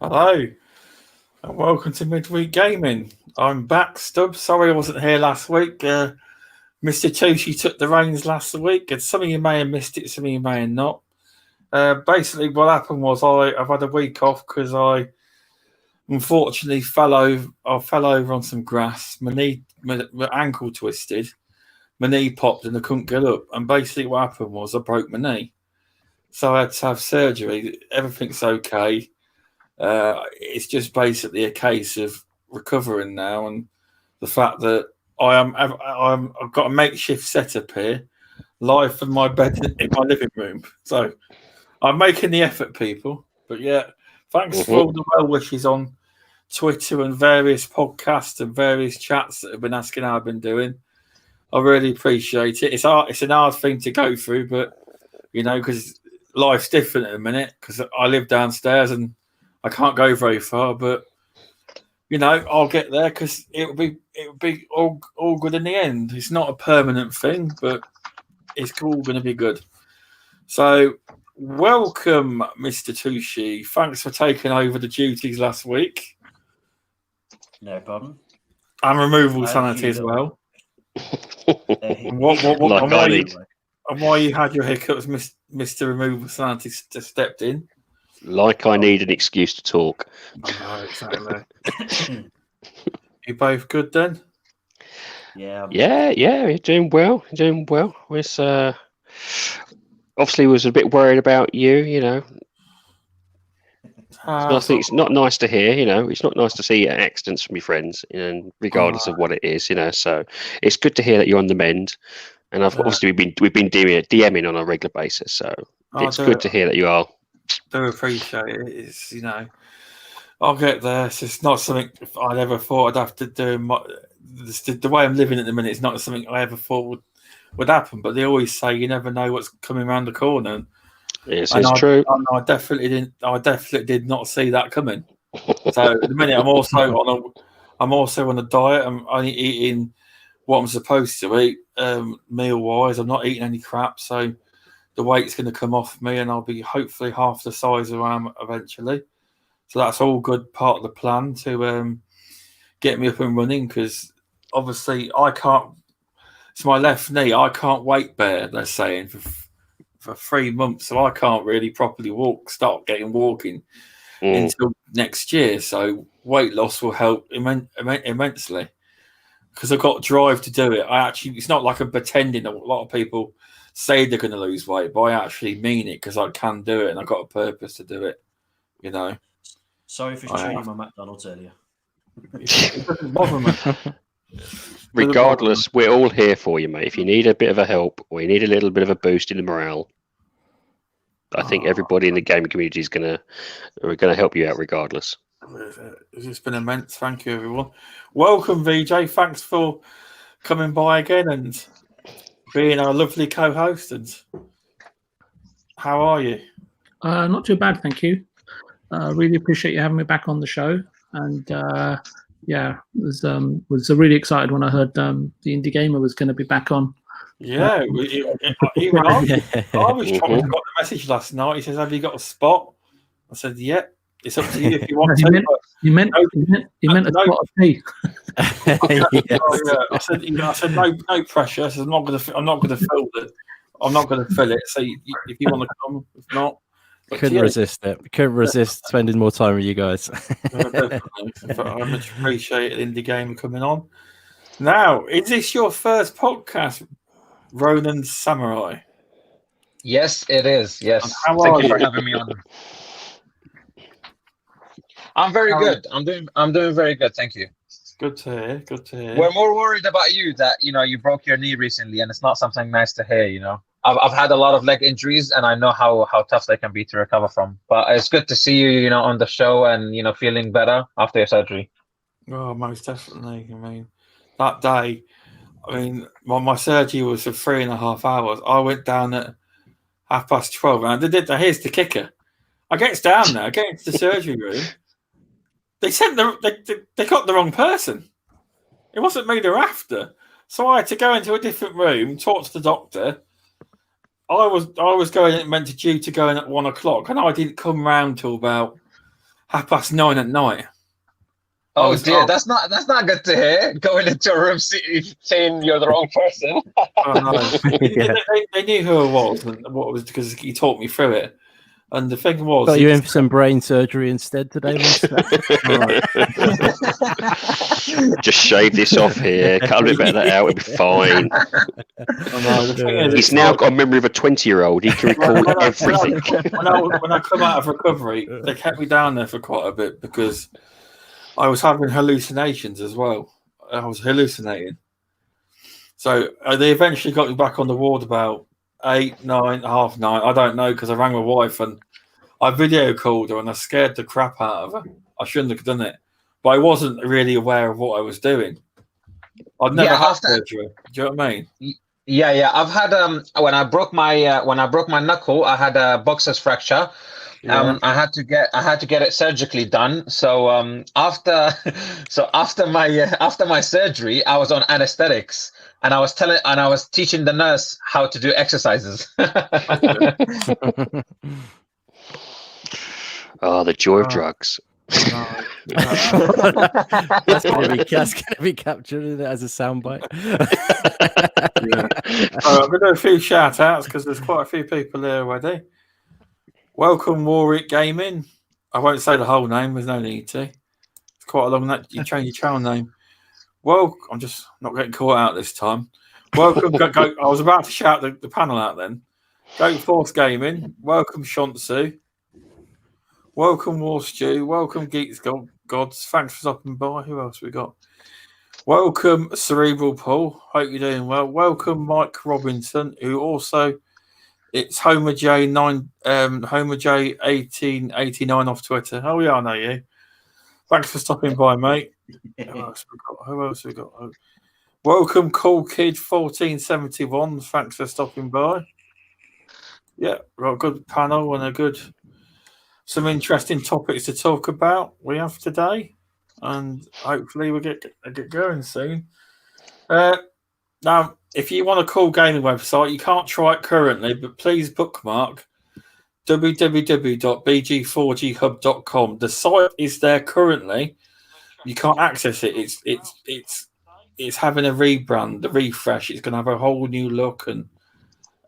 Hello, and welcome to Midweek Gaming. I'm back, Stubbs. Sorry I wasn't here last week. Mr. Tushi took the reins last week, and some of you may have missed it, some of you may have not. Basically, what happened was I've had a week off because I unfortunately fell over on some grass. My ankle twisted, my knee popped, and I couldn't get up. And basically, what happened was I broke my knee, so I had to have surgery. Everything's okay. It's just basically a case of recovering now, and the fact that I've got a makeshift setup here, live from my bed in my living room. So I'm making the effort, people. But yeah, thanks for all the well wishes on Twitter and various podcasts and various chats that have been asking how I've been doing. I really appreciate it. It's an hard thing to go through, but because life's different at the minute. Because I live downstairs and I can't go very far, but I'll get there because it'll be all good in the end. It's not a permanent thing, but it's all going to be good. So, welcome, Mr. Tushi. Thanks for taking over the duties last week. No problem. And removal sanity as well. And why you had your hiccups, Mr. Removal Sanity stepped in. Like I need an excuse to talk. Oh, exactly. You both good then? Yeah. You're doing well. Was obviously was a bit worried about you. It's not nice to hear. It's not nice to see accidents from your friends, and regardless of what it is. So it's good to hear that you're on the mend. And obviously we've been DMing on a regular basis, so it's good to hear that you are. Do appreciate it. It's I'll get there. It's not something I'd ever thought I'd have to do. The way I'm living at the minute is not something I ever thought would happen. But they always say you never know what's coming around the corner. Yes, it's true. I definitely didn't. I definitely did not see that coming. So at the minute, I'm also on a diet. I'm only eating what I'm supposed to eat meal wise. I'm not eating any crap. So the weight's going to come off me, and I'll be hopefully half the size I am eventually. So that's all good, part of the plan to get me up and running. Because obviously I can't. It's my left knee. I can't weight bear. They're saying for 3 months, so I can't really properly start getting walking until next year. So weight loss will help immensely because I've got drive to do it. It's not like I'm pretending. A lot of people say they're going to lose weight, but I actually mean it because I can do it and I've got a purpose to do it. Sorry for showing you my McDonald's earlier. It doesn't bother me. Regardless, we're all here for you, mate. If you need a bit of a help or you need a little bit of a boost in the morale, I think everybody in the gaming community is gonna help you out regardless. It's been immense. Thank you, everyone. Welcome, VJ. Thanks for coming by again and being our lovely co-host. And how are you? Not too bad, thank you. Really appreciate you having me back on the show. And was really excited when I heard the Indie Gamer was going to be back on. Yeah, even I was shocked. I got the message last night. He says, "Have you got a spot?" I said, "Yeah, it's up to you if you want to." You meant a spot of tea. I said, no pressure. I said, I'm not going to fill it. I'm not going to fill it. So if you want to come, if not. Couldn't resist it. Couldn't resist spending more time with you guys. I much appreciate Indie Gamer coming on. Now, is this your first podcast, Ronan Samurai? Yes, it is. Yes. Thank you for having me on. I'm very good. I'm doing very good. Thank you. Good to hear. Good to hear. We're more worried about you that you broke your knee recently, and it's not something nice to hear. I've had a lot of leg injuries, and I know how tough they can be to recover from. But it's good to see you, on the show and feeling better after your surgery. Oh, most definitely. I mean, that day, my surgery was for 3.5 hours. I went down at 12:30, and here's the kicker. I get down there, I get into the surgery room. They got the wrong person. It wasn't me they're after. So I had to go into a different room, talk to the doctor. I was meant to due to go in at 1:00, and I didn't come round till about 9:30 at night. Oh was- dear, oh. that's not good to hear. Going into a room saying you're the wrong person. Oh, no. Yeah. They knew who I was and what it was because he taught me through it. And the thing was, Got he you in just- for some brain surgery instead today, Monster. Just shave this off here, cut a bit of that out, it'll be fine. I know, the thing is, He's it's now like- got a memory of a 20-year-old. He can recall when everything. I come out of recovery, they kept me down there for quite a bit because I was having hallucinations as well. I was hallucinating. So they eventually got me back on the ward about 8, 9, half 9. I don't know because I rang my wife and I video called her and I scared the crap out of her. I shouldn't have done it, but I wasn't really aware of what I was doing. I'd never had surgery. Do you know what I mean? Yeah. I've had when I broke my knuckle, I had a boxer's fracture. Yeah. I had to get it surgically done. So after my surgery, I was on anesthetics, and I was teaching the nurse how to do exercises. Oh, the joy of drugs. That's gonna be captured as a soundbite. I'm going to do a few shout outs because there's quite a few people here already. Welcome, Warwick Gaming. I won't say the whole name, there's no need to. It's quite a long name. You change your channel name. Well, I'm just not getting caught out this time. Welcome, go. I was about to shout the panel out then. Go Force Gaming. Welcome, Shonsu. Welcome, War Stew. Welcome, Geeks Gods. Thanks for stopping by. Who else we got? Welcome, Cerebral Paul. Hope you're doing well. Welcome, Mike Robinson, who also it's Homer J9, Homer J1889 off Twitter. Oh yeah, I know you. Thanks for stopping by, mate. Who else we got? Oh. Welcome, Cool Kid 1471. Thanks for stopping by. Yeah, we've got a good panel and some interesting topics to talk about we have today, and hopefully we'll get going soon. Now, if you want a cool gaming website, you can't try it currently, but please bookmark www.bg4ghub.com. The site is there currently. You can't access it. It's having a rebrand, a refresh. It's going to have a whole new look and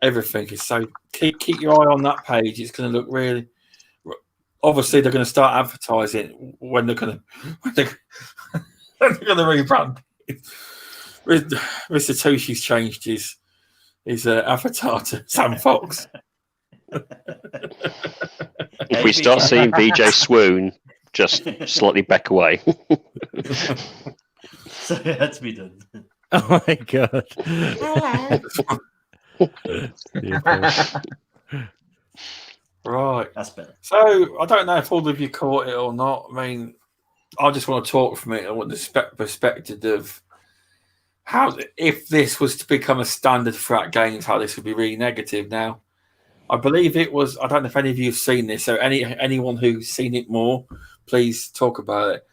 everything. So keep your eye on that page. It's going to look really. Obviously, they're going to start advertising when they're going to rebrand. Mr. Tushi's changed his avatar to Sam Fox. If we start seeing VJ swoon, just slightly back away. So it had to be done. Oh my god. Right. That's better. So I don't know if all of you caught it or not. I mean, I just want to talk from it. I want the perspective of how, if this was to become a standard throughout games, how this would be really negative. Now, I believe it was. I don't know if any of you have seen this. So anyone who's seen it more, please talk about it.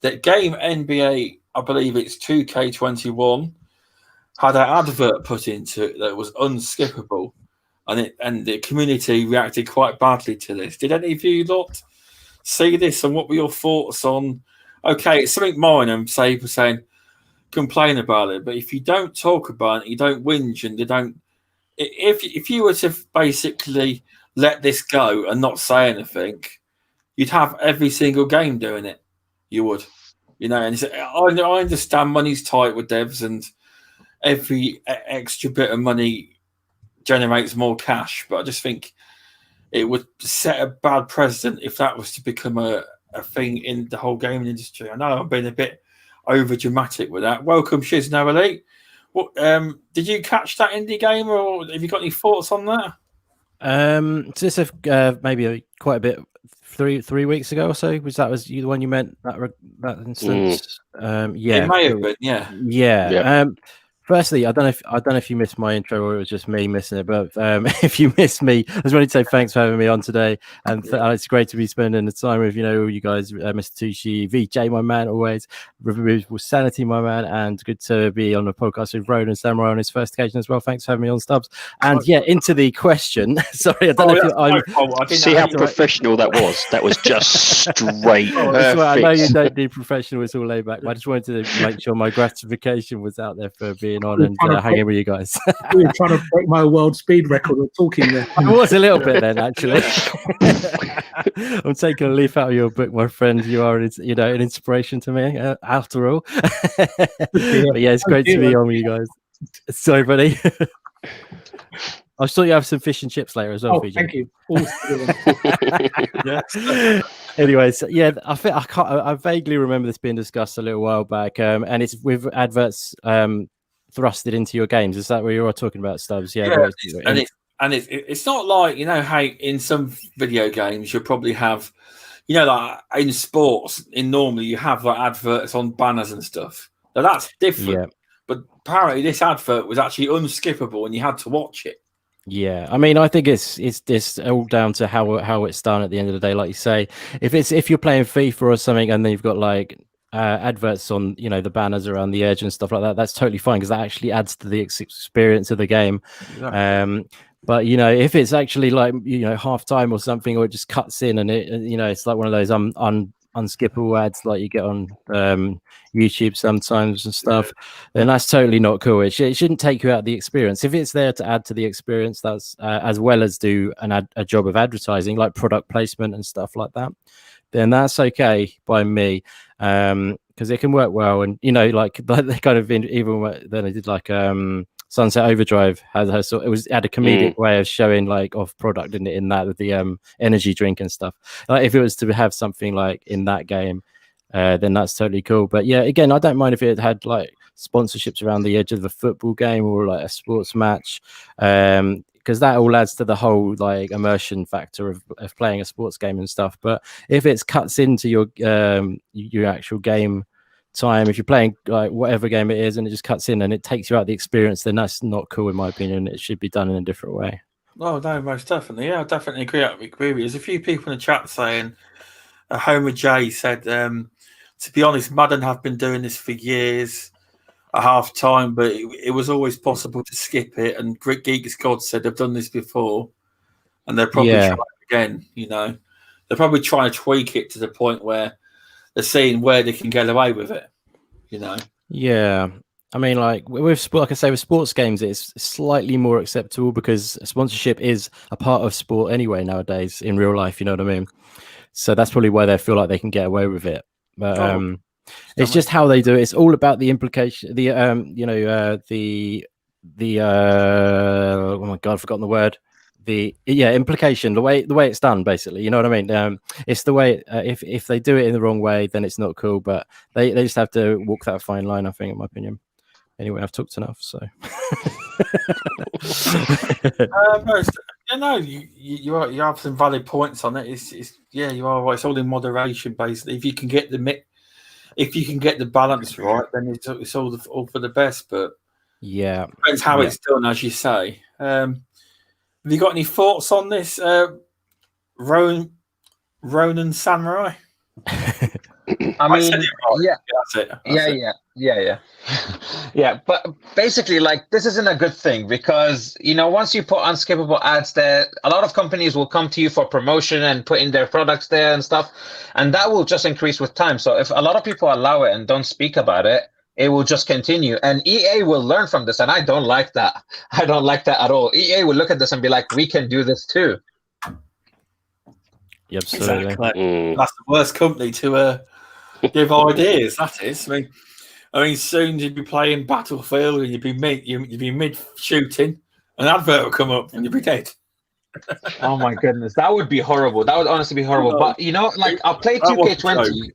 That game NBA, I believe it's 2K21, had an advert put into it that was unskippable. And the community reacted quite badly to this. Did any of you lot see this? And what were your thoughts on? Okay, it's something minor. Say for saying complain about it, but if you don't talk about it, you don't whinge, and you don't. If you were to basically let this go and not say anything, you'd have every single game doing it. You would, And I understand money's tight with devs, and every extra bit of money generates more cash, but I just think it would set a bad precedent if that was to become a thing in the whole gaming industry. I know I'm being a bit over dramatic with that. Welcome, Shizno Elite. What did you catch that indie game, or have you got any thoughts on that? So this maybe quite a bit 3 weeks ago or so. Was the one you meant that instance? Yeah, It may have been, yeah. Yeah. Firstly, I don't know if you missed my intro or it was just me missing it, but if you missed me, I just wanted to say thanks for having me on today, and it's great to be spending the time with all you guys, Mr. Tucci, VJ, my man, always, Removable Sanity, my man, and good to be on the podcast with Ronan Samurai on his first occasion as well. Thanks for having me on, Stubbs. And into the question. Sorry, I don't know if you. See how professional that was. That was just straight. I know you don't do professional; it's all laid back. But I just wanted to make sure my gratification was out there for being on and hanging with you guys. You were trying to break my world speed record of talking there. I was a little bit then, actually. I'm taking a leaf out of your book, my friend. You are, an inspiration to me, after all. But yeah, it's great to be on with you guys. Sorry, buddy. I thought you have some fish and chips later as well. Oh, thank you. Anyways, yeah, I vaguely remember this being discussed a little while back, and it's with adverts thrusted into your games. Is that what you are talking about, Stubbs? Yeah, it's not like, how in some video games you'll probably have, like in sports, normally you have like adverts on banners and stuff. Now that's different. Yeah. But apparently this advert was actually unskippable and you had to watch it. Yeah, I mean, I think it's all down to how it's done at the end of the day. Like you say, if you're playing FIFA or something and then you've got like adverts on the banners around the edge and stuff like that, that's totally fine because that actually adds to the experience of the game. Exactly. But if it's actually like half time or something, or it just cuts in and it's like one of those unskippable ads like you get on YouTube sometimes and stuff, then that's totally not cool. It shouldn't take you out of the experience. If it's there to add to the experience, that's as well as do a job of advertising like product placement and stuff like that, then that's okay by me, because it can work well. And like they kind of even then they did like Sunset Overdrive had a comedic way of showing like off product in that with the energy drink and stuff. Like if it was to have something like in that game, then that's totally cool. But yeah, again, I don't mind if it had like sponsorships around the edge of a football game or like a sports match, because that all adds to the whole like immersion factor of playing a sports game and stuff. But if it cuts into your actual game time, if you're playing like whatever game it is and it just cuts in and it takes you out the experience, then that's not cool in my opinion. It should be done in a different way. Oh no, most definitely. Yeah, I definitely agree with you. There's a few people in the chat saying, Homer J said, to be honest, Madden have been doing this for years at half time, but it was always possible to skip it. And Geeks God said they've done this before and they're probably trying again. They're probably trying to tweak it to the point where they're seeing where they can get away with it, Yeah, I mean, like with sports games, it's slightly more acceptable because sponsorship is a part of sport anyway nowadays in real life. You know what I mean? So that's probably why they feel like they can get away with it. But it's just how they do it. It's all about the implication. The oh my god, I've forgotten the word. Implication, the way it's done, basically. You know what I mean? It's the way. If they do it in the wrong way, then it's not cool. But they just have to walk that fine line, I think, in my opinion. Anyway, I've talked enough, so. You have some valid points on it. You are right. It's all in moderation, basically. If you can get the balance right, then it's all for the best. But yeah, depends how it's done, as you say. Have you got any thoughts on this, Ronan Samurai? I mean, yeah, that's it. Yeah. But basically, like, this isn't a good thing because once you put unskippable ads there, a lot of companies will come to you for promotion and put in their products there and stuff, and that will just increase with time. So if a lot of people allow it and don't speak about it, it will just continue. And EA will learn from this, and I don't like that. I don't like that at all. EA will look at this and be like, we can do this too. Yep, absolutely. Exactly. That's the worst company to give ideas. That is. I mean, soon you'd be playing Battlefield and you'd be mid shooting, an advert will come up and you'd be dead. Oh my goodness, that would be horrible. That would honestly be horrible. But like, I'll play 2K20.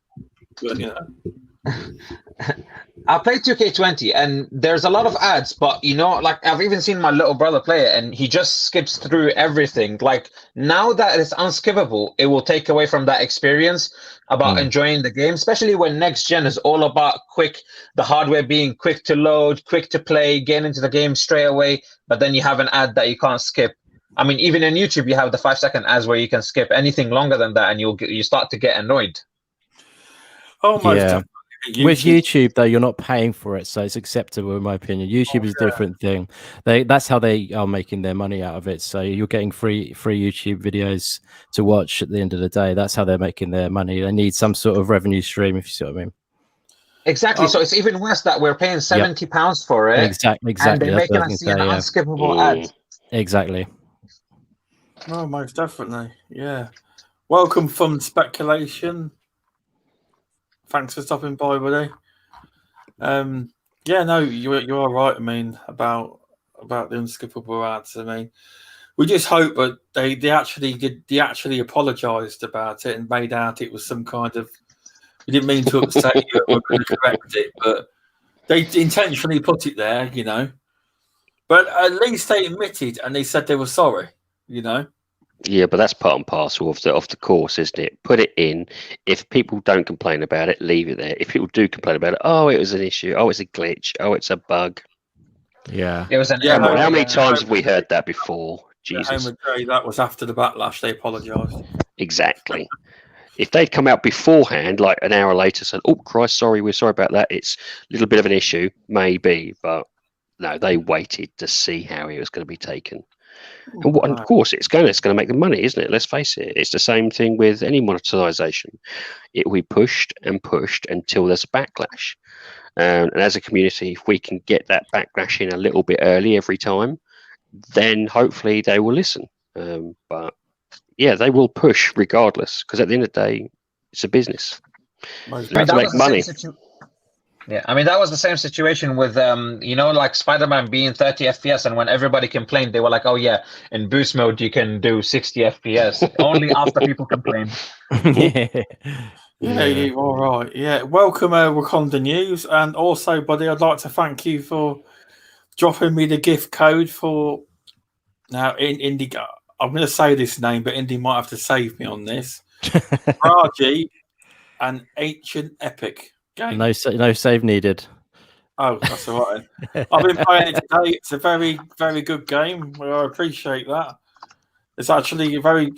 I played 2K20 and there's a lot of ads, but like I've even seen my little brother play it and he just skips through everything. Like now that it's unskippable, it will take away from that experience about enjoying the game, especially when next gen is all about the hardware being quick to load, quick to play, get into the game straight away. But then you have an ad that you can't skip. I mean, even in YouTube, you have the 5-second ads where you can skip anything longer than that, and you start to get annoyed. Almost. Yeah. With YouTube, though, you're not paying for it, so it's acceptable in my opinion. YouTube is a different thing. That's how they are making their money out of it. So you're getting free YouTube videos to watch at the end of the day. That's how they're making their money. They need some sort of revenue stream, if you see what I mean. Exactly. So it's even worse that we're paying £70 for it. Exactly. And they're making us see an unskippable ad. Exactly. Oh, most definitely. Yeah. Welcome from speculation. Thanks for stopping by, buddy. Yeah, no, you are right. I mean, about the unskippable ads. I mean, we just hope that they actually apologised about it and made out it was some kind of. We didn't mean to upset you. We're going to correct it, but they intentionally put it there, But at least they admitted and they said they were sorry, Yeah, but that's part and parcel of the course, isn't it? Put it in. If people don't complain about it, leave it there. If people do complain about it, oh, it was an issue. Oh, it's a glitch. Oh, it's a bug. Yeah. It was an Come error. on, how many times have we heard that before? Jesus. That was after the backlash. They apologised. Exactly. If they'd come out beforehand, like an hour later, said, "Oh Christ, sorry, we're sorry about that. It's a little bit of an issue, maybe," but no, they waited to see how it was going to be taken. And of course, it's going to make them money, isn't it? Let's face it. It's the same thing with any monetization. We pushed and pushed until there's a backlash. And as a community, if we can get that backlash in a little bit early every time, then hopefully they will listen. But yeah, they will push regardless, because at the end of the day, it's a business. They have to make money. Yeah, I mean, that was the same situation with, like Spider-Man being 30 FPS, and when everybody complained, they were like, oh yeah, in boost mode, you can do 60 FPS. Only after people complained. Yeah, you're all right. Yeah, welcome, Wakanda News. And also, buddy, I'd like to thank you for dropping me the gift code for... Now, Indy, I'm going to say this name, but Indy might have to save me on this. Raji, an ancient epic game. No save needed. Oh, that's all right. I've been playing it today. It's a very, very good game. Well, I appreciate that. It's actually a very...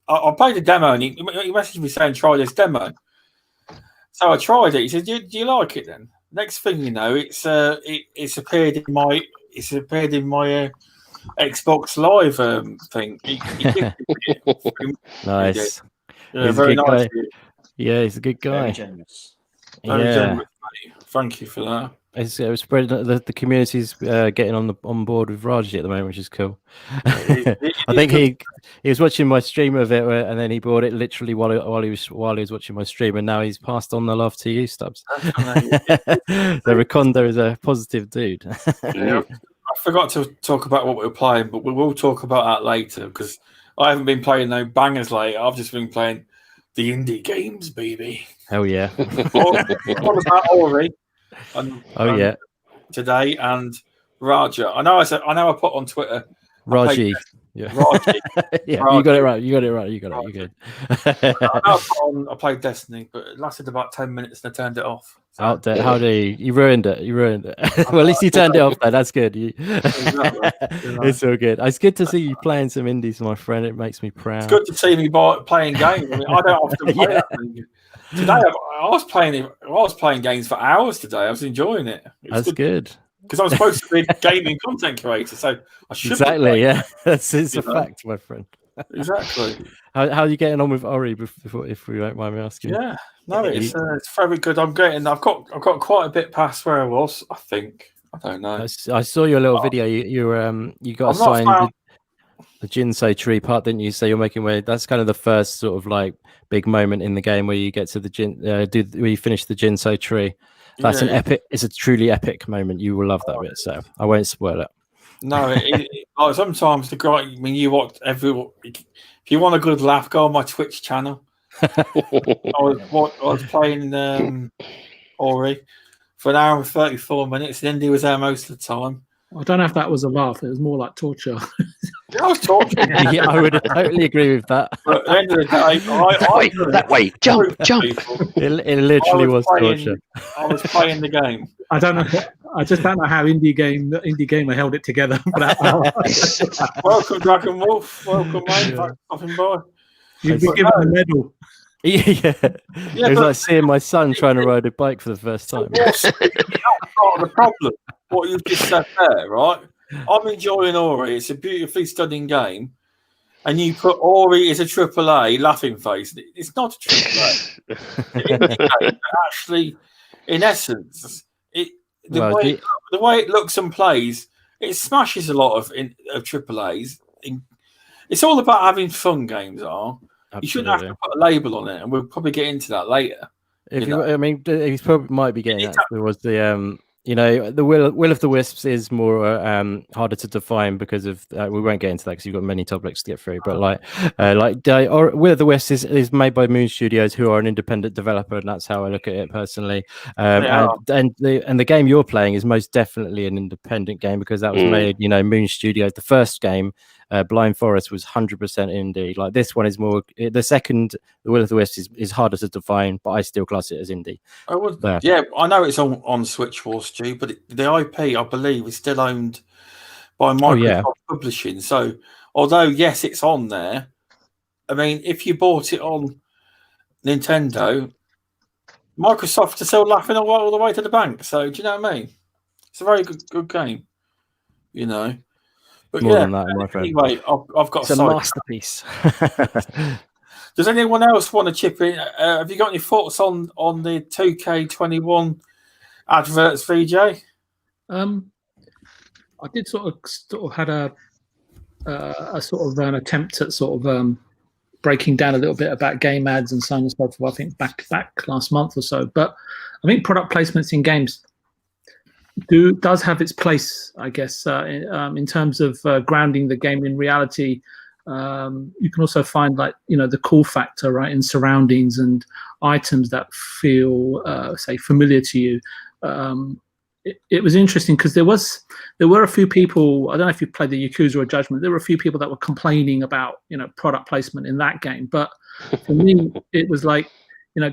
I played the demo, and he messaged me saying, try this demo. So I tried it. He said, do you like it then? Next thing you know, it's appeared in my Xbox Live thing. Nice. Yeah, very nice. Yeah, he's a good guy. Very generous. Very generous, mate. Thank you for that. It's spread. The community's getting on board with Raji at the moment, which is cool. I think he was watching my stream of it, and then he bought it literally while he was watching my stream, and now he's passed on the love to you, Stubbs. The Rakonda is a positive dude. Yeah, I forgot to talk about what we were playing, but we will talk about that later, because I haven't been playing no bangers lately. I've just been playing the indie games, baby. Hell yeah! What about Ori? Yeah. Today and Raja. I know I put on Twitter Raji. Yeah. Raji. Yeah, Raji. You got it right. You got it. You're good. I played Destiny, but it lasted about 10 minutes and I turned it off. So. Out there, how do you ruined it? You ruined it. Well, at least you turned it off. Though. That's good. Exactly. It's all good. It's good to see you playing some indies, my friend. It makes me proud. It's good to see me playing games. I mean, I don't often play that. Today I was playing games for hours today. I was enjoying it. That's good. Because I'm supposed to be a gaming content creator, so I should. Exactly. Yeah, it's a fact, my friend. Exactly. How are you getting on with Ori? Before, if we don't mind me asking. Yeah. No, it's very good. I've got quite a bit past where I was. I think. I don't know. I saw your little video. You got assigned the Jinsei tree part, didn't you? So you're making way. That's kind of the first sort of like big moment in the game where you get to the where you finish the Jinsei tree. That's an epic. It's a truly epic moment. You will love that bit. So I won't spoil it. No, like sometimes the guy. I mean, you watch if you want a good laugh, go on my Twitch channel. I was playing Ori. for an hour and 34 minutes, and Indy was there most of the time. I don't know if that was a laugh. It was more like torture. I was talking. Yeah, I would totally agree with that. But at the end of the day, that way, jump. It literally was torture. I was playing the game. I don't know. I just don't know how Indie Gamer held it together for that hour. Welcome, Dragon Wolf. Welcome, mate. Thanks for stopping by. You'd be given a medal. Yeah, it was like seeing my son trying to ride a bike for the first time. That's part of the problem. What you've just said there, right? I'm enjoying Ori. It's a beautifully stunning game. And you put Ori as a AAA laughing face. It's not a AAA. Actually, in essence, the way it looks and plays, it smashes a lot of AAAs. It's all about having fun. Games are. Absolutely. You shouldn't have to put a label on it, and we'll probably get into that later. I mean, he probably might be getting that. There was the the will of the wisps is more harder to define because of we won't get into that because you've got many topics to get through. But will of the wisps is made by Moon Studios, who are an independent developer, and that's how I look at it personally. And the game you're playing is most definitely an independent game because that was made, Moon Studios. The first game, Blind Forest, was 100% indie. Like this one is more. The second, the Will of the Wisps, is harder to define, but I still class it as indie. Yeah, I know it's on Switch Wars, Stu, but the IP, I believe, is still owned by Microsoft Publishing. So, although yes, it's on there. I mean, if you bought it on Nintendo, Microsoft are still laughing all the way to the bank. So, do you know what I mean? It's a very good game. But more than that, my friend. Anyway, I've got a masterpiece. Does anyone else want to chip in? Have you got any thoughts on the 2K21 adverts, VJ? I did sort of had a sort of an attempt at sort of breaking down a little bit about game ads and so on and so forth. I think back last month or so. But I think product placements in games does have its place, I guess, in terms of grounding the game in reality. You can also find the cool factor, right, in surroundings and items that feel say familiar to you. It was interesting because there were a few people. I don't know if you played the Yakuza or Judgment. There were a few people that were complaining about product placement in that game. But for me, it was like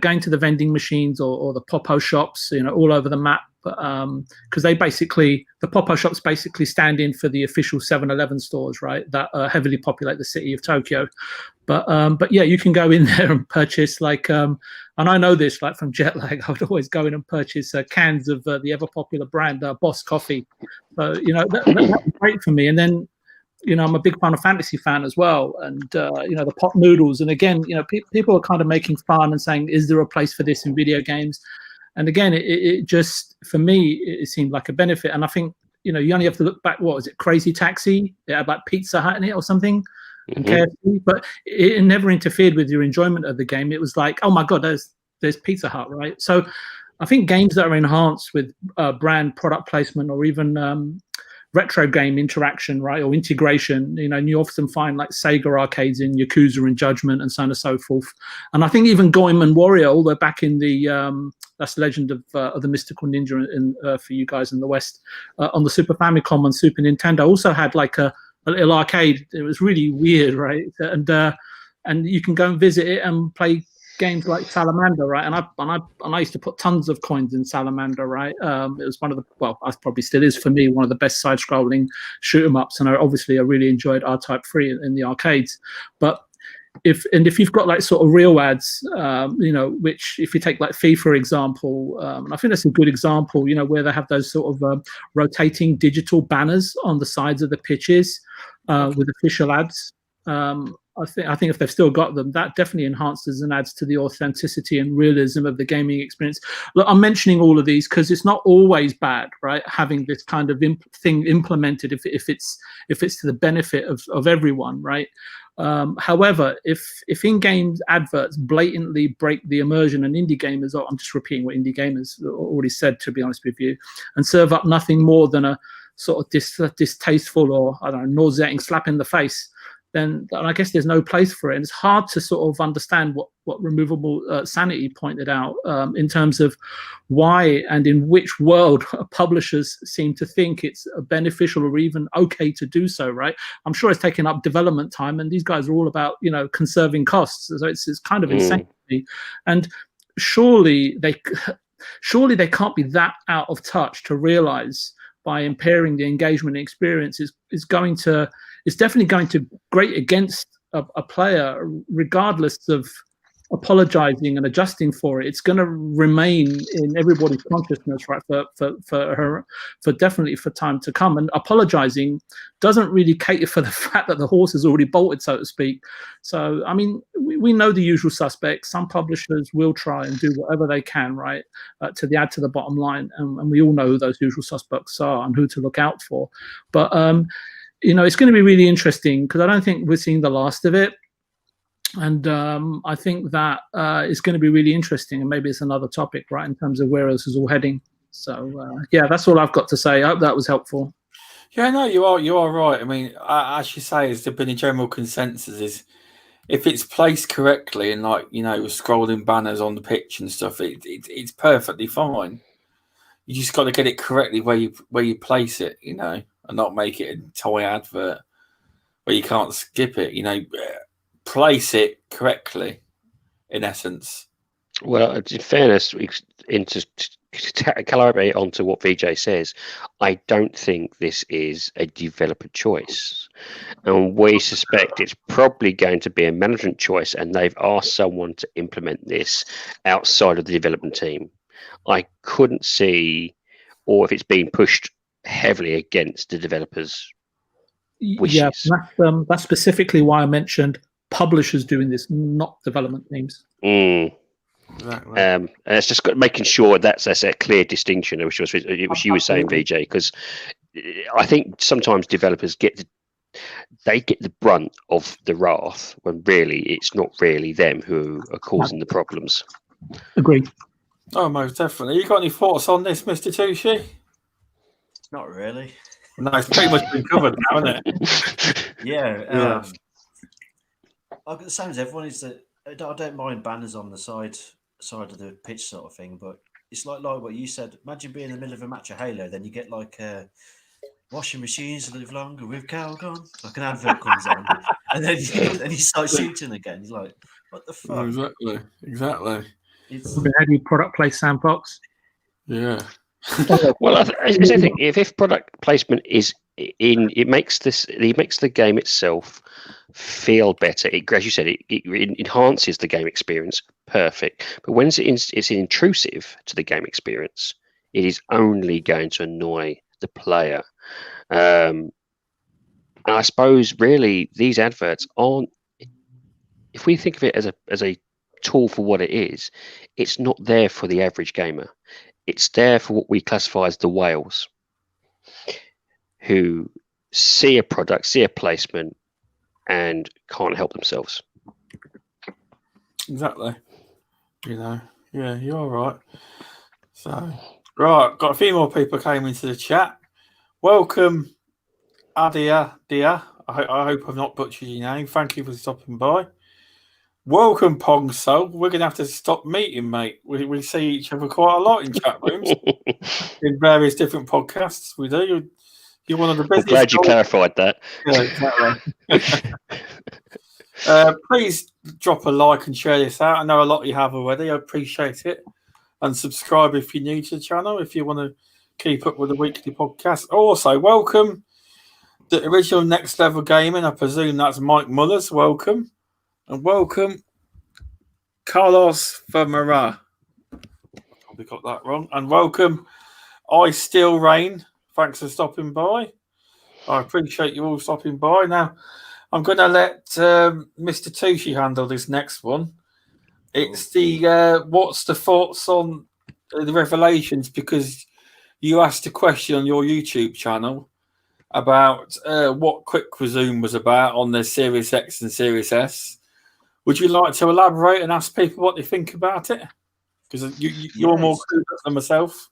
going to the vending machines or the Popo shops, all over the map. Because the Popo shops basically stand in for the official 7-Eleven stores, right, that heavily populate the city of Tokyo. But yeah, you can go in there and purchase and I know this from jet lag. I would always go in and purchase cans of the ever popular brand Boss Coffee. So that was great for me. And then I'm a big Final Fantasy fan as well, and the pot noodles. And again, people are kind of making fun and saying, "Is there a place for this in video games?" And again, it just, for me, it seemed like a benefit. And I think, you only have to look back, what was it, Crazy Taxi? It had Pizza Hut in it or something, and KFC, but it never interfered with your enjoyment of the game. It was like, oh my God, there's Pizza Hut, right? So I think games that are enhanced with brand product placement or even retro game interaction, right, or integration, and you often find Sega arcades in Yakuza and Judgment and so on and so forth. And I think even Goemon Warrior, although back in the that's Legend of the Mystical Ninja for you guys in the West, on the Super Famicom and Super Nintendo, also had a little arcade. It was really weird, right? And you can go and visit it and play games like Salamander, right? And I used to put tons of coins in Salamander, right? It was one of the, I probably still is for me, one of the best side-scrolling shoot 'em ups, and I really enjoyed R-Type 3 in the arcades. But if you've got sort of real ads, which if you take FIFA, for example, and I think that's a good example, where they have those sort of rotating digital banners on the sides of the pitches with official ads. I think if they've still got them, that definitely enhances and adds to the authenticity and realism of the gaming experience. Look, I'm mentioning all of these because it's not always bad, right? Having this kind of thing implemented if it's to the benefit of everyone, right? However, if in-game adverts blatantly break the immersion, and indie gamers, I'm just repeating what indie gamers already said, to be honest with you, and serve up nothing more than a sort of distasteful or, I don't know, nauseating slap in the face, then I guess there's no place for it. And it's hard to sort of understand what Removable Sanity pointed out in terms of why and in which world publishers seem to think it's beneficial or even okay to do so, right? I'm sure it's taking up development time, and these guys are all about, conserving costs. So it's kind of insane to me. And surely they can't be that out of touch to realize by impairing the engagement experience is definitely going to grate against a player, regardless of apologizing and adjusting for it. It's going to remain in everybody's consciousness, right, for definitely for time to come. And apologizing doesn't really cater for the fact that the horse is already bolted, so to speak. So, I mean, we know the usual suspects. Some publishers will try and do whatever they can, right, to add to the bottom line. And we all know who those usual suspects are and who to look out for. But, it's going to be really interesting because I don't think we're seeing the last of it. And I think that is going to be really interesting, and maybe it's another topic, right, in terms of where this is all heading. So, that's all I've got to say. I hope that was helpful. Yeah, no, you are right. I mean, as you say, has there been a general consensus is if it's placed correctly and scrolling banners on the pitch and stuff, it's perfectly fine. You just got to get it correctly where you place it, and not make it a toy advert where you can't skip it. Place it correctly, in essence. Well, in fairness, to collaborate onto what VJ says, I don't think this is a developer choice. And we suspect it's probably going to be a management choice, and they've asked someone to implement this outside of the development team. I couldn't see, or if it's being pushed heavily against the developers' wishes. Yeah, that's specifically why I mentioned publishers doing this, not development teams. Exactly. And it's just making sure that's a clear distinction, which you were saying, VJ, because I think sometimes developers get the brunt of the wrath when really it's not really them who are causing the problems. Agreed. Oh, most definitely. You got any thoughts on this, Mr. Tucci? Not really. No, it's pretty much been covered now, isn't it? Yeah. I've got the same as everyone. Is that I don't mind banners on the side of the pitch sort of thing, but it's like what you said. Imagine being in the middle of a match of Halo, then you get like washing machines live longer with Calgon. Like an advert comes on, and then you start shooting again. He's like, what the fuck? Exactly. How do you product place sandbox? Yeah. Well, I think if product placement is it makes the game itself feel better. As you said, it enhances the game experience. Perfect. But when it's intrusive to the game experience, it is only going to annoy the player. And I suppose really these adverts aren't. If we think of it as a tool for what it is, it's not there for the average gamer. It's there for what we classify as the whales, who see a product, see a placement, and can't help themselves. Exactly. Yeah, you're right. So, right, got a few more people came into the chat. Welcome, Adia Dia. I hope I've not butchered your name. Thank you for stopping by. Welcome, Pong Soul. We're going to have to stop meeting, mate. We see each other quite a lot in chat rooms, in various different podcasts. We do. You're one of the busiest. I'm glad you clarified that. Yeah, exactly. Please drop a like and share this out. I know a lot of you have already. I appreciate it. And subscribe if you're new to the channel, if you want to keep up with the weekly podcast. Also, welcome the original Next Level Gaming. I presume that's Mike Mullers. Welcome. And welcome Carlos Vermara. Probably got that wrong. And welcome I Still Rain. Thanks for stopping by. I appreciate you all stopping by. Now, I'm going to let Mr. Tucci handle this next one. It's the what's the thoughts on the revelations, because you asked a question on your YouTube channel about what Quick Resume was about on the Series X and Series S. Would you like to elaborate and ask people what they think about it? Because you're more clueless than myself.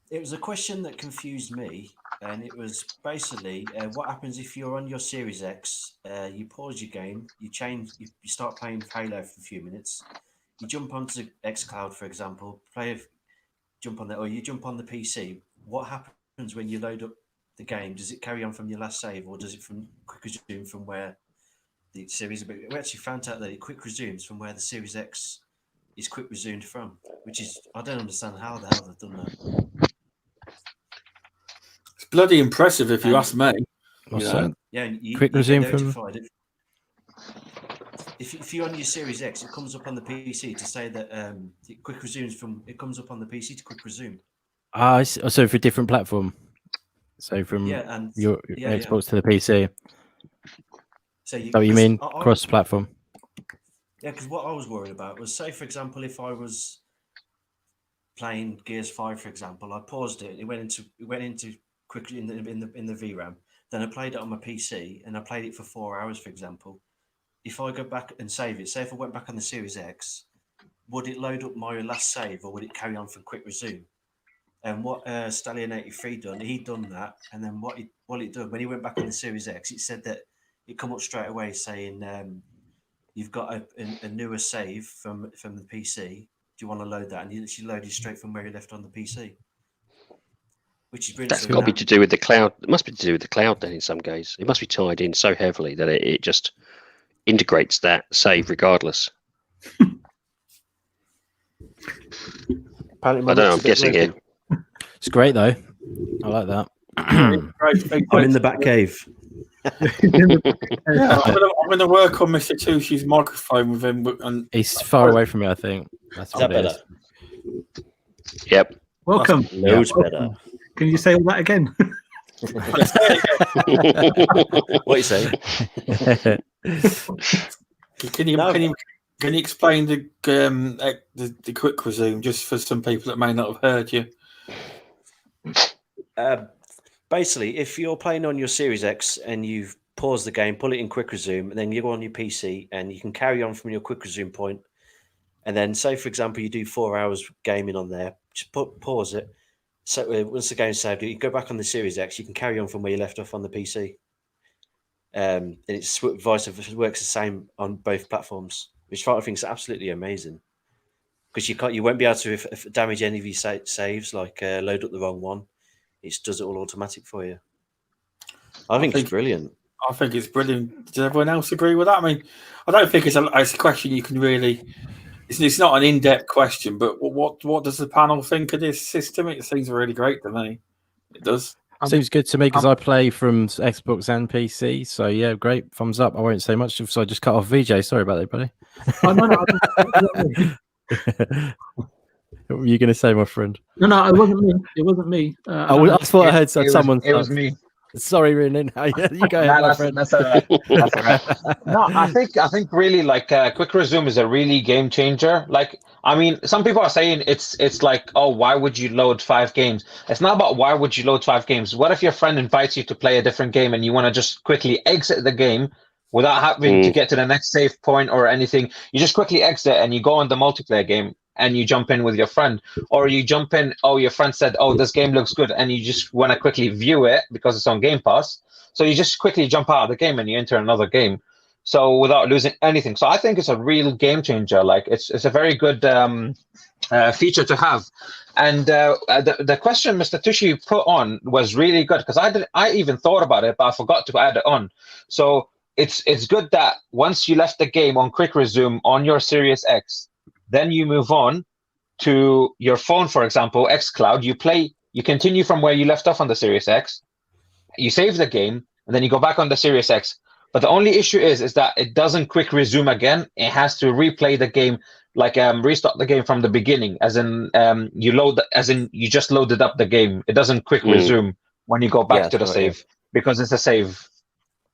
It was a question that confused me, and it was basically what happens if you're on your Series X, you pause your game, you start playing Halo for a few minutes, you jump onto xCloud, for example, jump on there, or you jump on the PC. What happens when you load up the game? Does it carry on from your last save, or does it from quick resume from where the Series? We actually found out that it quick resumes from where the Series X is quick resumed from, which is I don't understand how the hell they've done that. It's bloody impressive if you ask me. What's You know? that? Yeah, and Quick resume from. notified it. If you're on your Series X, it comes up on the PC to say that it quick resumes from. It comes up on the PC to quick resume. So for a different platform. So from your Xbox to the PC. So what you mean cross-platform? Yeah, because what I was worried about was, say, for example, if I was playing Gears 5, for example, I paused it. It went into quickly in the VRAM. Then I played it on my PC, and I played it for 4 hours, for example. If I go back and save it, say if I went back on the Series X, would it load up my last save, or would it carry on from quick resume? And what Stallion83 done, he done that, and then what it done when he went back on the Series X, it said that it come up straight away saying you've got a newer save from the PC. Do you want to load that? And you literally loaded straight from where you left on the PC, which is brilliant. That's got to be to do with the cloud. It must be to do with the cloud then in some cases. It must be tied in so heavily that it just integrates that save regardless. I don't know, I'm guessing here. It's great though. I like that. I'm in the back cave. I'm going to work on Mr. Tushi's microphone with him. And he's far away from me, I think. That's what it is. Yep. Welcome. Loads better. Can you say all that again? What are you saying? Can you explain the quick resume just for some people that may not have heard you? Basically, if you're playing on your Series X and you've paused the game, pull it in quick resume, and then you go on your PC and you can carry on from your quick resume point. And then, say for example, you do 4 hours gaming on there, just pause it. So once the game's saved, you go back on the Series X, you can carry on from where you left off on the PC. And it's vice versa, works the same on both platforms, which I think is absolutely amazing. Because you won't be able to damage any of your saves, like load up the wrong one. It does it all automatic for you. I think it's brilliant. I think it's brilliant. Does everyone else agree with that? I mean, I don't think it's a question you can really. It's not an in-depth question, but what does the panel think of this system? It seems really great to me. It does. Seems good to me because I play from Xbox and PC. So yeah, great. Thumbs up. I won't say much, so I just cut off VJ. Sorry about that, buddy. What were you going to say, my friend? No, it wasn't me. It wasn't me. I thought I heard someone. It was me. Sorry, Rhiannon. You go ahead, my friend. That's all right. That's all right. No, I think really like quick resume is a really game changer. Like, I mean, some people are saying it's like, oh, why would you load 5 games? It's not about why would you load 5 games. What if your friend invites you to play a different game and you want to just quickly exit the game without having to get to the next save point or anything? You just quickly exit and you go on the multiplayer game and you jump in with your friend, or you jump in, oh, your friend said, oh, this game looks good, and you just want to quickly view it because it's on Game Pass. So you just quickly jump out of the game and you enter another game. So without losing anything. So I think it's a real game changer. Like it's a very good feature to have. And the question Mr. Tushy put on was really good because I even thought about it, but I forgot to add it on. So it's good that once you left the game on quick resume on your Series X, then you move on to your phone, for example, xCloud. You continue from where you left off on the Series X. You save the game, and then you go back on the Series X. But the only issue is that it doesn't quick resume again. It has to replay the game, like restart the game from the beginning, as in you just loaded up the game. It doesn't quick resume when you go back to the save because it's a save.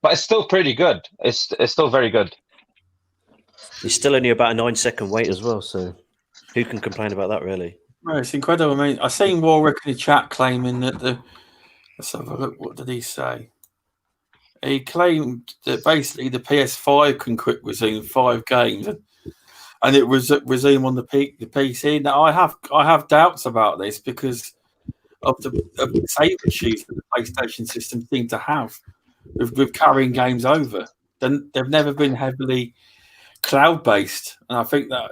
But it's still pretty good. It's still very good. It's still only about a 9-second wait as well, so who can complain about that, really? No, it's incredible. I mean, I seen Warwick in the chat claiming that let's have a look. What did he say? He claimed that basically the PS5 can quick resume 5 games, and it was resume on the PC. Now I have doubts about this because of the save issues that the PlayStation system seem to have with carrying games over. Then they've never been heavily cloud based, and I think that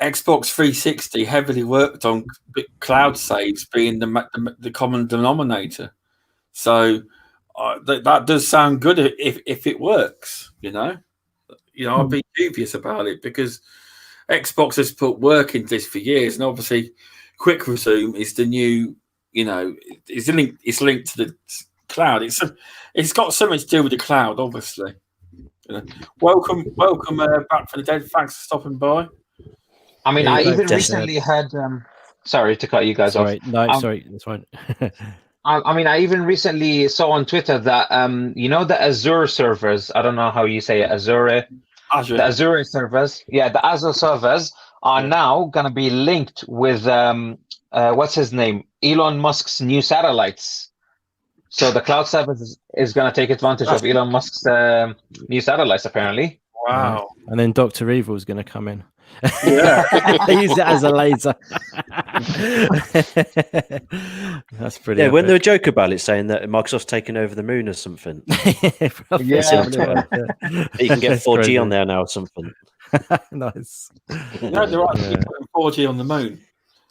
Xbox 360 heavily worked on cloud saves being the common denominator. So that does sound good if it works. I'd be dubious about it because Xbox has put work into this for years, and obviously, Quick Resume is the new. It's linked to the cloud. It's got something to do with the cloud, obviously. Welcome back from the dead. Thanks for stopping by. I mean, Yeah, I no, even just, recently had. Sorry to cut you guys off. No, sorry, that's fine. I mean, I even recently saw on Twitter that the Azure servers. I don't know how you say it, Azure. The Azure servers. Yeah, the Azure servers are now gonna be linked with what's his name? Elon Musk's new satellites. So the cloud service is gonna take advantage of Elon Musk's new satellites, apparently. Wow! And then Dr. Evil's going to come in. Yeah, use it as a laser. That's pretty. Yeah, when they were joking about it, saying that Microsoft's taken over the moon or something. Yeah, You can get 4G on there now or something. Nice. no, they're actually putting 4G on the moon.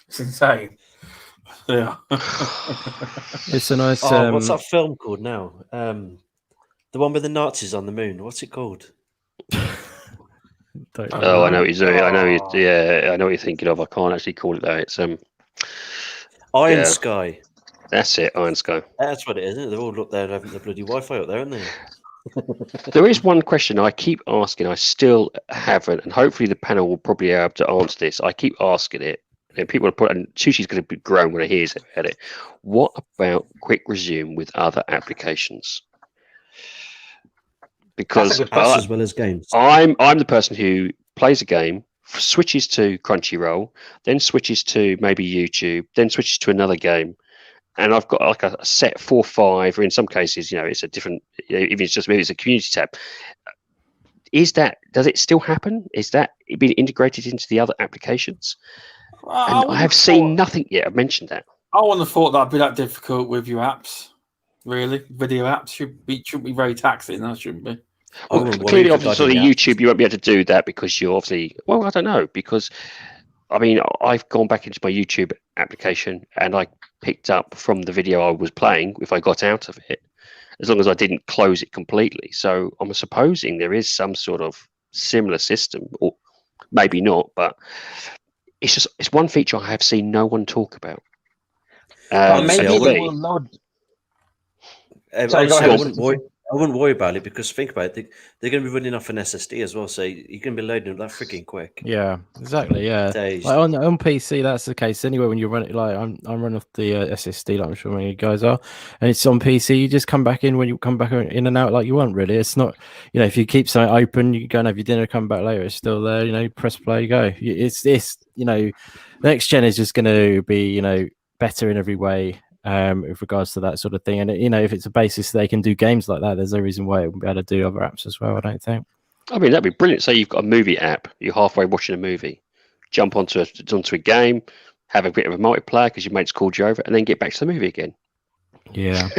It's insane. Yeah. It's a nice. What's that film called now? The one with the Nazis on the moon. What's it called? I know what you're doing. I know what you're thinking of. I can't actually call it that. It's Iron Sky. That's it, Iron Sky. That's what it is, isn't it? They're all up there having the bloody Wi-Fi up there, aren't they? There is one question I keep asking. I still haven't, and hopefully the panel will probably be able to answer this. I keep asking it, and people are and Sushi's going to be grown when he hears about it. What about Quick Resume with other applications? Because as well as games. I'm the person who plays a game, switches to Crunchyroll, then switches to maybe YouTube, then switches to another game, and I've got like a set 4 or 5, or in some cases, it's a different. Even maybe it's a community tab. Does it still happen? Is that being integrated into the other applications? And I have seen nothing yet. I've mentioned that. I wouldn't have thought that'd be that difficult with your apps. Really, video apps shouldn't be very taxing. That shouldn't be. Well, clearly, obviously, YouTube, you won't be able to do that because you're obviously. Well, I don't know, because I mean, I've gone back into my YouTube application and I picked up from the video I was playing if I got out of it, as long as I didn't close it completely. So I'm supposing there is some sort of similar system, or maybe not, but it's one feature I have seen no one talk about. Maybe it will load. Sorry, go ahead. I wouldn't worry about it because think about it, they're going to be running off an SSD as well, so you're going to be loading them that freaking quick. Yeah, exactly. Yeah, Days. Like on PC, that's the case anyway. When you run it, like I'm running off the SSD, like I'm sure many of you guys are, and it's on PC. You just come back in when you come back in and out like you want. Really, it's not. If you keep something open, you go and have your dinner, come back later, it's still there. Press play, go. It's next gen is just going to be better in every way. With regards to that sort of thing, and if it's a basis they can do games like that, there's no reason why it wouldn't be able to do other apps as well. I don't think. I mean, that'd be brilliant. Say you've got a movie app, you're halfway watching a movie, jump onto a game, have a bit of a multiplayer because your mate's called you over, and then get back to the movie again. Yeah,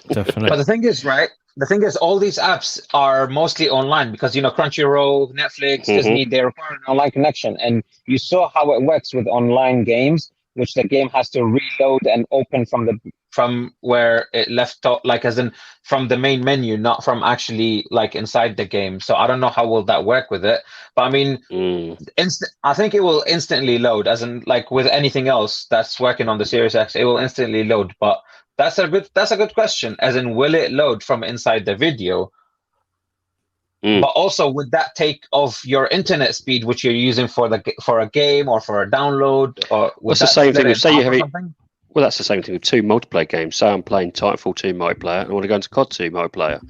definitely. But the thing is, right? The thing is, all these apps are mostly online because Crunchyroll, Netflix, Disney, they require an online connection, and you saw how it works with online games, which the game has to reload and open from where it left off, like as in from the main menu, not from actually like inside the game. So I don't know how will that work with it, but I mean, I think it will instantly load, as in like with anything else that's working on the Series X, it will instantly load. But that's a good question, as in will it load from inside the video? But also, would that take off your internet speed, which you're using for a game or for a download, or that's the same thing. Say you have it. Well, that's the same thing with 2 multiplayer games. Say I'm playing Titanfall 2 multiplayer, and I want to go into COD 2 multiplayer.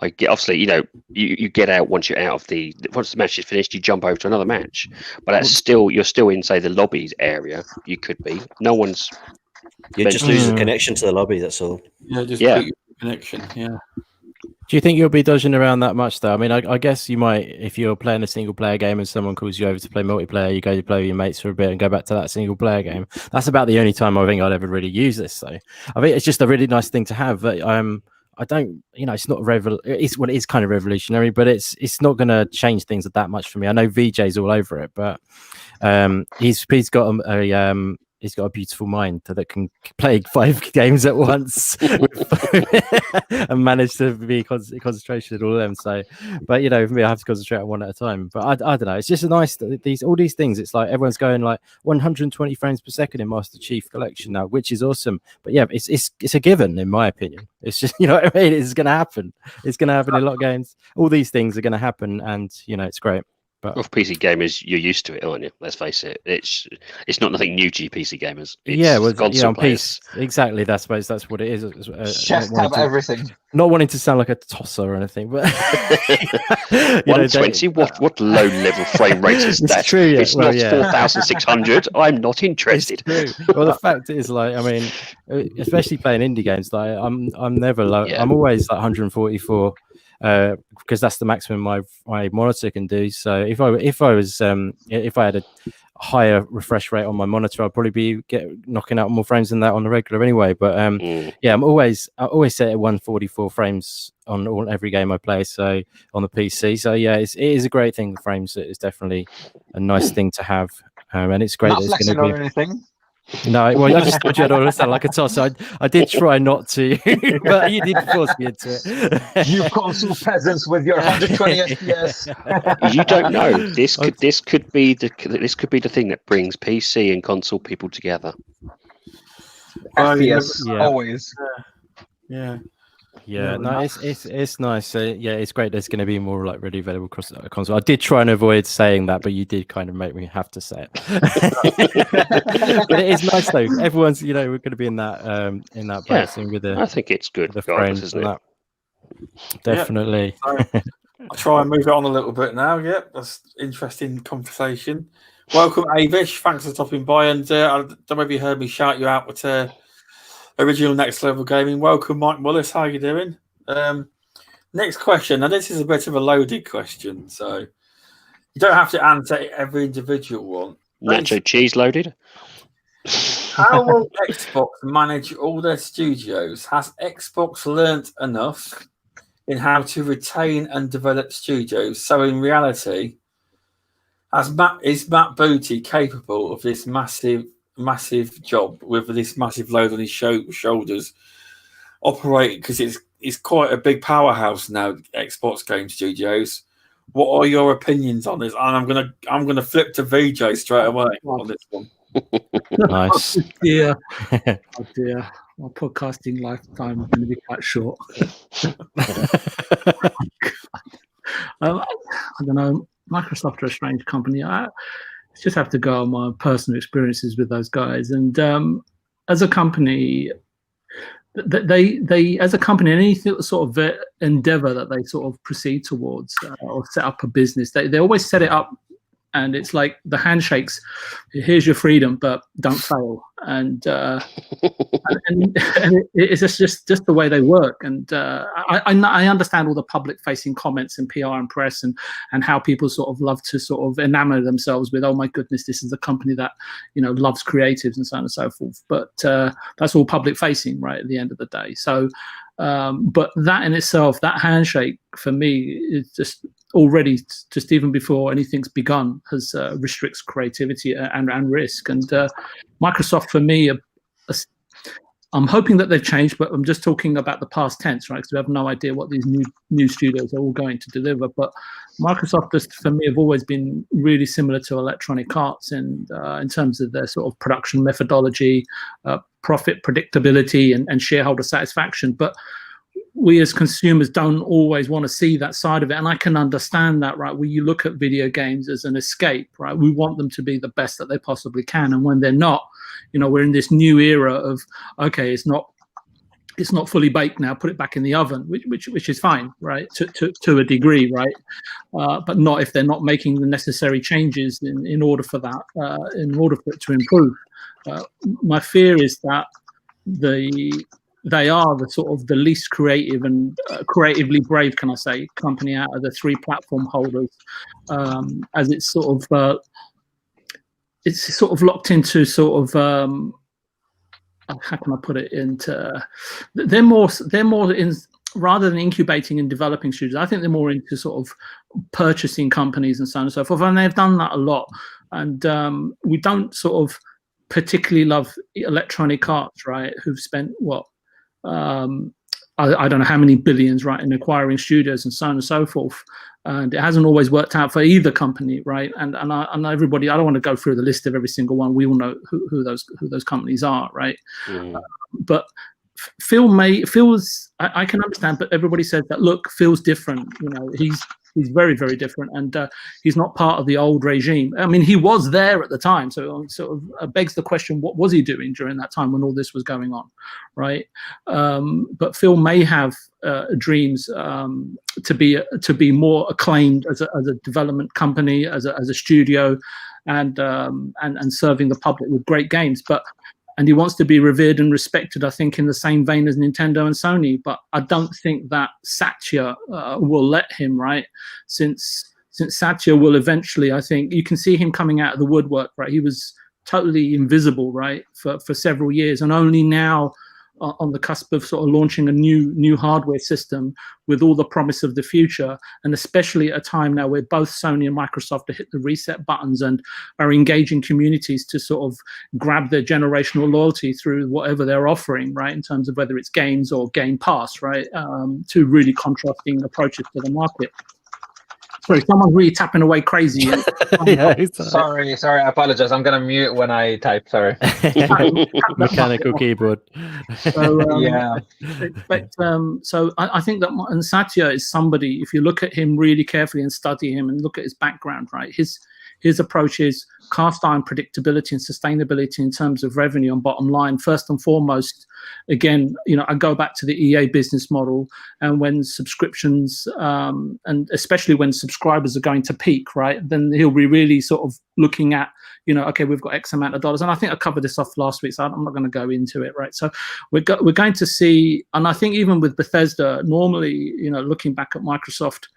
I get obviously, you get out once you're out of once the match is finished, you jump over to another match. But that's you're still in, say, the lobbies area. You could be. No one's. You just lose the connection to the lobby. That's all. Yeah, just keep your connection. Yeah. Do you think you'll be dodging around that much, though? I mean, I guess you might, if you're playing a single player game and someone calls you over to play multiplayer, you go to play with your mates for a bit and go back to that single player game. That's about the only time I think I'd ever really use this, though. I think it's just a really nice thing to have. But I don't, it's not it's what it is kind of revolutionary, but it's not going to change things that much for me. I know VJ's all over it, but he's got he's got a beautiful mind that can play 5 games at once and manage to be concentration in all of them. So, but for me, I have to concentrate on one at a time. But I don't know. It's just a nice all these things. It's like everyone's going like 120 frames per second in Master Chief Collection now, which is awesome. But yeah, it's a given in my opinion. It's just what I mean. It's going to happen. It's going to happen in a lot of games. All these things are going to happen, and it's great. But well, PC gamers, you're used to it, aren't you? Let's face it. It's not nothing new to you PC gamers. It's console players. Exactly. That's what it is. Chef tab everything. Not wanting to sound like a tosser or anything, but 120. What low level frame rate is that? True, yeah. It's not 4,600. I'm not interested. It's true. Well, the fact is, like, I mean, especially playing indie games, like I'm never low. Yeah. I'm always like 144. Because that's the maximum my monitor can do. So if I had a higher refresh rate on my monitor, I'd probably be knocking out more frames than that on the regular anyway. But I always set at 144 frames on every game I play. So on the PC. So yeah, it is a great thing. The frames, it's definitely a nice thing to have, and it's great. Not that it's flexing going or anything. No, well, I just told you I don't want to sound like a tosser. I did try not to, but you did force me into it. You console peasants with your 120 FPS. You don't know. This could be the thing that brings PC and console people together. FPS always. Yeah, no, it's nice. It's great. There's going to be more like ready available across the console. I did try and avoid saying that, but you did kind of make me have to say it. But it is nice though. Everyone's, we're going to be in that boxing with the. I think it's good. The frames, isn't it? Definitely. Yeah. So, I'll try and move it on a little bit now. Yep, that's interesting conversation. Welcome, Avish. Thanks for stopping by. And I don't know if you heard me shout you out with Original Next Level Gaming. Welcome, Mike Mullis. How are you doing? Next question. Now, this is a bit of a loaded question, so you don't have to answer every individual one. Nacho cheese loaded. How will Xbox manage all their studios? Has Xbox learnt enough in how to retain and develop studios? So, in reality, is Matt Booty capable of this massive job with this massive load on his shoulders, operate, because it's quite a big powerhouse now, Xbox Game Studios. What are your opinions on this? And I'm gonna flip to VJ straight away on this one. Oh Nice. dear. My podcasting lifetime is going to be quite short. I don't know. Microsoft are a strange company. Just have to go on my personal experiences with those guys, and as a company, they as a company, any sort of endeavor that they sort of proceed towards or set up a business, they always set it up, and it's like the handshakes. Here's your freedom, but don't fail. And it's just the way they work. And I understand all the public-facing comments and PR and press and how people sort of love to sort of enamor themselves with, oh my goodness, this is a company that loves creatives and so on and so forth. But that's all public-facing, right? At the end of the day. So, but that in itself, that handshake for me is just already, just even before anything's begun, has restricts creativity and risk. And Microsoft, for me, I'm hoping that they've changed, but I'm just talking about the past tense, right? Because we have no idea what these new studios are all going to deliver. But Microsoft, just for me, have always been really similar to Electronic Arts in terms of their sort of production methodology, profit predictability, and shareholder satisfaction. But we as consumers don't always want to see that side of it. And I can understand that, right? When you look at video games as an escape, right? We want them to be the best that they possibly can. And when they're not, we're in this new era of, okay, it's not fully baked now, put it back in the oven, which is fine, right? To a degree, right? But not if they're not making the necessary changes in order for that, in order for it to improve. My fear is that they are the sort of the least creative and creatively brave, can I say, company out of the 3 platform holders, as it's sort of locked into sort of how can I put it into, they're more in, rather than incubating and developing studios, I think they're more into sort of purchasing companies and so on and so forth, and they've done that a lot. And we don't sort of particularly love Electronic Arts, right, who've spent what I don't know how many billions, right, in acquiring studios and so on and so forth. And it hasn't always worked out for either company, right? And everybody, I don't want to go through the list of every single one. We all know who those companies are, right? But Phil's I can understand, but everybody said that, look, Phil's different. You know, he's very, very different, and he's not part of the old regime. I mean, he was there at the time, so it sort of begs the question: what was he doing during that time when all this was going on, right? But Phil may have dreams to be more acclaimed as a development company, as a studio, and serving the public with great games, and he wants to be revered and respected, I think, in the same vein as Nintendo and Sony. But I don't think that Satya will let him, right? Since Satya will eventually, I think, you can see him coming out of the woodwork, right? He was totally invisible, right, for several years, and only now on the cusp of sort of launching a new hardware system with all the promise of the future, and especially at a time now where both Sony and Microsoft have hit the reset buttons and are engaging communities to sort of grab their generational loyalty through whatever they're offering, right, in terms of whether it's games or Game Pass, right, two really contrasting approaches to the market. Sorry, someone's really tapping away crazy. Sorry, I apologize. I'm gonna mute when I type. Sorry. Mechanical keyboard. So, yeah. So I think that, and Satya is somebody, if you look at him really carefully and study him and look at his background, right, his approach is cast iron predictability and sustainability in terms of revenue and bottom line. First and foremost, again, you know, I go back to the EA business model, and when subscriptions and especially when subscribers are going to peak, right, then he'll be really sort of looking at, you know, okay, we've got X amount of dollars. And I think I covered this off last week, so I'm not going to go into it, right? So we're going to see, and I think even with Bethesda, normally, you know, looking back at Microsoft,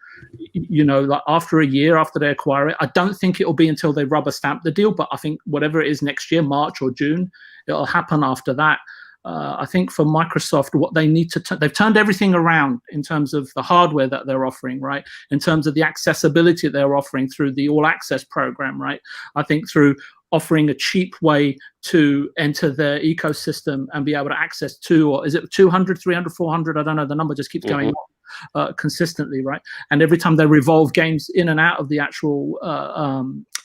you know, like after a year after they acquire it, I don't think it'll be until they rubber stamp the deal, but I think whatever it is next year, March or June, it'll happen after that. I think for Microsoft, what they need to they've turned everything around in terms of the hardware that they're offering, right? In terms of the accessibility they're offering through the All Access program, right? I think through offering a cheap way to enter their ecosystem and be able to access or is it 200, 300, 400? I don't know. The number just keeps going up consistently, right? And every time they revolve games in and out of the actual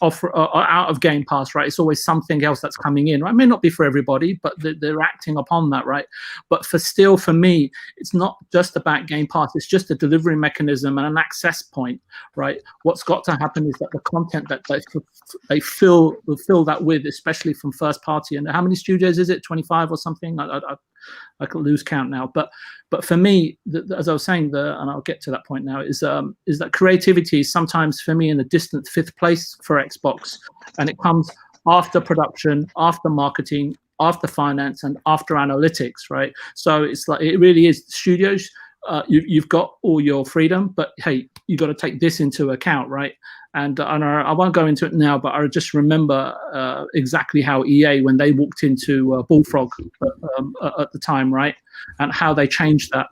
offer out of Game Pass, right, it's always something else that's coming in, right? It may not be for everybody, but they're acting upon that, right? But for me, it's not just about Game Pass. It's just a delivery mechanism and an access point, right? What's got to happen is that the content that they fill that with, especially from first party, and how many studios is it? 25 or something? I can lose count now, but for me, as I was saying, and I'll get to that point now, is that creativity is sometimes for me in a distant 5th place for Xbox, and it comes after production, after marketing, after finance, and after analytics, right? So it's like it really is studios. You've got all your freedom, but hey, you got to take this into account, right? And I won't go into it now, but I just remember exactly how EA, when they walked into Bullfrog at the time, right, and how they changed that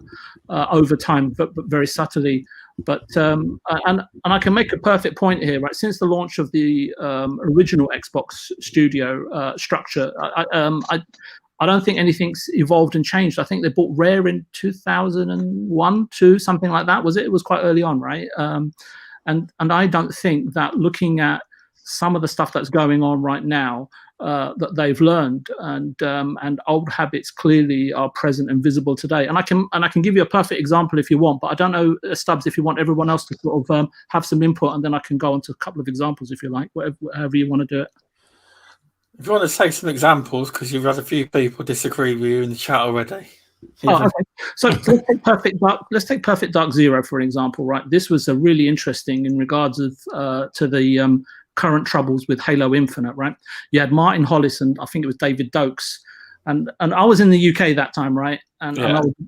over time, but very subtly. But and I can make a perfect point here, right? Since the launch of the original Xbox Studio structure, I don't think anything's evolved and changed. I think they bought Rare in 2001, 2, something like that. Was it? It was quite early on, right? And I don't think that looking at some of the stuff that's going on right now, that they've learned and old habits clearly are present and visible today. And I can give you a perfect example if you want, but I don't know, Stubbs, if you want everyone else to sort of have some input, and then I can go on to a couple of examples if you like, however you want to do it. If you want to take some examples, because you've had a few people disagree with you in the chat already. Oh, okay. So let's take Perfect Dark Zero for an example, right? This was a really interesting in regards of to the current troubles with Halo Infinite, right? You had Martin Hollis and I think it was David Dokes and I was in the UK that time, right? And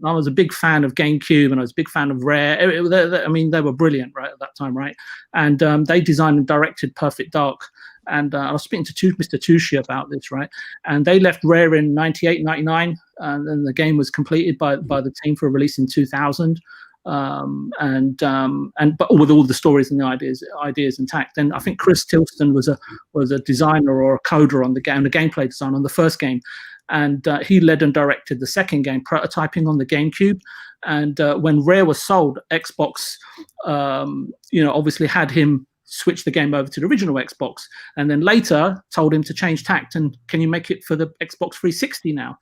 I was a big fan of GameCube, and I was a big fan of Rare. I mean, they were brilliant, right, at that time, right? And they designed and directed Perfect Dark. And I was speaking to Mr. Tucci about this, right? And they left Rare in 98, 99, and then the game was completed by the team for release in 2000. But with all the stories and the ideas intact. And I think Chris Tilston was a designer or a coder on the game, the gameplay design on the first game, and he led and directed the second game, prototyping on the GameCube. And when Rare was sold, Xbox, obviously had him switch the game over to the original Xbox, and then later told him to change tact and can you make it for the Xbox 360 now?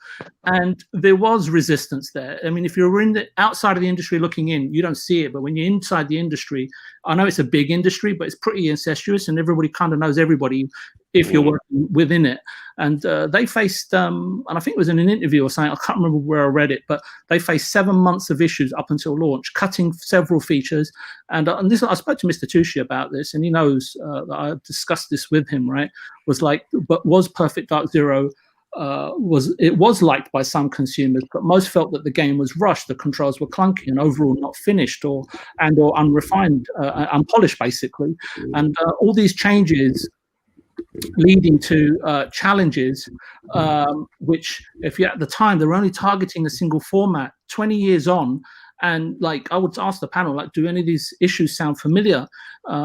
And there was resistance there. I mean, if you're outside of the industry looking in, you don't see it, but when you're inside the industry, I know it's a big industry, but it's pretty incestuous, and everybody kind of knows everybody if you're working within it. And they faced, and I think it was in an interview or something, I can't remember where I read it, but they faced 7 months of issues up until launch, cutting several features. And I spoke to Mr. Tucci about this, and he knows that I discussed this with him, right? But was Perfect Dark Zero, was liked by some consumers, but most felt that the game was rushed, the controls were clunky and overall not finished or unrefined, unpolished, basically. And all these changes leading to challenges, which, if you at the time, they were only targeting a single format. 20 years on, and like I would ask the panel, like, do any of these issues sound familiar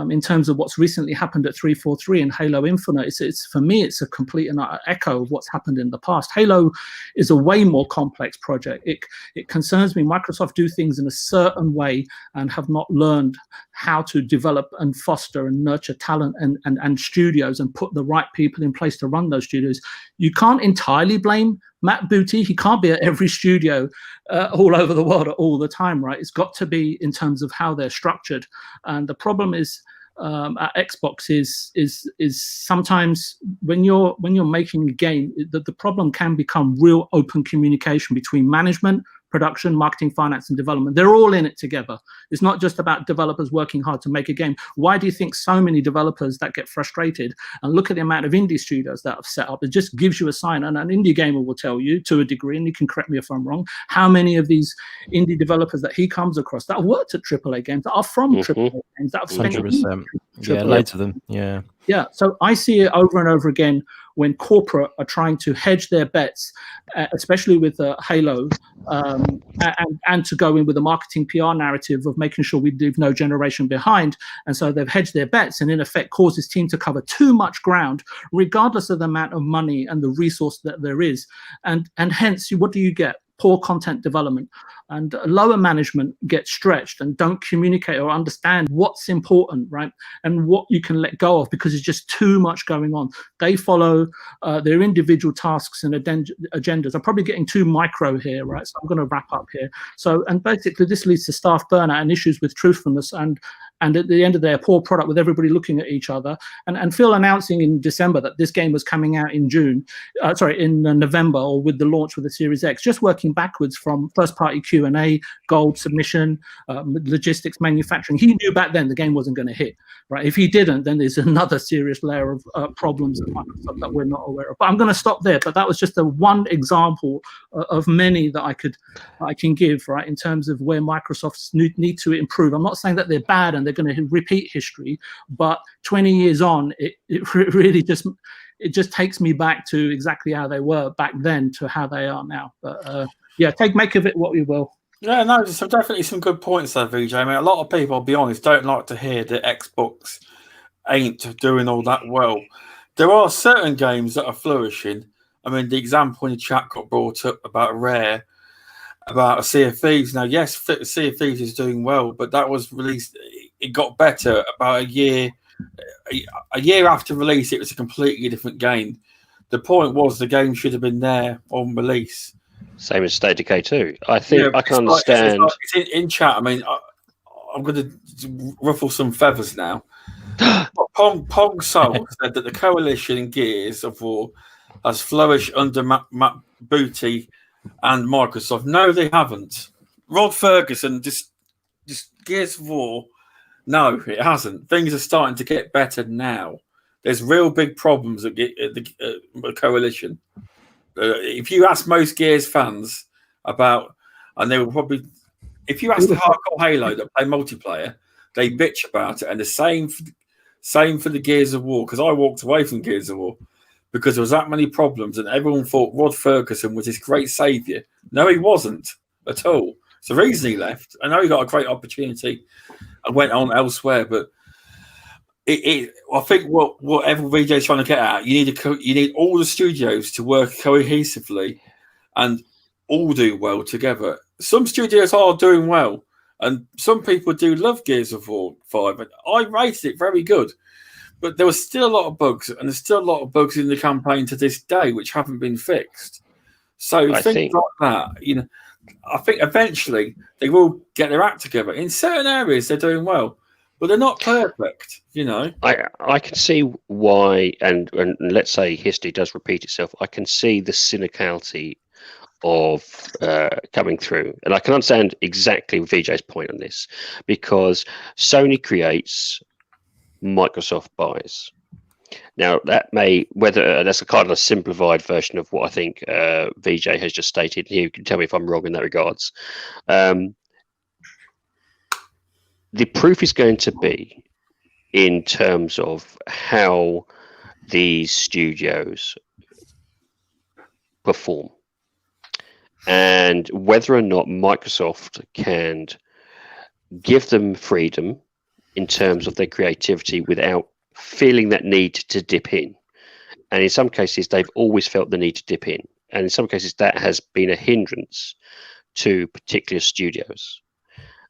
in terms of what's recently happened at 343 and Halo Infinite? It's for me, it's a complete and utter echo of what's happened in the past. Halo is a way more complex project. It concerns me. Microsoft do things in a certain way and have not learned how to develop and foster and nurture talent and studios and put the right people in place to run those studios. You can't entirely blame Matt Booty. He can't be at every studio all over the world all the time, right? It's got to be in terms of how they're structured. And the problem is at Xbox is sometimes when you're making a game, the problem can become real open communication between management, production, marketing, finance, and development. They're all in it together. It's not just about developers working hard to make a game. Why do you think so many developers that get frustrated? And look at the amount of indie studios that have set up. It just gives you a sign, and an indie gamer will tell you to a degree, and you can correct me if I'm wrong, how many of these indie developers that he comes across that have worked at AAA games, that are from AAA games, that have spent 100%. Yeah, loads of them. Yeah. Yeah, so I see it over and over again when corporate are trying to hedge their bets, especially with Halo, and to go in with a marketing PR narrative of making sure we leave no generation behind. And so they've hedged their bets and in effect caused this team to cover too much ground, regardless of the amount of money and the resource that there is. And hence, what do you get? Poor content development, and lower management get stretched and don't communicate or understand what's important, right? And what you can let go of because it's just too much going on. They follow their individual tasks and agendas. I'm probably getting too micro here, right? So I'm going to wrap up here. So, and basically this leads to staff burnout and issues with truthfulness and at the end of the day, a poor product with everybody looking at each other. And Phil announcing in December that this game was coming out in November, or with the launch with the Series X, just working backwards from first-party Q&A, gold submission, logistics, manufacturing. He knew back then the game wasn't going to hit, right? If he didn't, then there's another serious layer of problems at Microsoft that we're not aware of. But I'm going to stop there. But that was just one example of many that I can give, right, in terms of where Microsoft need to improve. I'm not saying that they're bad and they're going to repeat history, but 20 years on, it really just takes me back to exactly how they were back then to how they are now. But make of it what you will. Yeah, no, there's definitely some good points there, VJ. I mean, a lot of people, I'll be honest, don't like to hear that Xbox ain't doing all that well. There are certain games that are flourishing. I mean, the example in the chat got brought up about Rare, about a Sea of Thieves. Now, yes, Sea of Thieves is doing well, but that was released. It got better about a year after release. It was a completely different game. The point was the game should have been there on release. Same as State Decay 2. I think I can understand. It's in chat. I mean, I'm going to ruffle some feathers now. Pong Soul said that the coalition in Gears of War has flourished under Matt Booty and Microsoft. No, they haven't. Rod Ferguson, just Gears of War. No, it hasn't. Things are starting to get better now. There's real big problems at the coalition. if you ask most Gears fans about, and they will probably, if you ask the hardcore Halo that play multiplayer, they bitch about it, and the same for the Gears of War, because I walked away from Gears of War because there was that many problems, and everyone thought Rod Ferguson was this great saviour. No, he wasn't at all. It's the reason he left. I know he got a great opportunity and went on elsewhere, but I think whatever VJ is trying to get at, you need all the studios to work cohesively and all do well together. Some studios are doing well, and some people do love Gears of War 5, and I rated it very good. But there was still a lot of bugs, and there's still a lot of bugs in the campaign to this day which haven't been fixed. So things like that, I think eventually they will get their act together. In certain areas, they're doing well, but they're not perfect. I can see why, and let's say history does repeat itself. I can see the cynicality of coming through, and I can understand exactly VJ's point on this, because Sony creates, Microsoft buys. Now that may, whether that's a kind of a simplified version of what I think VJ has just stated. You can tell me if I'm wrong in that regards. The proof is going to be in terms of how these studios perform, and whether or not Microsoft can give them freedom in terms of their creativity without feeling that need to dip in. And in some cases, they've always felt the need to dip in. And in some cases, that has been a hindrance to particular studios.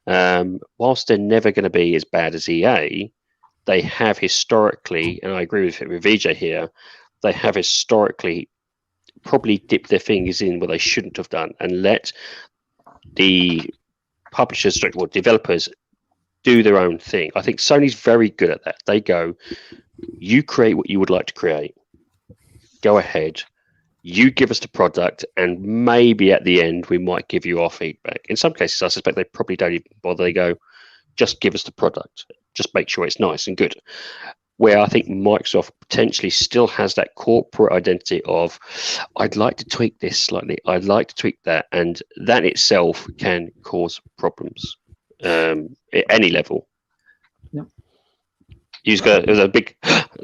Whilst they're never going to be as bad as EA, they have historically, and I agree with VJ here, they have historically probably dipped their fingers in where they shouldn't have done, and let the publishers or developers do their own thing. I think Sony's very good at that. They go, you create what you would like to create. Go ahead. You give us the product, and maybe at the end we might give you our feedback. In some cases, I suspect they probably don't even bother. They go, just give us the product. Just make sure it's nice and good. Where I think Microsoft potentially still has that corporate identity of, I'd like to tweak this slightly. I'd like to tweak that. And that itself can cause problems at any level. Yeah. It was a big,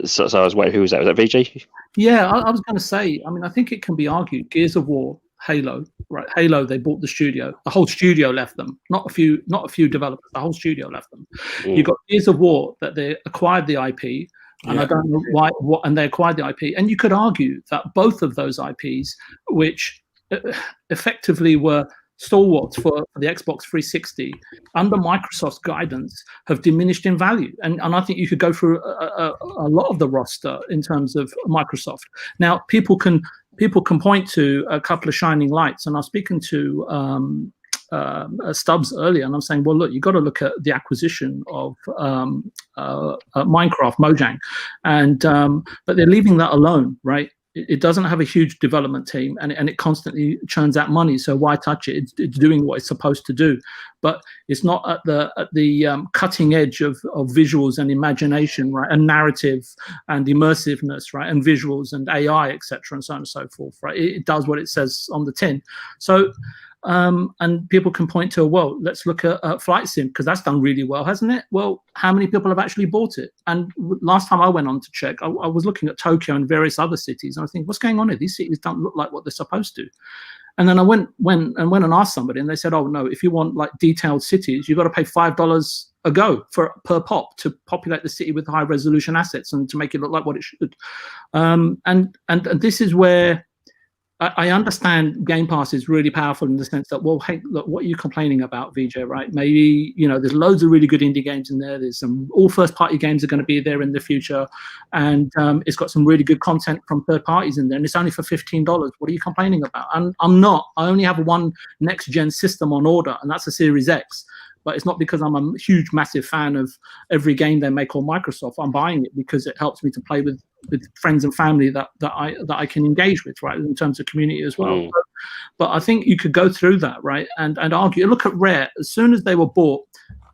so I was waiting, who was that? Was that VJ? Yeah, I was going to say, I think it can be argued, Gears of War, Halo, right? Halo, they bought the studio. The whole studio left them. Not a few developers. The whole studio left them. You got Gears of War that they acquired the IP, and I don't know why. And they acquired the IP, and you could argue that both of those IPs, which effectively were stalwarts for the Xbox 360, under Microsoft's guidance, have diminished in value. And I think you could go through a lot of the roster in terms of Microsoft. Now, people can point to a couple of shining lights, and I was speaking to Stubbs earlier, and I'm saying, well, look, you got to look at the acquisition of Minecraft, Mojang, and but they're leaving that alone, right? It doesn't have a huge development team, and it constantly churns out money. So why touch it? It's doing what it's supposed to do, but it's not at the cutting edge of visuals and imagination, right, and narrative and immersiveness, right, and visuals and AI, etc., and so on and so forth, right. It does what it says on the tin. So. And people can point to, well, let's look at Flight Sim, because that's done really well, hasn't it? Well, how many people have actually bought it? And last time I went on to check, I was looking at Tokyo and various other cities, and I think, what's going on here? These cities don't look like what they're supposed to. And then I went and asked somebody, and they said, oh, no, if you want like detailed cities, you've got to pay $5 a go per pop to populate the city with high resolution assets and to make it look like what it should. And this is where I understand Game Pass is really powerful in the sense that, well, hey, look, what are you complaining about, VJ, right? Maybe, there's loads of really good indie games in there. There's all first-party games are going to be there in the future. And it's got some really good content from third parties in there. And it's only for $15. What are you complaining about? And I'm not. I only have one next-gen system on order, and that's a Series X. But it's not because I'm a huge, massive fan of every game they make on Microsoft. I'm buying it because it helps me to play with friends and family that I can engage with, right, in terms of community as well. But I think you could go through that, right, and argue. Look at Rare. As soon as they were bought,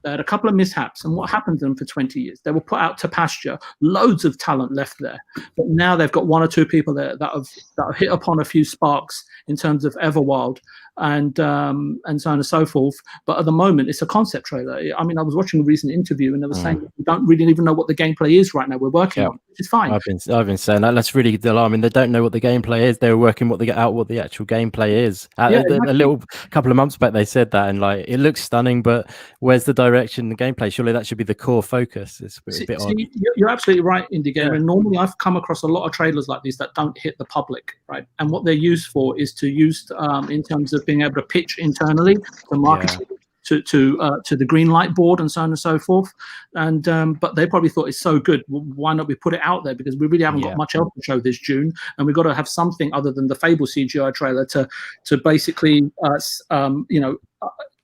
They had a couple of mishaps, and what happened to them for 20 years? They were put out to pasture. Loads of talent left there, but now they've got one or two people there that have hit upon a few sparks in terms of Everwild and so on and so forth. But at the moment, it's a concept trailer. I mean, I was watching a recent interview, and they were saying we don't really even know what the gameplay is right now. We're working on it, which is fine. I've been saying that. That's really alarming. They don't know what the gameplay is. They were working what the actual gameplay is. Exactly. A little couple of months back, they said that, and like it looks stunning, but where's the direction, the gameplay? Surely that should be the core focus. It's a bit odd. You're absolutely right, Indie Gamer. And normally, I've come across a lot of trailers like these that don't hit the public, right? And what they're used for is to use in terms of being able to pitch internally to marketing. To the green light board and so on and so forth, and but they probably thought it's so good, why not we put it out there, because we really haven't got much else to show this June, and we've got to have something other than the Fable CGI trailer to basically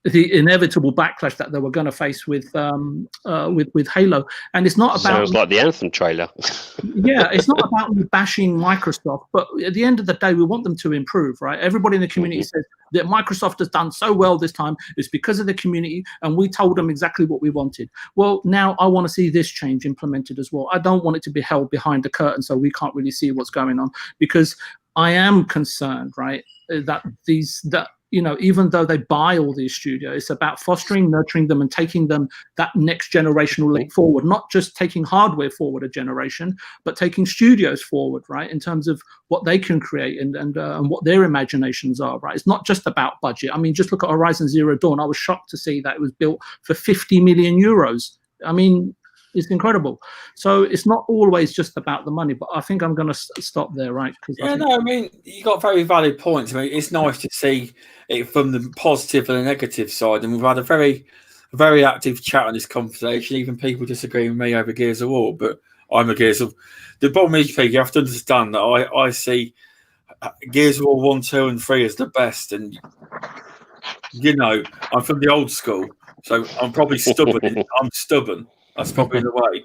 the inevitable backlash that they were going to face with Halo. And it's not about sounds like the Anthem trailer. It's not about me bashing Microsoft, but at the end of the day, we want them to improve, right? Everybody in the community says that Microsoft has done so well this time. It's because of the community, and we told them exactly what we wanted. Well, now I want to see this change implemented as well. I don't want it to be held behind the curtain so we can't really see what's going on, because I am concerned, right, that even though they buy all these studios, it's about fostering, nurturing them, and taking them that next generational leap forward. Not just taking hardware forward a generation, but taking studios forward, right, in terms of what they can create and what their imaginations are, right. It's not just about budget. I mean, just look at Horizon Zero Dawn. I was shocked to see that it was built for 50 million euros. I mean, it's incredible. So it's not always just about the money, but I think I'm going to stop there, right? I mean, you got very valid points. I mean, it's nice to see it from the positive and the negative side, and we've had a very, very active chat on this conversation. Even people disagree with me over Gears of War, but I'm a Gears of. The problem is, Pete, you have to understand that I see Gears of War 1, 2, and 3 as the best, and I'm from the old school, so I'm probably stubborn. I'm stubborn. That's probably the way.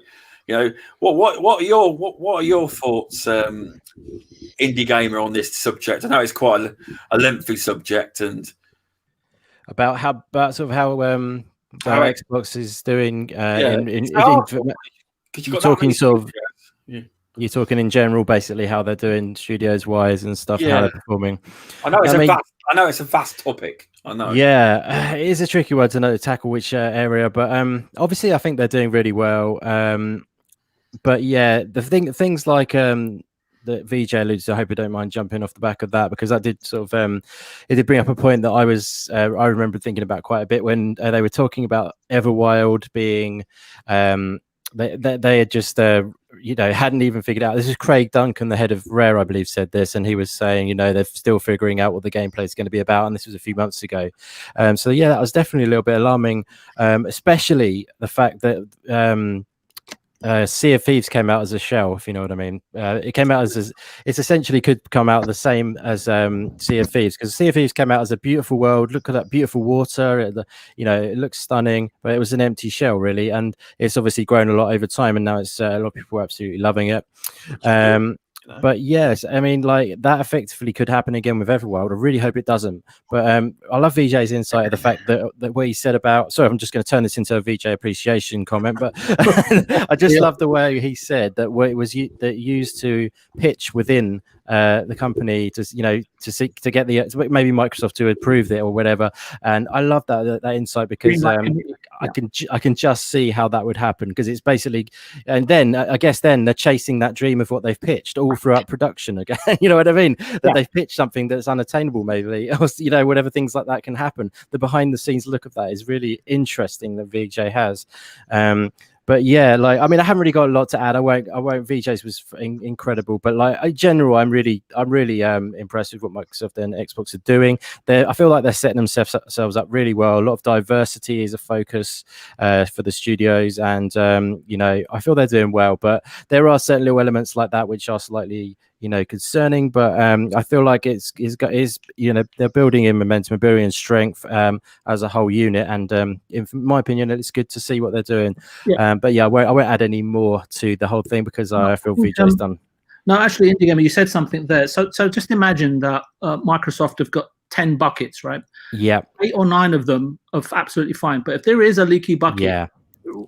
What are your thoughts, Indie Gamer, on this subject? I know it's quite a lengthy subject, and about how Xbox is doing. You're talking sort of. You're talking in general, basically how they're doing studios wise and stuff, how they're performing. I know it's a vast topic. I know. Yeah, it is a tricky one to tackle which area, but obviously I think they're doing really well. But yeah, things like that VJ alludes to, I hope you don't mind jumping off the back of that, because that did sort of it did bring up a point that I remember thinking about quite a bit when they were talking about Everwild being they had just hadn't even figured out. This is Craig Duncan, the head of Rare, I believe, said this, and he was saying, they're still figuring out what the gameplay is going to be about, and this was a few months ago. So yeah, that was definitely a little bit alarming, especially the fact that Sea of Thieves came out as a shell, if you know what I mean. It came out as it's essentially could come out the same as Sea of Thieves, because Sea of Thieves came out as a beautiful world. Look at that beautiful water. It looks stunning, but it was an empty shell, really. And it's obviously grown a lot over time, and now it's a lot of people are absolutely loving it. But yes, I mean, like that effectively could happen again with Everwild. I really hope it doesn't. But I love VJ's insight of the fact that what he said about. Sorry, I'm just going to turn this into a VJ appreciation comment, but I just love the way he said that it was used to pitch within the company to seek to get maybe Microsoft to approve it or whatever. And I love that insight, because I can just see how that would happen, because it's basically, and then I guess then they're chasing that dream of what they've pitched all throughout production again. You know what I mean? That they've pitched something that's unattainable, maybe, or whatever things like that can happen. The behind the scenes look of that is really interesting that VJ has. But yeah, like, I mean, I haven't really got a lot to add. I won't. VJ's was incredible, but like in general, I'm really impressed with what Microsoft and Xbox are doing. I feel like they're setting themselves up really well. A lot of diversity is a focus for the studios, and I feel they're doing well. But there are certain little elements like that which are slightly concerning, but I feel like they're building in momentum, building in strength as a whole unit, and in my opinion, it's good to see what they're doing. But yeah, I won't add any more to the whole thing, because I feel VJ's done. No, actually, Indie Gamer, you said something there. So just imagine that Microsoft have got 10 buckets, right? Yeah. 8 or 9 of them are absolutely fine. But if there is a leaky bucket, Yeah.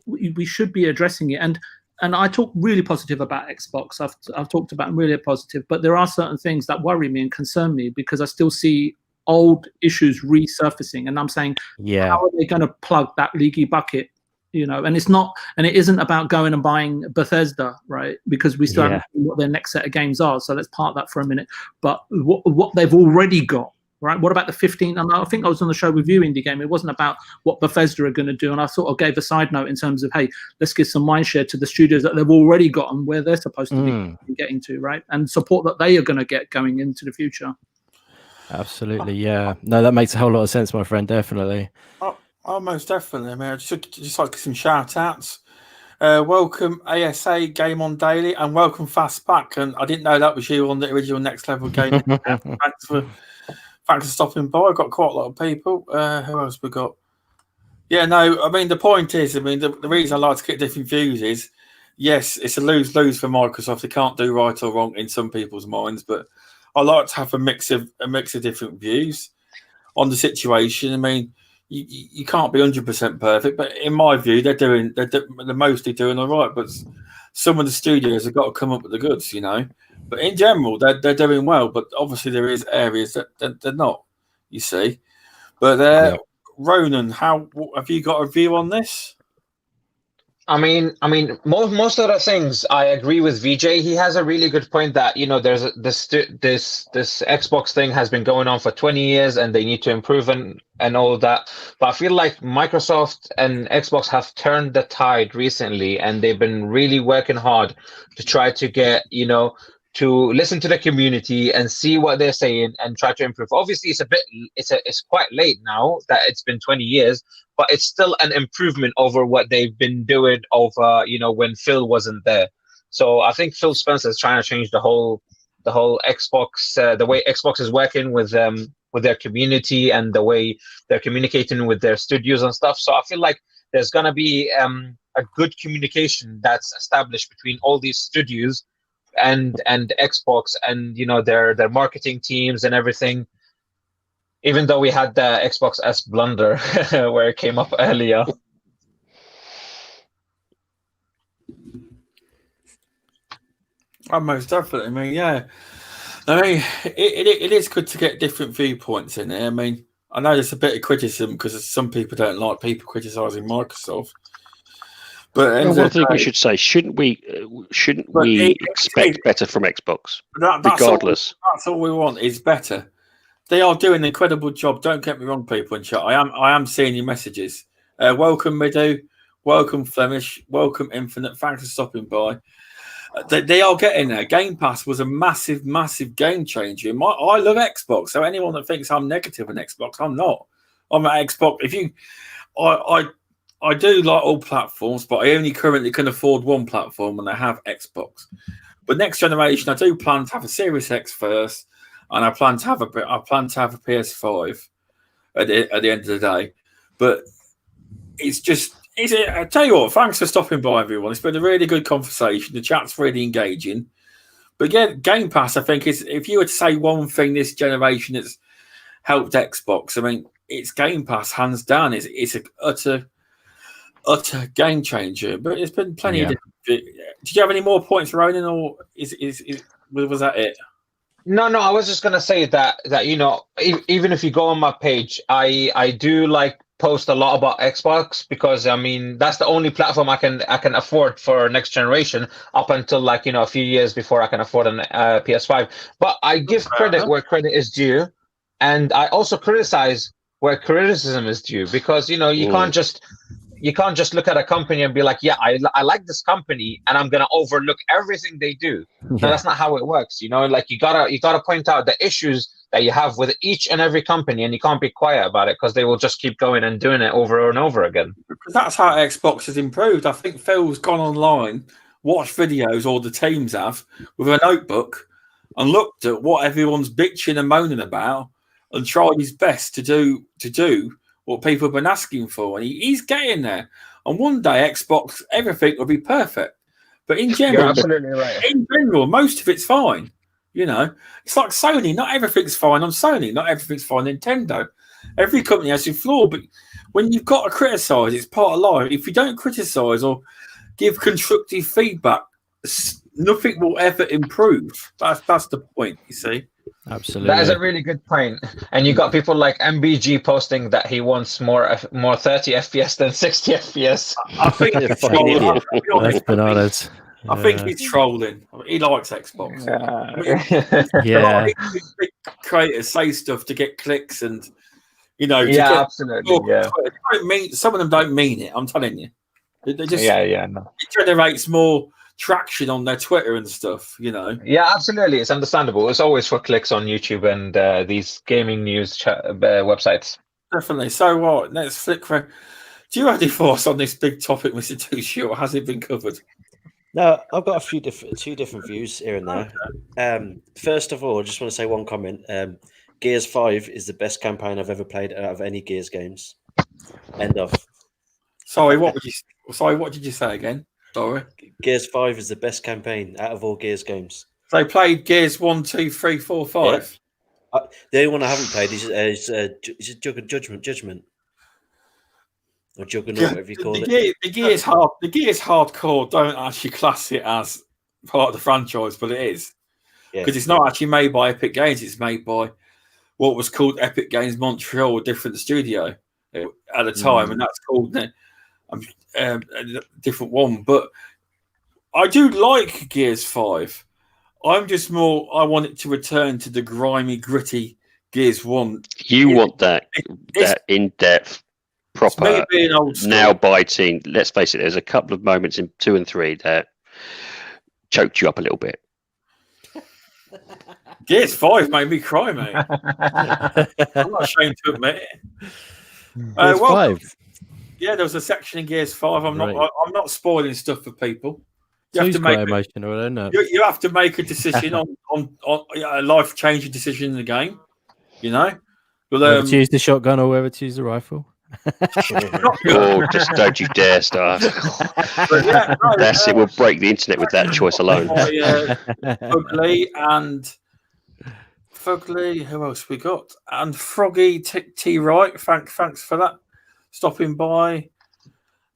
we should be addressing it. And I talk really positive about Xbox. I've talked about them really positive, but there are certain things that worry me and concern me because I still see old issues resurfacing. And I'm saying, how are they going to plug that leaky bucket? You know, and it isn't about going and buying Bethesda, right? Because we still haven't seen what their next set of games are. So let's park that for a minute. But what they've already got, right? What about the 15? And I think I was on the show with you, Indie Game. It wasn't about what Bethesda are going to do. And I sort of gave a side note in terms of, hey, let's give some mindshare to the studios that they've already got and where they're supposed to be getting to, right? And support that they are going to get going into the future. Absolutely, yeah. No, that makes a whole lot of sense, my friend. Definitely. Oh, most definitely. I mean, I just like some shout outs. Welcome ASA Game On Daily and welcome Fastback. And I didn't know that was you on the original Next Level Game. Thanks for stopping by. I've got quite a lot of people. Who else we got? Yeah, no, I mean, the point is, I mean, the reason I like to get different views is, yes, it's a lose-lose for Microsoft. They can't do right or wrong in some people's minds, but I like to have a mix of different views on the situation. I mean, you can't be 100% perfect, but in my view, they're mostly doing all right. But some of the studios have got to come up with the goods, you know. But in general, they're doing well. But obviously, there is areas that they're not. You see, but Ronan, how have you got a view on this? I mean, most of the things I agree with VJ. He has a really good point that, you know, there's this Xbox thing has been going on for 20 years and they need to improve and all that. But I feel like Microsoft and Xbox have turned the tide recently and they've been really working hard to try to get, you know, to listen to the community and see what they're saying and try to improve. Obviously, it's quite late now that it's been 20 years, but it's still an improvement over what they've been doing over, you know, when Phil wasn't there. So I think Phil Spencer is trying to change the whole Xbox, the way Xbox is working with their community and the way they're communicating with their studios and stuff. So I feel like there's gonna be a good communication that's established between all these studios and Xbox and, you know, their marketing teams and everything. Even though we had the Xbox S blunder where it came up earlier. Oh, most definitely. I mean, yeah. I mean, it is good to get different viewpoints in there. I mean, I know there's a bit of criticism because some people don't like people criticising Microsoft. But one thing we should say, shouldn't we expect better from Xbox? Regardless. That's all we want is better. They are doing an incredible job. Don't get me wrong, people in chat. I am seeing your messages. Welcome, Midu. Welcome, Flemish. Welcome, Infinite. Thanks for stopping by. They are getting there. Game Pass was a massive, massive game changer. I love Xbox. So anyone that thinks I'm negative on Xbox, I'm not. I'm at Xbox. I do like all platforms, but I only currently can afford one platform, and I have Xbox. But next generation, I do plan to have a Series X first, and I plan to have a PS5 at the end of the day. But I tell you what, thanks for stopping by, everyone. It's been a really good conversation. The chat's really engaging. But yeah, Game Pass, I think, is, if you were to say one thing this generation that's helped Xbox, I mean, it's Game Pass, hands down. It's an utter game changer. But it's been plenty of different. Did you have any more points, Ronan, or was that it? No, I was just gonna say that you know, even if you go on my page, I do like post a lot about Xbox because I mean that's the only platform I can afford for next generation up until, like, you know, a few years before I can afford an PS5. But I give credit where credit is due, and I also criticize where criticism is due, because, you know, you can't just look at a company and be like, yeah, I like this company and I'm gonna overlook everything they do. No, that's not how it works. You know, like you gotta point out the issues that you have with each and every company, and you can't be quiet about it because they will just keep going and doing it over and over again. Because that's how Xbox has improved. I think Phil's gone online, watched videos, or the teams have, with a notebook, and looked at what everyone's bitching and moaning about, and tried his best to do what people have been asking for, and he's getting there. And one day, Xbox, everything will be perfect. But in general, you're absolutely right. In general, most of it's fine. You know, it's like Sony. Not everything's fine on Sony. Not everything's fine on Nintendo. Every company has its flaw, but when you've got to criticise, it's part of life. If you don't criticise or give constructive feedback, nothing will ever improve. That's the point, you see. Absolutely. That is a really good point. And you got people like MBG posting that he wants more 30 FPS than 60 FPS. I think You're a fucking idiot. That's bananas. I think he's trolling. He likes Xbox. Yeah. Big creators say stuff to get clicks and, you know, to Yeah, get absolutely. Yeah. They don't mean, some of them don't mean it. I'm telling you. They just No. it generates more traction on their Twitter and stuff. You know. Yeah, absolutely. It's understandable. It's always for clicks on YouTube and these gaming news websites. Definitely. So what? Let's flick for. Do you have any thoughts on this big topic, Mr. Tucci, or has it been covered? No, I've got two different views here and there. First of all, I just want to say one comment. Gears 5 is the best campaign I've ever played out of any Gears games. End of. Sorry, what did you say again? Sorry. Gears 5 is the best campaign out of all Gears games. They played Gears 1, 2, 3, 4, 5. Yeah. The only one I haven't played is Judgment. Or Juggernaut, whatever you call it. The Gears hardcore don't actually class it as part of the franchise, but it is. Because it's not actually made by Epic Games, it's made by what was called Epic Games Montreal, a different studio at the time, and that's called a different one. But I do like Gears 5. I'm just more, I want it to return to the grimy, gritty Gears 1. You want that in-depth, proper, now biting. Let's face it, there's a couple of moments in 2 and 3 that choked you up a little bit. Gears 5 made me cry, mate. I'm not ashamed to admit it. Gears 5. Yeah, there was a section in Gears 5. I'm not spoiling stuff for people. You have to quite make emotional, isn't it? you have to make a decision on a life-changing decision in the game. You know, but Whether choose the shotgun or whether choose the rifle. Oh, just don't you dare start. That's it. We'll break the internet with that choice alone. Fugly, who else we got? And Froggy T Right. Thanks for that. Stopping by.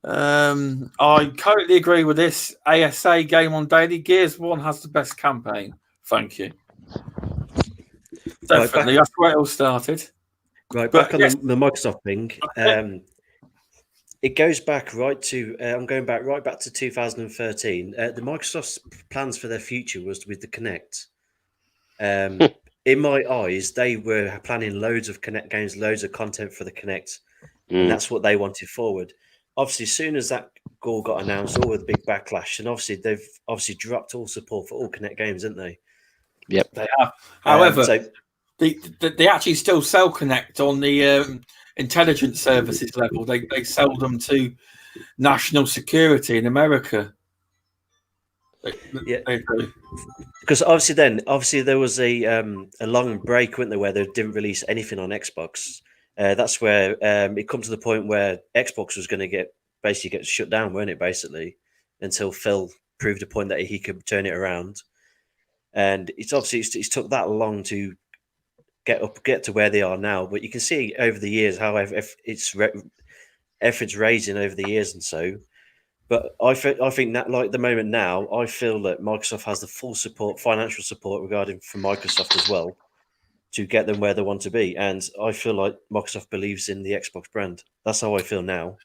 I totally agree with this. ASA Game on Daily. Gears 1 has the best campaign. Thank you. Definitely. That's where it all started. Right, back on the Microsoft thing. It goes back right to I'm going back right back to 2013. The Microsoft's plans for their future was with the Kinect. In my eyes, they were planning loads of Kinect games, loads of content for the Kinect, and that's what they wanted forward. Obviously, as soon as that goal got announced, all with the big backlash, and obviously they've dropped all support for all Kinect games, haven't they? Yep, they have. However, they actually still sell Kinect on the intelligence services level. They sell them to national security in America. Because obviously there was a long break, wasn't there, where they didn't release anything on Xbox. That's where it come to the point where Xbox was going to get shut down, weren't it? Basically, until Phil proved a point that he could turn it around, and it's it's took that long to get to where they are now. But you can see over the years how efforts raising over the years and so. But I think that, like the moment now, I feel that Microsoft has the full support, financial support regarding from Microsoft as well, to get them where they want to be. And I feel like Microsoft believes in the Xbox brand. That's how I feel now.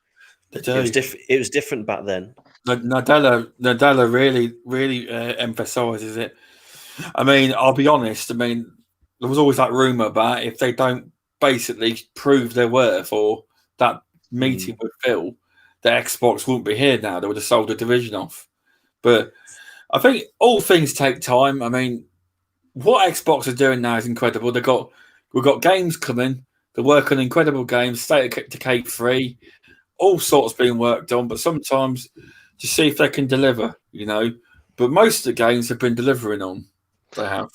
It was different back then. Nadella really emphasizes it. I mean, I'll be honest. I mean, there was always that rumor about if they don't basically prove their worth or that meeting with Phil, the Xbox wouldn't be here now. They would have sold the division off. But I think all things take time. I mean, what Xbox are doing now is incredible. We've got games coming. They're working on incredible games. State of Decay 3, all sorts being worked on. But sometimes to see if they can deliver, you know. But most of the games have been delivering on. They have.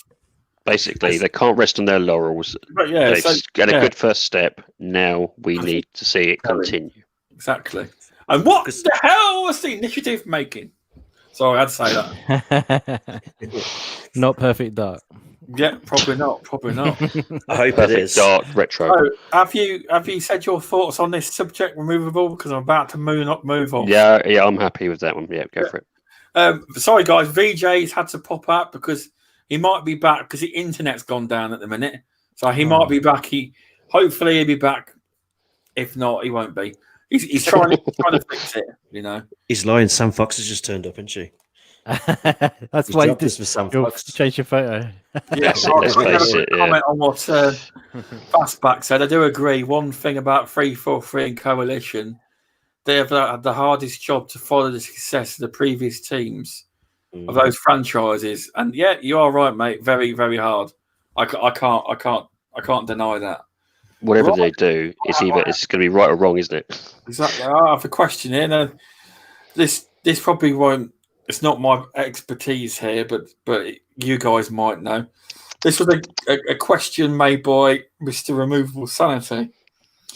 Basically, they can't rest on their laurels. But yeah, they've got a good first step. Now we need to see it continue. Exactly. And what the hell was the initiative making? Sorry, I had to say that. Not Perfect Dark. Yeah, probably not. Probably not. I hope it Perfect is. dark retro. So, have you said your thoughts on this subject removable? Because I'm about to move on. Yeah, I'm happy with that one. Yeah, go for it. Sorry, guys. VJ's had to pop out because he might be back because the internet's gone down at the minute. So he might be back. Hopefully he'll be back. If not, he won't be. He's trying to fix it. You know. He's lying. Sam Fox has just turned up, isn't she? That's He's why you dropped us for Sam you'll Fox. change your photo. Yeah, That's it, let's face it, yeah. comment on what Fastback said. I do agree. One thing about 343 and Coalition, they have had the hardest job to follow the success of the previous teams of those franchises. And yeah, you are right, mate. Very, very hard. I can't deny that. Whatever they do, it's going to be right or wrong, isn't it? Exactly. I have a question here. Now, this probably won't. It's not my expertise here, but you guys might know. This was a question made by Mr. Removable Sanity.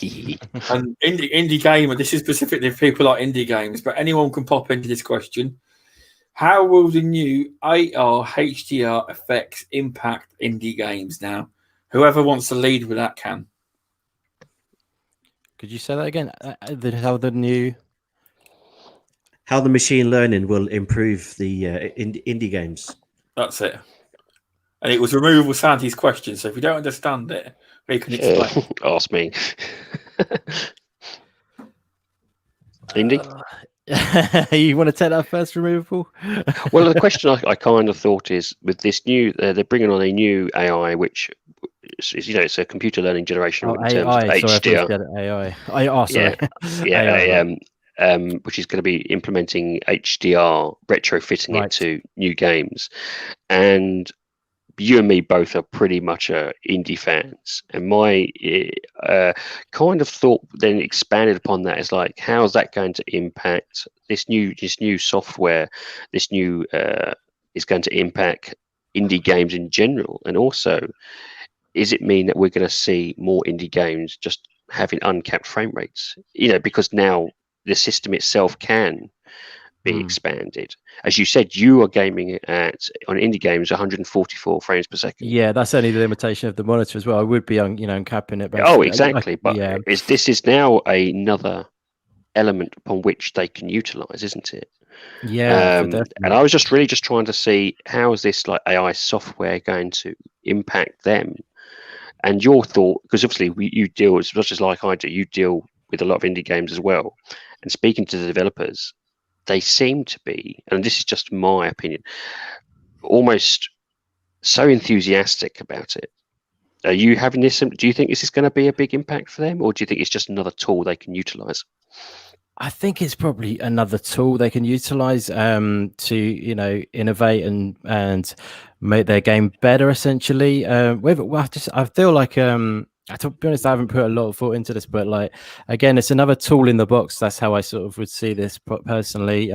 And indie gamer, this is specifically for people like indie games, but anyone can pop into this question. How will the new AR HDR effects impact indie games now? Whoever wants to lead with that can. Could you say that again? How the machine learning will improve the indie games. That's it. And it was Removable Sanity's question, so if you don't understand it, we can explain. Ask me. Indy? You want to take that first, Removable? Well, the question I kind of thought is with this new, they're bringing on a new AI, which is, it's a computer learning generation in terms of HDR. Which is going to be implementing HDR, retrofitting it to new games. And you and me both are pretty much indie fans, and my kind of thought then expanded upon that is like, how is that going to impact this new software? This new is going to impact indie games in general, and also, is it mean that we're going to see more indie games just having uncapped frame rates? Because now the system itself can be expanded. As you said, you are gaming on indie games 144 frames per second. Yeah, that's only the limitation of the monitor as well. I would be uncapping it. Oh, exactly. But this is now another element upon which they can utilize, isn't it? Yeah. And I was just trying to see how is this like AI software going to impact them, and your thought, because obviously you deal as much as like I do. You deal with a lot of indie games as well, and speaking to the developers, they seem to be, and this is just my opinion, almost so enthusiastic about it. Are you having this? Do you think this is going to be a big impact for them, or do you think it's just another tool they can utilize? I think it's probably another tool they can utilize to innovate and make their game better. Essentially, I feel like to be honest, I haven't put a lot of thought into this, but like again, it's another tool in the box. That's how I sort of would see this personally.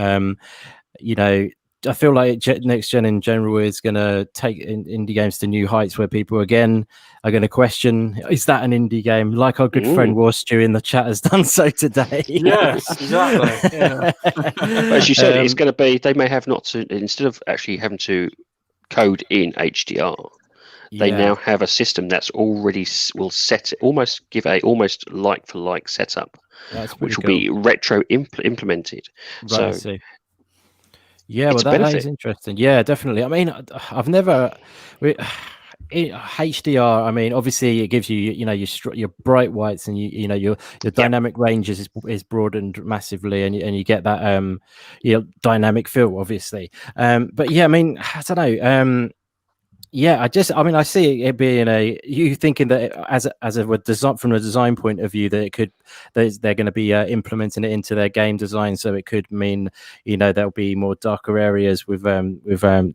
I feel like next gen in general is going to take indie games to new heights, where people again are going to question: is that an indie game? Like our good friend Warstew in the chat has done so today. Yes, exactly. Yeah. As you said, it's going to be. They may have not to, instead of actually having to code in HDR. They now have a system that's already will set it, almost give a almost like for like setup, which will be retro implemented. Right, so, yeah, well, that is interesting. Yeah, definitely. I mean, I've never HDR. I mean, obviously, it gives you your bright whites, and your dynamic range is broadened massively, and you get that dynamic feel, obviously. But yeah, I mean, I don't know. Yeah, I see it being you thinking that as a design from a design point of view, that they're going to be implementing it into their game design, so it could mean there'll be more darker areas with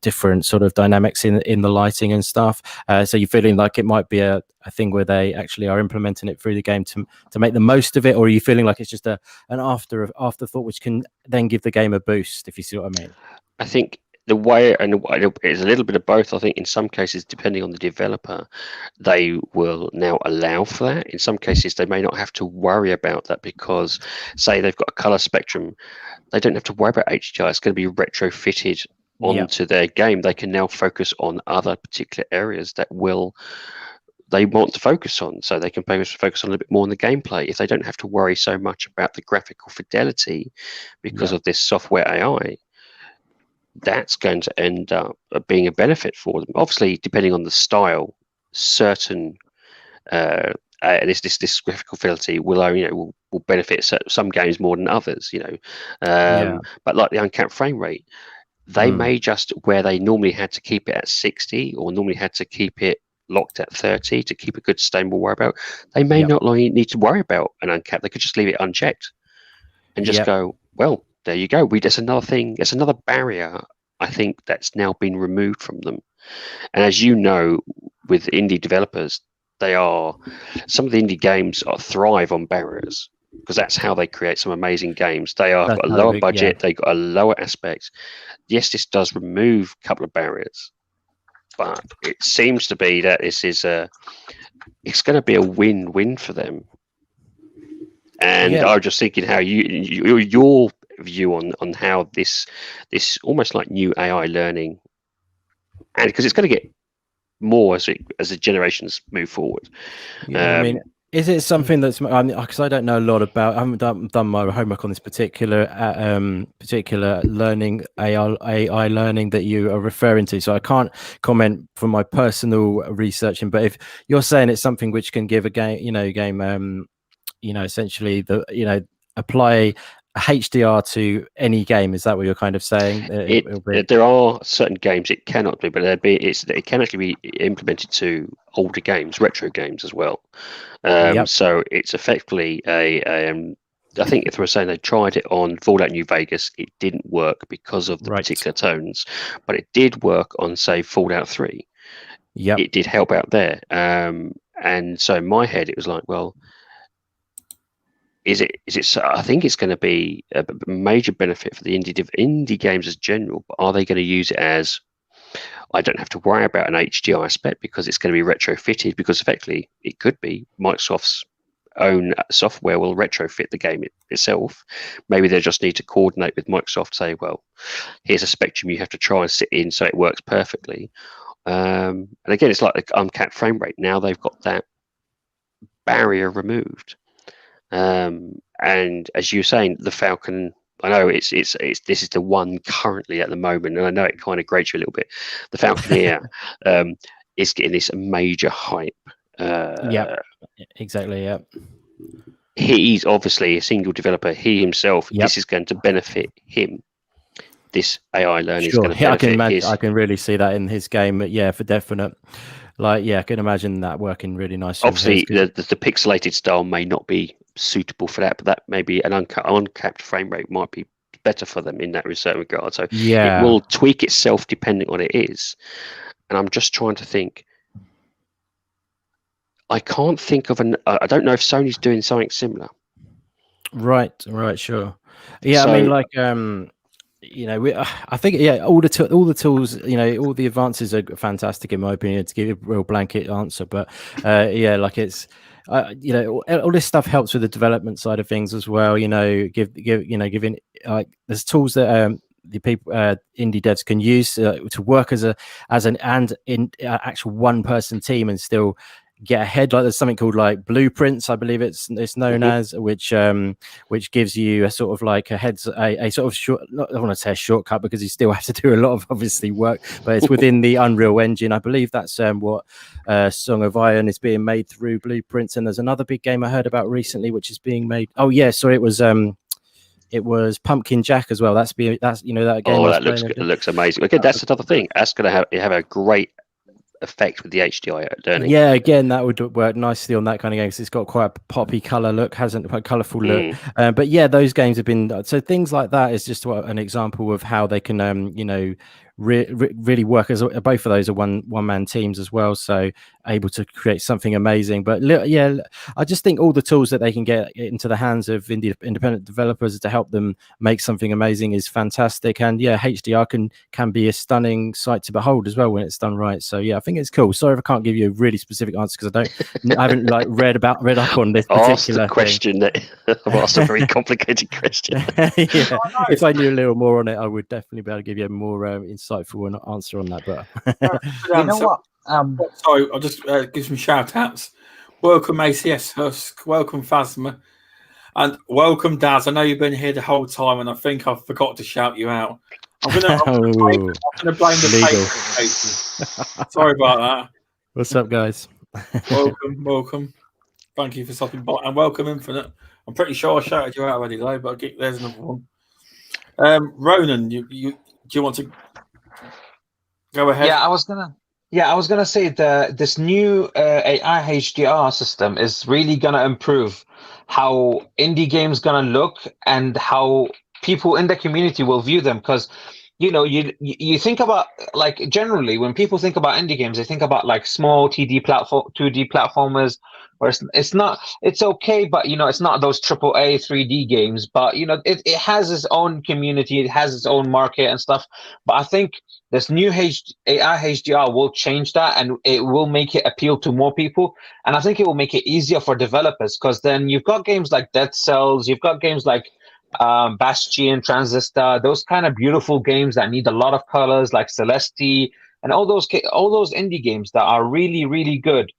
different sort of dynamics in the lighting and stuff. So you're feeling like it might be a thing where they actually are implementing it through the game to make the most of it, or are you feeling like it's just an afterthought which can then give the game a boost? If you see what I mean. I think the way, and it's a little bit of both. I think in some cases, depending on the developer, they will now allow for that. In some cases, they may not have to worry about that because, say, they've got a color spectrum, they don't have to worry about HDR. It's going to be retrofitted onto their game, they can now focus on other particular areas that they want to focus on. So they can focus on a little bit more on the gameplay. If they don't have to worry so much about the graphical fidelity because of this software AI, that's going to end up being a benefit for them. Obviously, depending on the style, certain this graphical fidelity will benefit some games more than others. But like the uncapped frame rate, they may just, where they normally had to keep it at 60 or normally had to keep it locked at 30 to keep a good stable worry about, they may not need to worry about an uncapped. They could just leave it unchecked and just go, well, there you go. That's another thing. It's another barrier, I think, that's now been removed from them. And as you know, with indie developers, some of the indie games thrive on barriers, because that's how they create some amazing games. They are got a lower budget, they got a lower aspect. Yes, this does remove a couple of barriers, but it seems to be that it's going to be a win-win for them. And I was just thinking how your view on how this almost like new AI learning, and because it's going to get more as the generations move forward. I mean, is it something that's, because I don't know a lot about, I haven't done my homework on this particular learning, AI learning that you are referring to, so I can't comment from my personal researching. But if you're saying it's something which can give a game, essentially apply HDR to any game, is that what you're kind of saying? There are certain games it cannot do, but it can actually be implemented to older games, retro games as well. So it's effectively I think if they were saying they tried it on Fallout New Vegas, it didn't work because of the particular tones, but it did work on, say, Fallout 3. It did help out there. And so in my head, it was like, well, is it? I think it's going to be a major benefit for the indie games as general. But are they going to use it as, I don't have to worry about an HDR aspect because it's going to be retrofitted? Because effectively, it could be Microsoft's own software will retrofit the game itself. Maybe they just need to coordinate with Microsoft, say, well, here's a spectrum you have to try and sit in so it works perfectly. And again, it's like the uncapped frame rate. Now they've got that barrier removed. And as you were saying, the Falcon, I know it's this is the one currently at the moment, and I know it kind of grates you a little bit. The Falconeer is getting this major hype. Exactly. He's obviously a single developer. He himself, this is going to benefit him. This AI learning is going to benefit I can really see that in his game. But for definite. I can imagine that working really nicely. Obviously, the pixelated style may not be suitable for that, but that maybe an uncapped frame rate might be better for them in that certain regard. So it will tweak itself depending on it is. And I'm just trying to think. I can't think of I don't know if Sony's doing something similar. Right, sure. Yeah, so, I mean, I think all the tools, all the advances are fantastic in my opinion, to give you a real blanket answer. But it's all this stuff helps with the development side of things as well. Giving there's tools that the people indie devs can use to work as an actual one person team and still get ahead. Like there's something called like blueprints, I believe it's known as, which gives you a sort of like a sort of short, I don't want to say a shortcut because you still have to do a lot of obviously work, but it's within the Unreal Engine. I believe that's what Song of Iron is being made through blueprints. And there's another big game I heard about recently which is being made. It was Pumpkin Jack as well. That game. It looks amazing. Again, that's another thing. That's going to have a great effect with the HDI learning. Yeah, again, that would work nicely on that kind of game because it's got quite a poppy color look, hasn't quite colourful look. But yeah, those games have been so things like that is just an example of how they can really work as both of those are one man teams as well, so able to create something amazing. But I just think all the tools that they can get into the hands of independent developers to help them make something amazing is fantastic. And HDR can be a stunning sight to behold as well when it's done right. So I think it's cool. Sorry if I can't give you a really specific answer because I haven't read up on this particular question that I've asked a very complicated question. If I knew a little more on it, I would definitely be able to give you more insight insightful answer on that. But You know what? Sorry, I'll just give some shout outs. Welcome ACS Husk, welcome Phasma, and welcome Daz. I know you've been here the whole time, and I think I forgot to shout you out. I'm gonna blame the paper. Sorry about that. What's up, guys? Welcome. Thank you for stopping by, and welcome Infinite. I'm pretty sure I shouted you out already, though, but there's another one. Ronan, do you want to go ahead? Yeah, I was gonna say this new AI HDR system is really gonna improve how indie games gonna look and how people in the community will view them. Because you think about, like, generally when people think about indie games, they think about like small 2D platformers, where it's okay, but it's not those AAA 3D games. But it has its own community, it has its own market and stuff. But I think this new AI HDR will change that, and it will make it appeal to more people. And I think it will make it easier for developers, because then you've got games like Dead Cells, you've got games like Bastion, Transistor, those kind of beautiful games that need a lot of colors, like Celeste, and all those indie games that are really, really good.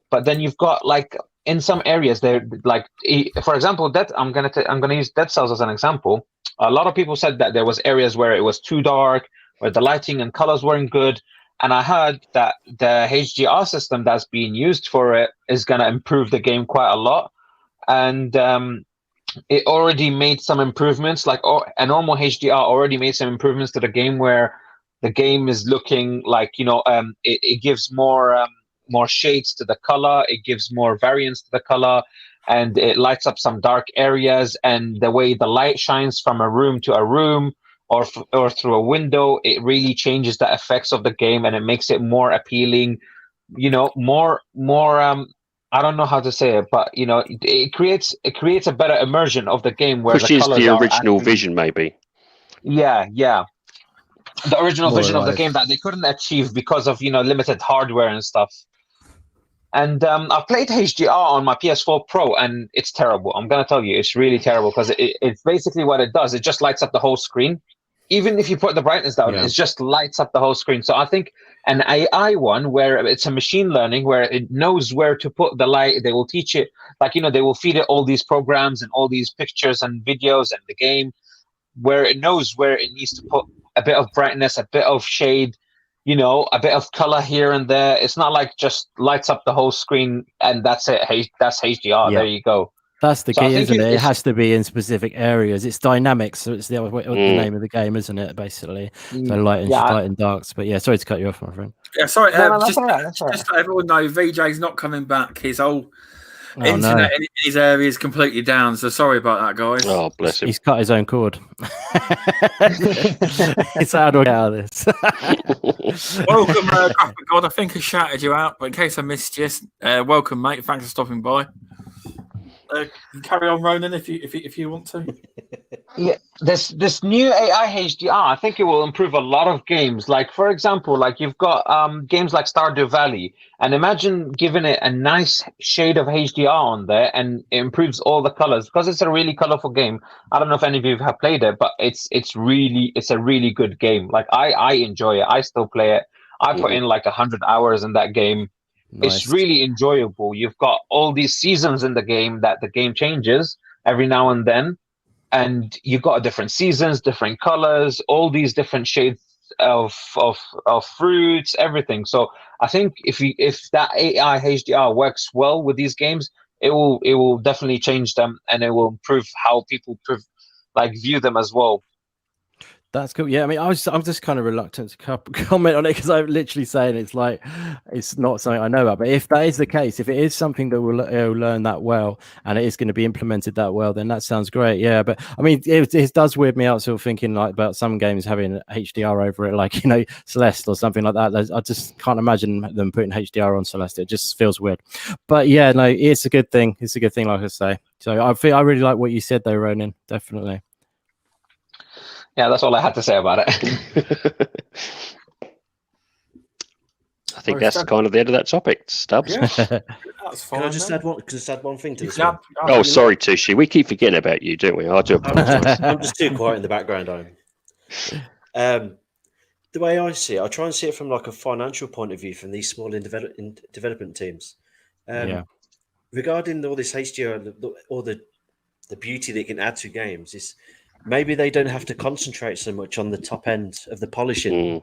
But then you've got, like, in some areas, they're like, for example, I'm gonna use Dead Cells as an example. A lot of people said that there was areas where it was too dark, where the lighting and colors weren't good. And I heard that the HDR system that's being used for it is gonna improve the game quite a lot. And it already made some improvements, like a normal HDR already made some improvements to the game, where the game is looking like, it gives more shades to the color, it gives more variance to the color, and it lights up some dark areas, and the way the light shines from a room to a room or through a window, it really changes the effects of the game, and it makes it more appealing, more I don't know how to say it, but it creates a better immersion of the game, where pushes the original vision, maybe. Yeah, the original vision of the game that they couldn't achieve because of limited hardware and stuff. And I've played HDR on my PS4 Pro, and it's terrible. I'm gonna tell you, it's really terrible, because it's basically what it does. It just lights up the whole screen. Even if you put the brightness down, it just lights up the whole screen. So I think an AI one, where it's a machine learning, where it knows where to put the light, they will teach it, like, they will feed it all these programs and all these pictures and videos and the game, where it knows where it needs to put a bit of brightness, a bit of shade, a bit of color here and there. It's not like just lights up the whole screen and that's it. That's HDR. Yeah. There you go. That's the key, isn't it? It has to be in specific areas. It's dynamics, so it's the name of the game, isn't it? Basically, so light and darks. But yeah, sorry to cut you off, my friend. Yeah, sorry. Just to let everyone know, VJ's not coming back. His whole internet in his area is completely down. So sorry about that, guys. Oh, bless him. He's cut his own cord. It's how do I get out of this? Welcome, Graphic God. I think I shouted you out, but in case I missed you, welcome, mate. Thanks for stopping by. Carry on, Ronan, if you want to. Yeah, this new AI HDR, I think it will improve a lot of games. Like, for example, like, you've got games like Stardew Valley, and imagine giving it a nice shade of HDR on there, and it improves all the colors, because it's a really colorful game. I don't know if any of you have played it, but it's a really good game. Like, I enjoy it. I still play it. I put in like 100 hours in that game. Nice. It's really enjoyable. You've got all these seasons in the game that the game changes every now and then, and you've got different seasons, different colors, all these different shades of fruits, everything. So I think if that AI HDR works well with these games, it will definitely change them, and it will improve how people view them as well. That's cool. Yeah, I mean, I'm just kind of reluctant to comment on it, because I'm literally saying it's not something I know about. But if that is the case, if it is something that will learn that well, and it is going to be implemented that well, then that sounds great. Yeah, but I mean, it does weird me out, sort of thinking like about some games having HDR over it, like Celeste or something like that. I just can't imagine them putting HDR on Celeste. It just feels weird. But yeah, no, it's a good thing. It's a good thing, like I say. So I really like what you said, though, Ronan. Definitely. Yeah, that's all I had to say about it. I think that's kind of the end of that topic, Stubbs. Yeah, that's fine. Can I just add one thing to this? Oh, sorry, Tushy. We keep forgetting about you, don't we? I do apologize. I'm just too quiet in the background. The way I see it, I try and see it from like a financial point of view from these small development teams. Yeah. Regarding all this HDR, or the beauty they can add to games is maybe they don't have to concentrate so much on the top end of the polishing,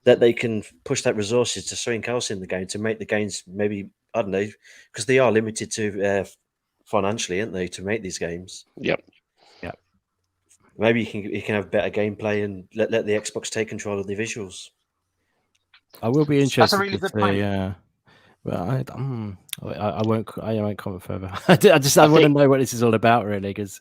that they can push that resources to something else in the game to make the games maybe, I don't know, because they are limited to financially, aren't they, to make these games? Yep. Maybe you can have better gameplay and let the Xbox take control of the visuals. I will be interested. That's a really good point. Yeah, but I won't comment further. I want to know what this is all about, really, because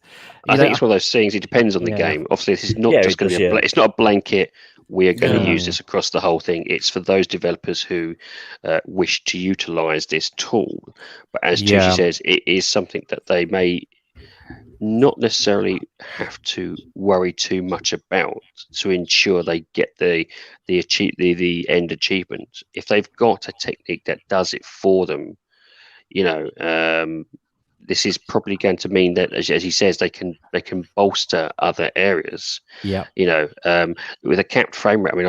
I think it's one of those things. It depends on the game. Obviously, this is not just going to be. It's not a blanket. We are going to use this across the whole thing. It's for those developers who wish to utilize this tool. But as Tushy says, it is something that they may not necessarily have to worry too much about to ensure they get the end achievement. If they've got a technique that does it for them, this is probably going to mean that, as he says, they can bolster other areas. Yeah. With a capped frame rate. I mean,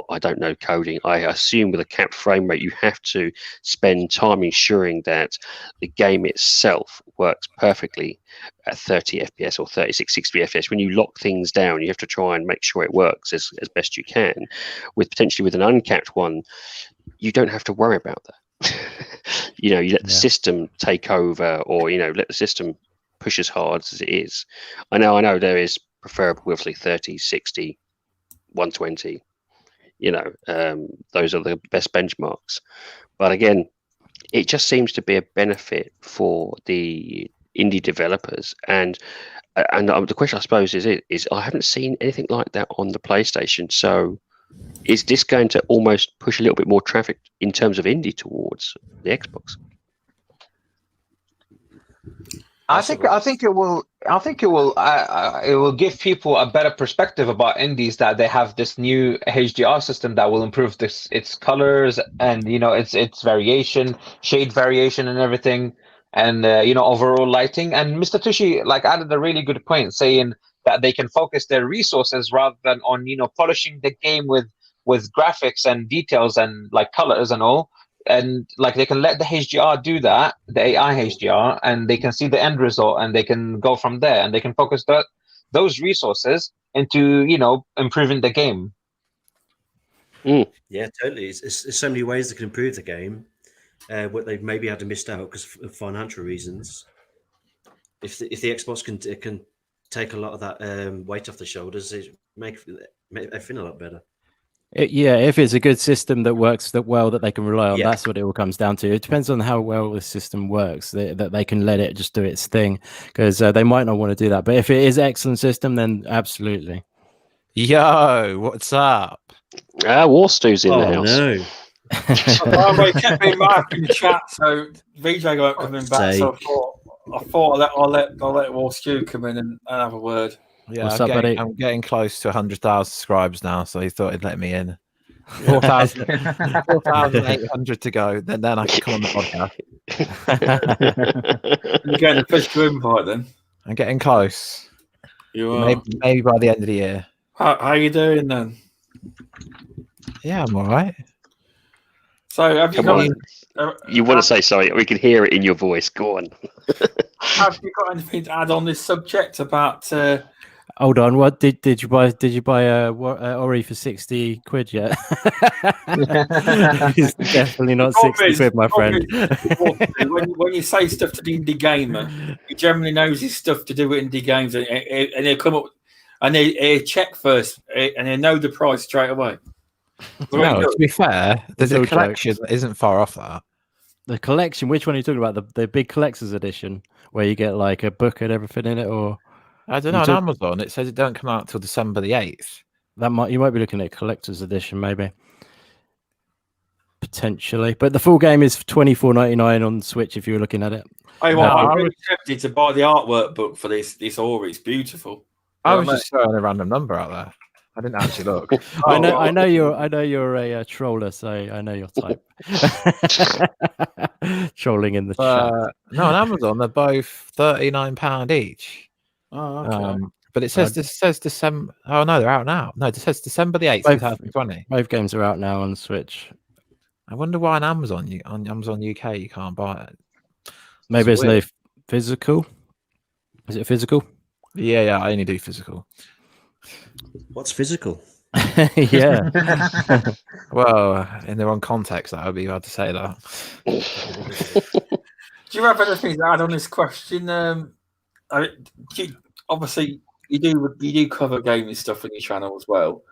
I don't know coding. I assume with a capped frame rate, you have to spend time ensuring that the game itself works perfectly at 30 FPS or 36, 60 FPS. When you lock things down, you have to try and make sure it works as best you can. Potentially with an uncapped one, you don't have to worry about that. You let the system take over, or let the system push as hard as it is. I know there is preferable, obviously 30, 60, 120. Those are the best benchmarks. But again, it just seems to be a benefit for the indie developers. And the question I suppose is I haven't seen anything like that on the PlayStation. So is this going to almost push a little bit more traffic in terms of indie towards the Xbox? I think it will. It will give people a better perspective about indies, that they have this new HDR system that will improve its colors and its variation, shade variation, and everything, and overall lighting. And Mr. Tushy added a really good point, saying that they can focus their resources rather than on polishing the game with graphics and details and colors and all. And they can let the HDR do that, the AI HDR, and they can see the end result, and they can go from there, and they can focus those resources into improving the game. Yeah, totally. There's so many ways they can improve the game. What they maybe had to miss out because of financial reasons. If the Xbox can take a lot of that weight off the shoulders, it make everything a lot better. If it's a good system that works well, that they can rely on, that's what it all comes down to. It depends on how well the system works, that they can let it just do its thing, because they might not want to do that. But if it is an excellent system, then absolutely. Yo, what's up? Warstew's in the house. No. We kept being marked in the chat, so VJ got coming back. So I thought I'll let Warstew come in and have a word. Yeah, what's up, buddy? I'm getting close to 100,000 subscribers now, so he thought he'd let me in. 4,800 to go. Then I can come on the podcast. You're getting a physical invite then. I'm getting close. You are. Maybe by the end of the year. How are you doing then? Yeah, I'm all right. So have you got? You want to say sorry? We can hear it in your voice. Go on. Have you got anything to add on this subject about? Hold on. What did you buy? Did you buy a Ori for 60 quid yet? It's definitely not 60 quid, my friend. When you say stuff to the indie gamer, he generally knows his stuff to do with indie games, and he'll come up and he'll check first, and he'll know the price straight away. No, to be fair, the collection isn't far off that. The collection, which one are you talking about? The big collector's edition, where you get a book and everything in it, or I don't know. On Amazon, it says it don't come out till December the 8th. You might be looking at a collector's edition, maybe, potentially. But the full game is $24.99 on Switch if you were looking at it. I'm really tempted to buy the artwork book for this Ori. It's beautiful. I was just throwing a random number out there. I didn't actually look. I know you're a troller, so I know your type. Trolling in the chat. No, on Amazon they're both £39 each. Oh, okay. But it says December. Oh no, they're out now. No, it says December the 8th, 2020. Both games are out now on Switch. I wonder why on Amazon UK you can't buy it. Maybe it's no physical. Is it physical? Yeah, I only do physical. What's physical? Yeah. Well, in the wrong context, that would be hard to say that. Do you have anything to add on this question? Obviously, you do cover gaming stuff on your channel as well.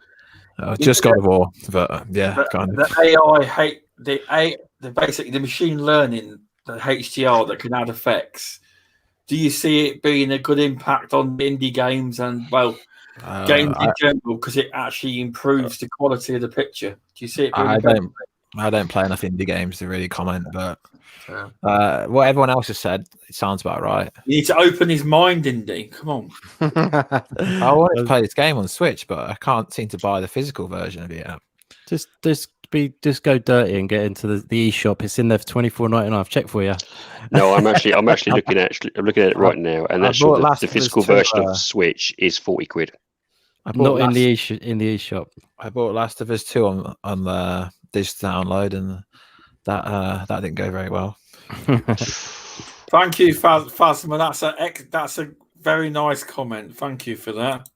Just God of War, but yeah, kind of. The AI basically the machine learning, the HDR that can add effects. Do you see it being a good impact on indie games and games in general, because it actually improves the quality of the picture? Do you see it? I don't play enough indie games to really comment, but what everyone else has said, it sounds about right. You need to open his mind, Indy. Come on. I wanted to play this game on Switch, but I can't seem to buy the physical version of it yet. Just go dirty and get into the eShop. It's in there for $24.99. I've checked for you. No, I'm actually looking at it right now, and that's the physical version of Switch is 40 quid. Not in the eShop. I bought Last of Us 2 on the digital download, and that didn't go very well. Thank you, Phasma. That's a very nice comment. Thank you for that.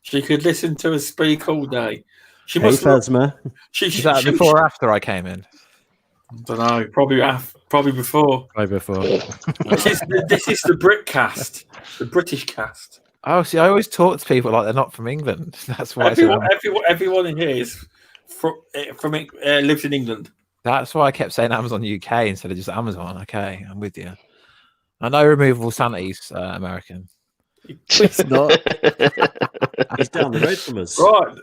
She could listen to us speak all day. She must. Phasma. Is that before or after I came in? I don't know. Probably before. Probably before. This is the Britcast, the British cast. Oh, see, I always talk to people like they're not from England. That's why everyone in here is lives in England. That's why I kept saying Amazon UK instead of just Amazon. Okay, I'm with you. I know Removable Sanity's American. It's not. He's down the road from us. Right.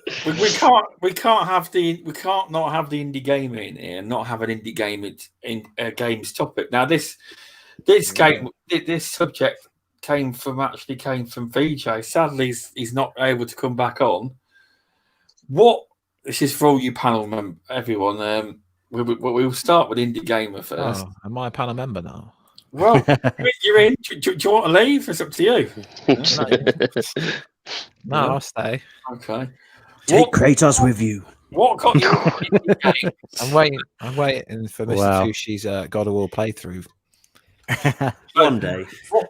We can't not have the indie game in here and not have an indie game in games topic. Now this subject came from VJ. Sadly, he's not able to come back on. This is for all you panel everyone. We'll start with indie gamer first. Oh, am I a panel member now? Well, you're in. Do you want to leave? It's up to you. No, I'll stay. Okay. Take Kratos with you. What got you into indie games? I'm waiting for Mr. Tushi's God of War playthrough. One day.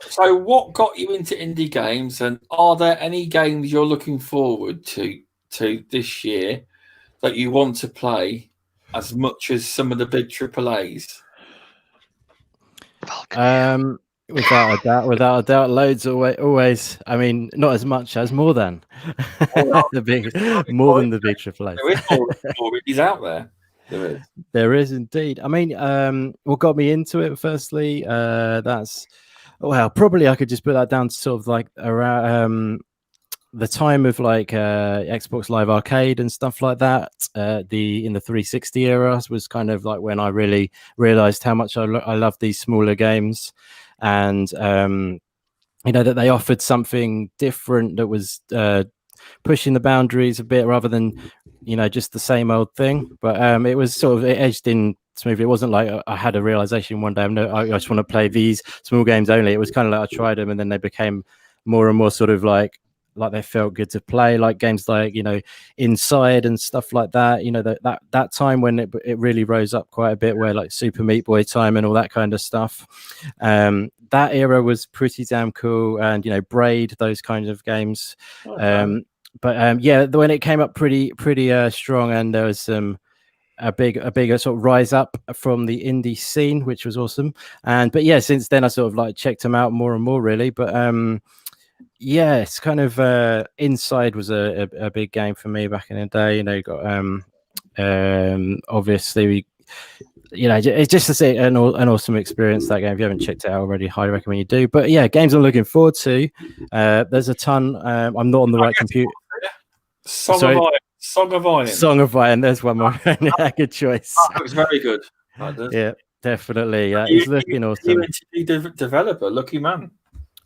So, what got you into indie games, and are there any games you're looking forward to this year that you want to play as much as some of the big AAAs? Without a doubt, loads always. I mean, not as much as more than the big AAA. There is more indies out there. There is indeed. I mean, what got me into it? Firstly, probably I could just put that down to sort of like around the time of like Xbox Live Arcade and stuff like that. In the 360 era was kind of like when I really realized how much I love these smaller games, and that they offered something different that was pushing the boundaries a bit rather than just the same old thing. But it was sort of edged in smoothly. It wasn't like I had a realization one day, I just want to play these small games only. It was kind of like I tried them and then they became more and more sort of like they felt good to play, like games like Inside and stuff like that. That time when it really rose up quite a bit, where like Super Meat Boy time and all that kind of stuff. That era was pretty damn cool, and Braid, those kinds of games. Okay. But when it came up pretty strong, and there was a bigger sort of rise up from the indie scene, which was awesome. But since then I sort of like checked them out more and more, really. But it's kind of Inside was a big game for me back in the day. Got obviously it's just to say an awesome experience, that game. If you haven't checked it out already, highly recommend you do. But games I'm looking forward to. There's a ton. I'm not on the right computer. Song of Iron. There's one more. Good choice. That was very good. Yeah, definitely. He's looking awesome. Developer, lucky man.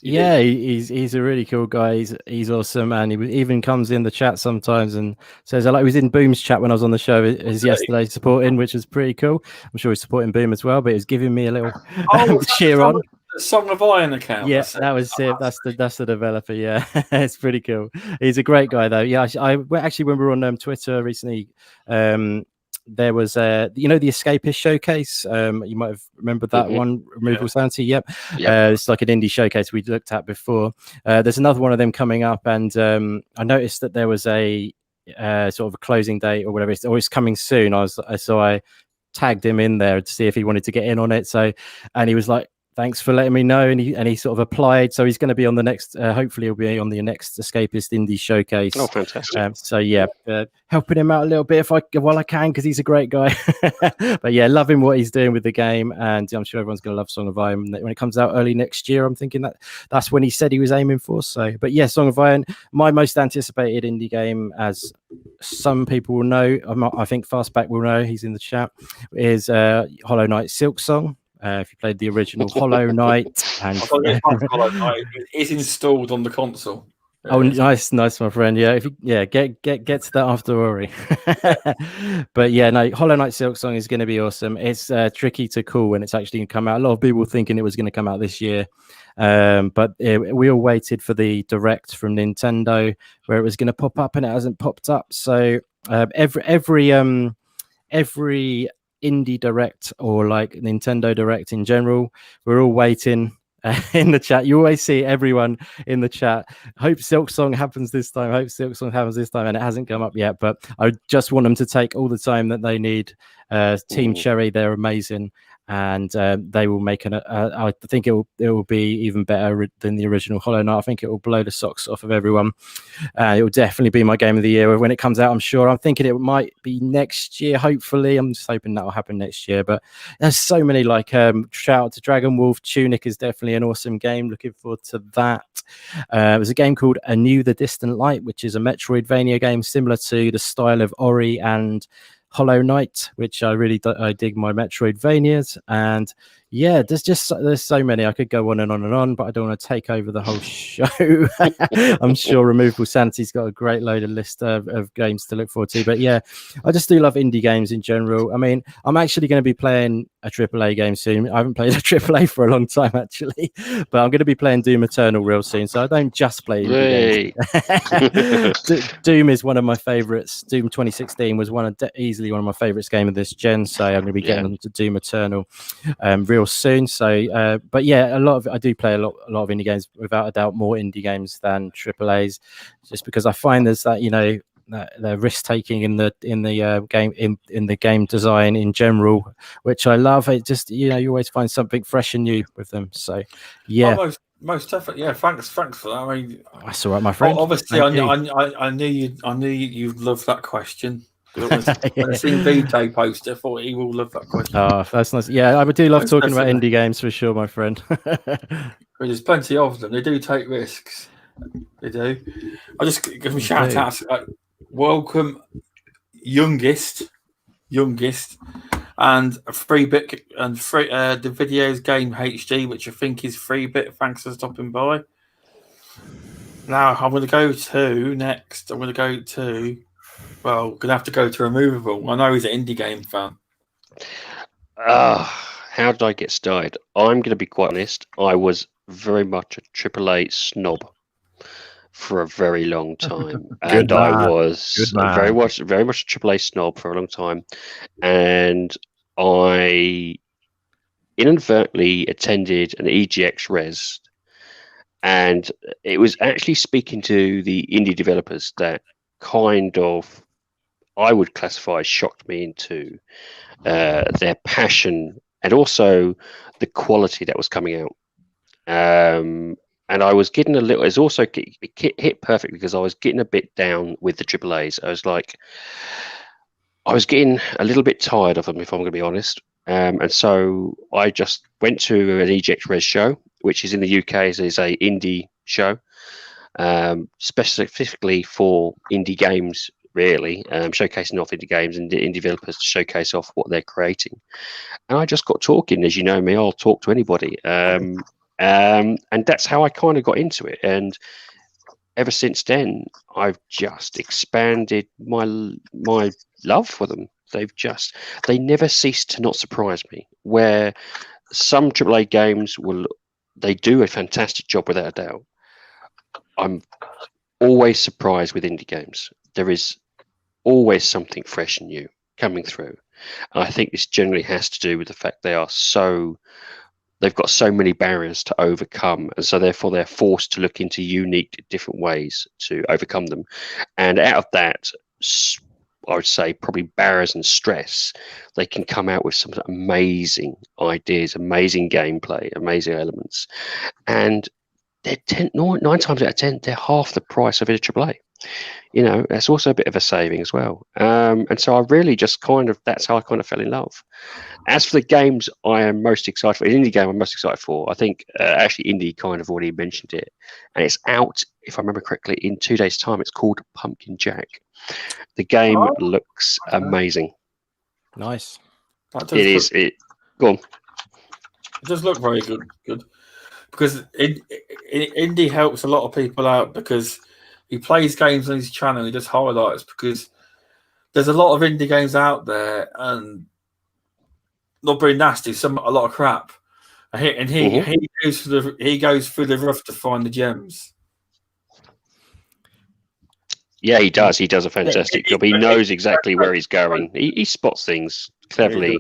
He's a really cool guy. He's awesome, and he even comes in the chat sometimes and says, he was in Boom's chat when I was on the show yesterday supporting, which was pretty cool. I'm sure he's supporting Boom as well, but he was giving me a little cheer on. the Song of Iron account. Yeah, that was it. That's the developer. Yeah, it's pretty cool. He's a great guy, though. Yeah, actually when we were on Twitter recently, there was the Escapist showcase. You might have remembered that one, Removal Sanity. Yep. It's like an indie showcase we looked at before. There's another one of them coming up, and I noticed that there was a sort of a closing date or whatever. It's coming soon. So I tagged him in there to see if he wanted to get in on it. So, and he was like, thanks for letting me know, and he sort of applied. So he's going to be on the next. Hopefully, he'll be on the next Escapist Indie Showcase. Oh, fantastic! So yeah, helping him out a little bit while I can, because he's a great guy. But yeah, loving what he's doing with the game, and I'm sure everyone's going to love Song of Iron when it comes out early next year. I'm thinking that's when he said he was aiming for. So, but yeah, Song of Iron, my most anticipated indie game, as some people will know. I think Fastback will know. He's in the chat. Is Hollow Knight Silk Song. If you played the original Hollow Knight, and Hollow Knight is installed on the console. Oh, nice, my friend. Yeah, if you get to that after Ori. But yeah, no, Hollow Knight Silk Song is going to be awesome. It's tricky to call when it's actually going to come out. A lot of people thinking it was going to come out this year, but we all waited for the direct from Nintendo where it was going to pop up, and it hasn't popped up. So every indie direct, or like Nintendo direct in general, we're all waiting in the chat. You always see everyone in the chat, hope Silk Song happens this time, and it hasn't come up yet. But I just want them to take all the time that they need. Team Cherry, they're amazing, and they will make I think it will be even better than the original Hollow Knight. I think it will blow the socks off of everyone. It will definitely be my game of the year when it comes out, I'm sure. I'm thinking it might be next year, hopefully. I'm just hoping that will happen next year. But there's so many, like shout out to Dragon Wolf. Tunic is definitely an awesome game. Looking forward to that. There's a game called Anew the Distant Light, which is a Metroidvania game similar to the style of Ori and Hollow Knight, which I dig my Metroidvanias. And yeah, there's so many. I could go on and on and on, but I don't want to take over the whole show. I'm sure Removable Sanity's got a great load of list of games to look forward to. But yeah, I just do love indie games in general. I mean, I'm actually going to be playing a AAA game soon. I haven't played a AAA for a long time, actually, but I'm going to be playing Doom Eternal real soon. So I don't just play indie games. Doom is one of my favorites. Doom 2016 was easily one of my favorites game of this gen. So I'm going to be getting them to Doom Eternal real soon. So but yeah, I do play a lot of indie games, without a doubt more indie games than AAAs, just because I find there's that the risk taking in the game in the game design in general, which I love. It just you always find something fresh and new with them. So yeah, most definitely. Yeah, thanks for that. I mean, that's all right, my friend. Obviously, I knew you'd love that question. When I seen Vito post, I thought he will love that question. Oh, that's nice. Yeah, I do love talking about indie games for sure, my friend. There's plenty of them. They do take risks. They do. I just give them shout outs. Welcome, youngest, and a 3-bit and the videos game HD, which I think is 3-bit. Thanks for stopping by. Now I'm going to go to next. I'm going to go to. Well, going to have to go to Removable. I know he's an indie game fan. How did I get started? I'm going to be quite honest. I was very much a AAA snob for a very long time, and I was very much a AAA snob for a long time, and I inadvertently attended an EGX Res, and it was actually speaking to the indie developers that kind of I would classify shocked me into their passion and also the quality that was coming out. And I was getting a little. It's also hit perfect because I was getting a bit down with the AAAs. I was getting a little bit tired of them, if I'm going to be honest. And so I just went to an EGX Res show, which is in the UK. It's a indie show, specifically for indie games. Really, showcasing off indie games and indie developers to showcase off what they're creating. And I just got talking. As you know me, I'll talk to anybody. And that's how I kind of got into it. And ever since then, I've just expanded my love for them. They never cease to not surprise me. Where some AAA games will they do a fantastic job without a doubt. I'm always surprised with indie games. There is always something fresh and new coming through. And I think this generally has to do with the fact they've got so many barriers to overcome, and so therefore they're forced to look into unique, different ways to overcome them. And out of that, I would say probably barriers and stress, they can come out with some amazing ideas, amazing gameplay, amazing elements. And they're 9 times out of 10, they're half the price of a AAA. You know, that's also a bit of a saving as well. And so I really just that's how I kind of fell in love. As for the games I am most excited for, an indie game I'm most excited for, I think actually Indie kind of already mentioned it. And it's out, if I remember correctly, in 2 days' time. It's called Pumpkin Jack. The game looks amazing. Nice. It go on. It does look very good. Because Indie helps a lot of people out because he plays games on his channel. He does highlights because there's a lot of indie games out there and not very nasty. A lot of crap, and he goes through the rough to find the gems. Yeah, he does. He does a fantastic job. He knows exactly where he's going. He spots things cleverly.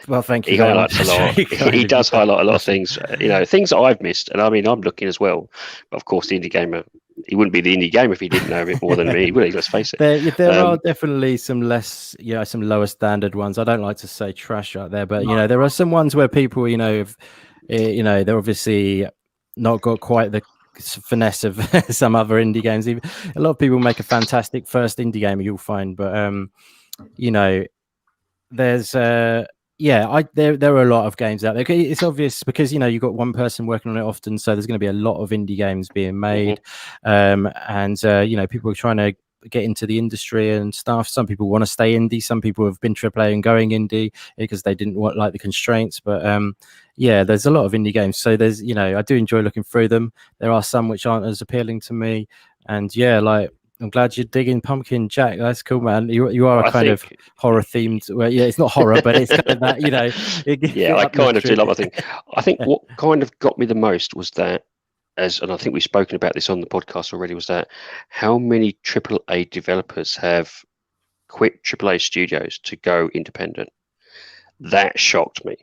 Well, thank you. He highlights a lot. He does highlight a lot of things. You know, things that I've missed. And I mean, I'm looking as well. But of course, the indie gamer, he wouldn't be the indie gamer if he didn't know a bit more than me, would he? Let's face it. There are definitely some some lower standard ones. I don't like to say trash out there, but there are some ones where people, they're obviously not got quite the finesse of some other indie games. Even a lot of people make a fantastic first indie game, you'll find, but there's there are a lot of games out there. It's obvious because you've got one person working on it often, so there's going to be a lot of indie games being made. And people are trying to get into the industry and stuff. Some people want to stay indie, some people have been AAA and going indie because they didn't want the constraints, but there's a lot of indie games, so there's I do enjoy looking through them. There are some which aren't as appealing to me, and I'm glad you're digging Pumpkin Jack. That's cool, man. You are kind of horror themed. Well, it's not horror, but it's kind of that, I kind of do love. I think what kind of got me the most was that, and I think we've spoken about this on the podcast already, was that how many AAA developers have quit AAA studios to go independent. That shocked me.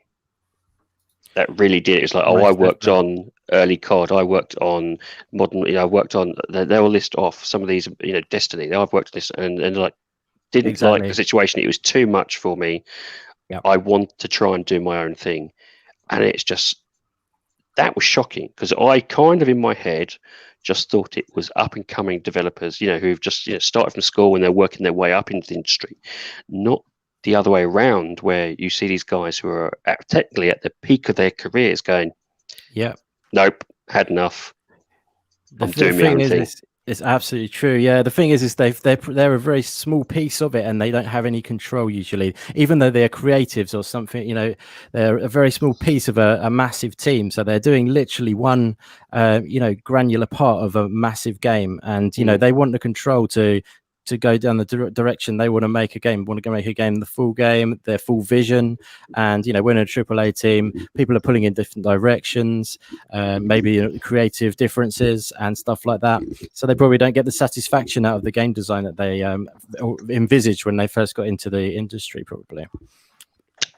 That really did. It's like, I worked on early COD, I worked on modern, I worked on, they'll list off some of these, Destiny. I've worked on this and didn't like the situation. It was too much for me. Yep. I want to try and do my own thing. And it's just, that was shocking because I kind of in my head just thought it was up and coming developers, who've just started from school and they're working their way up into the industry. Not the other way around, where you see these guys who are technically at the peak of their careers going, nope, had enough. I'm doing my own thing. It's absolutely true. Yeah, the thing is they're a very small piece of it, and they don't have any control usually. Even though they're creatives or something, they're a very small piece of a massive team. So they're doing literally one, granular part of a massive game, and they want the control to go down the direction they want to make a game. The full game, their full vision, and when a AAA team, people are pulling in different directions, maybe creative differences and stuff like that. So they probably don't get the satisfaction out of the game design that they envisaged when they first got into the industry, probably.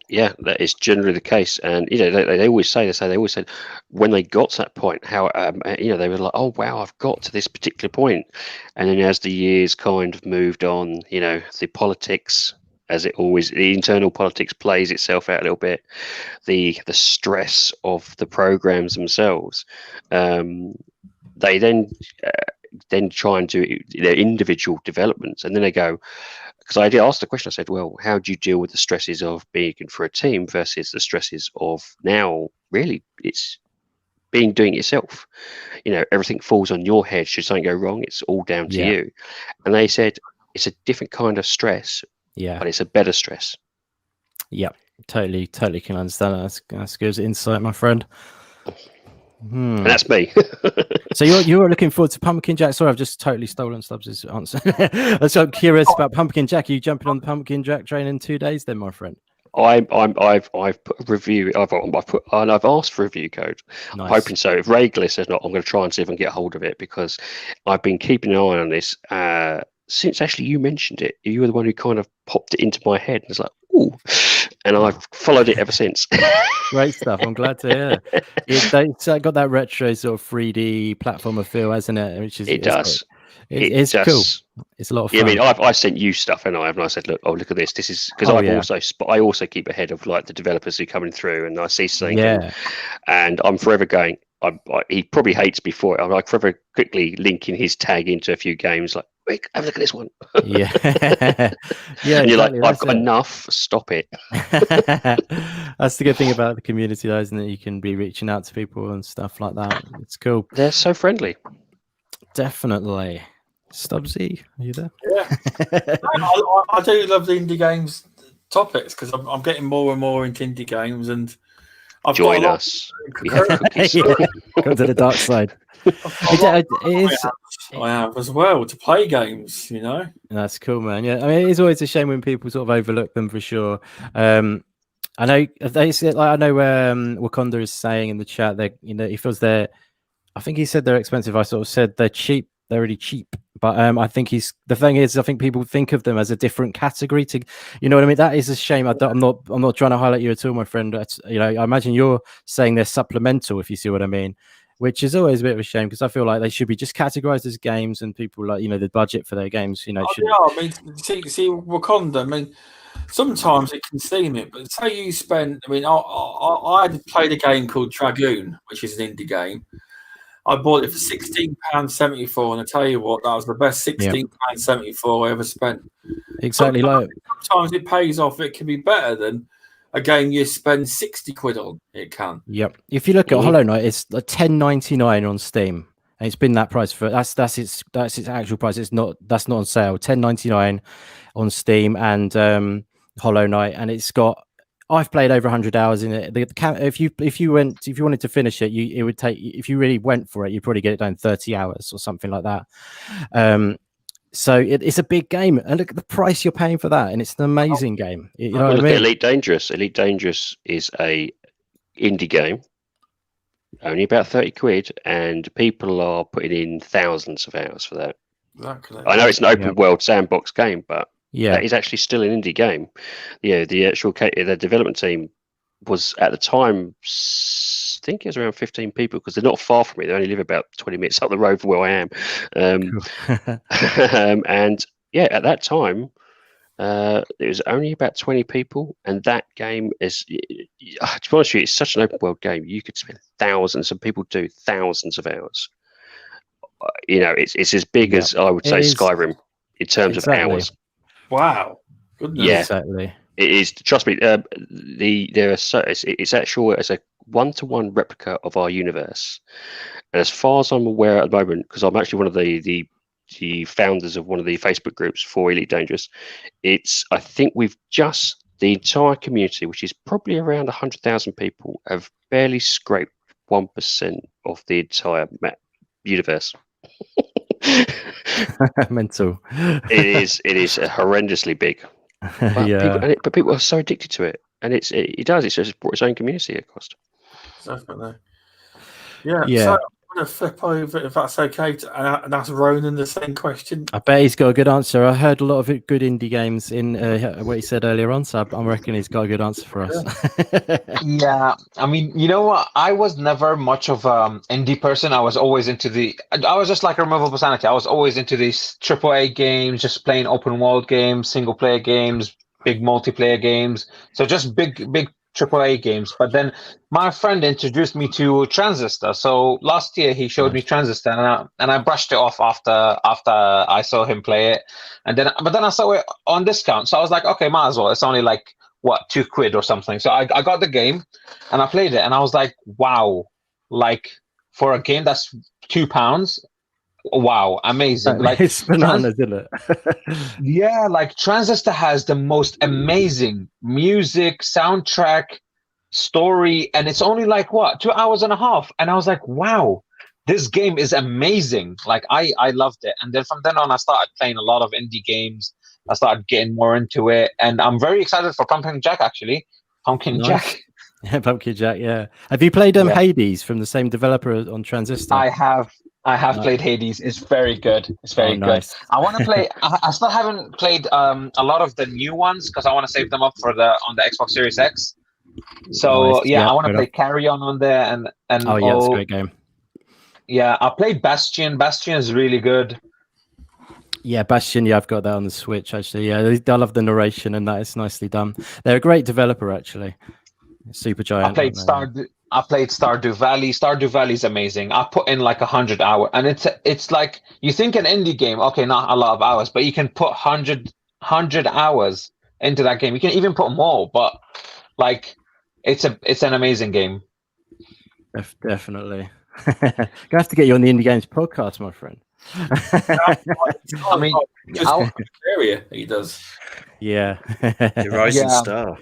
Yeah, that is generally the case, and they always say when they got to that point, how they were like, oh wow, I've got to this particular point, and then as the years kind of moved on, the politics, the internal politics plays itself out a little bit, the stress of the programs themselves, they then try and do their individual developments, and then they go. Because I did ask the question, I said, well, how do you deal with the stresses of being for a team versus the stresses of now, really, it's doing it yourself. Everything falls on your head. Should something go wrong, it's all down to you. And they said, it's a different kind of stress, but it's a better stress. Yeah, totally can understand that. That's good insight, my friend. And that's me. So you're looking forward to Pumpkin Jack? Sorry, I've just totally stolen Stubbs' answer. I'm so curious about Pumpkin Jack. Are you jumping on the Pumpkin Jack train in 2 days then, my friend? I've put a review. I've asked for a review code. I'm Nice. hoping so. If Regular says not, I'm going to try and see if I can get hold of it, because I've been keeping an eye on this since actually you mentioned it. You were the one who kind of popped it into my head, and it's like, ooh, and I've followed it ever since. Great stuff. I'm glad to hear. It's got that retro sort of 3D platformer feel, hasn't it? Which is It does. It's cool. It's a lot of fun. Yeah, I mean, I've sent you stuff, and I said, look, look at this. This is because I also keep ahead of like the developers who are coming through, and I see something, and I'm forever going. He probably hates me for it. I'm like forever quickly linking his tag into a few games. Like, wait, have a look at this one. Yeah, yeah. And you're exactly, like, I've got enough. Stop it. That's the good thing about the community, though, isn't it? You can be reaching out to people and stuff like that. It's cool. They're so friendly. Definitely. Stubbsy, are you there? Yeah, I do love the indie games topics, because I'm getting more and more into indie games, and I've Join got us. We have cookies. Come to the dark side. I have as well to play games. You know, That's cool, man. Yeah, I mean, it is always a shame when people sort of overlook them, for sure. I know they said, like, I know Wakanda is saying in the chat that, you know, he feels they're. I think he said they're expensive. I sort of said they're cheap. They're really cheap. But I think the thing is, I think people think of them as a different category to, you know what I mean? That is a shame. I'm not trying to highlight you at all, my friend. You know, I imagine you're saying they're supplemental, if you see what I mean, which is always a bit of a shame, because I feel like they should be just categorized as games, and people, like, you know, the budget for their games, you know, should. yeah, I mean, see Wakanda. I mean, sometimes it can seem it, but say you spend. I mean, I had played a game called Dragoon, which is an indie game. I bought it for £16.74, and I tell you what, that was the best £16.74 I ever spent. Exactly. Sometimes it pays off. It can be better than a game you spend 60 quid on. It can. Yep. If you look at Hollow Knight, it's $10.99 on Steam, and it's been that price for that's its actual price. That's not on sale. $10.99 on Steam, and Hollow Knight, and it's got. I've played over 100 hours in it. If you wanted to finish it, it would take, if you really went for it, you'd probably get it down 30 hours or something like that. So it's a big game, and look at the price you're paying for that, and it's an amazing game. You know what I mean? Elite Dangerous. Elite Dangerous is a indie game, only about 30 quid, and people are putting in thousands of hours for that. Exactly. I know it's an open world sandbox game, but yeah, that is actually still an indie game. Yeah, the actual the development team was at the time, I think it was around 15 people, because they're not far from me. They only live about 20 minutes up the road from where I am. And yeah, at that time, it was only about 20 people, and that game is, to be honest with you, it's such an open world game. You could spend thousands, and people do thousands of hours. You know, it's as big as, I would say, Skyrim in terms of hours. Wow. Goodness. Yeah, exactly. It is. Trust me. It's actual as a one-to-one replica of our universe, and as far as I'm aware at the moment, because I'm actually one of the founders of one of the Facebook groups for Elite Dangerous. I think the entire community, which is probably around 100,000 people, have barely scraped 1% of the entire universe. Mental. It is horrendously big. But people are so addicted to it, and it's just brought its own community at cost. Definitely. Yeah. So I'm going to flip over, if that's okay, and ask Ronan the same question. I bet he's got a good answer. I heard a lot of good indie games in what he said earlier on, so I reckon he's got a good answer for us. Yeah, I mean, you know what? I was never much of an indie person. I was always I was just like a Removable Sanity. I was always into these AAA games, just playing open world games, single player games, big multiplayer games. So just big AAA games. But then my friend introduced me to Transistor. So last year he showed me Transistor, and I brushed it off after I saw him play it. But then I saw it on discount. So I was like, okay, might as well. It's only like, what, £2 or something. So I got the game and I played it, and I was like, wow, like for a game that's £2, wow, amazing. Like, it's bananas, isn't it? yeah, like Transistor has the most amazing music, soundtrack, story, and it's only like, what, 2 hours and a half. And I was like, wow, this game is amazing. Like I loved it. And then from then on, I started playing a lot of indie games, I started getting more into it, and I'm very excited for Pumpkin Jack. Actually, Pumpkin Nice. Jack. Yeah, Pumpkin Jack. Yeah. Have you played Yeah. Hades from the same developer on Transistor? I have Nice. played Hades. It's very good. It's very nice. good. I want to play. I still haven't played a lot of the new ones because I want to save them up for on the Xbox Series X. So Nice. yeah, Yeah, I want to fair play enough. Carrion on there and Oh yeah, it's a great game. Yeah, I played Bastion. Bastion is really good. Yeah, Bastion. Yeah, I've got that on the Switch actually. Yeah, I love the narration and that. It's nicely done. They're a great developer actually. Super Giant. I played Stardew Valley. Stardew Valley is amazing. I put in like 100 hours, and it's like you think an indie game. Okay, not a lot of hours, but you can put 100 hours into that game. You can even put more, but like it's an amazing game. Definitely. Gonna have to get you on the Indie Games podcast, my friend. I mean, just area he does. Yeah. The rising Yeah. star.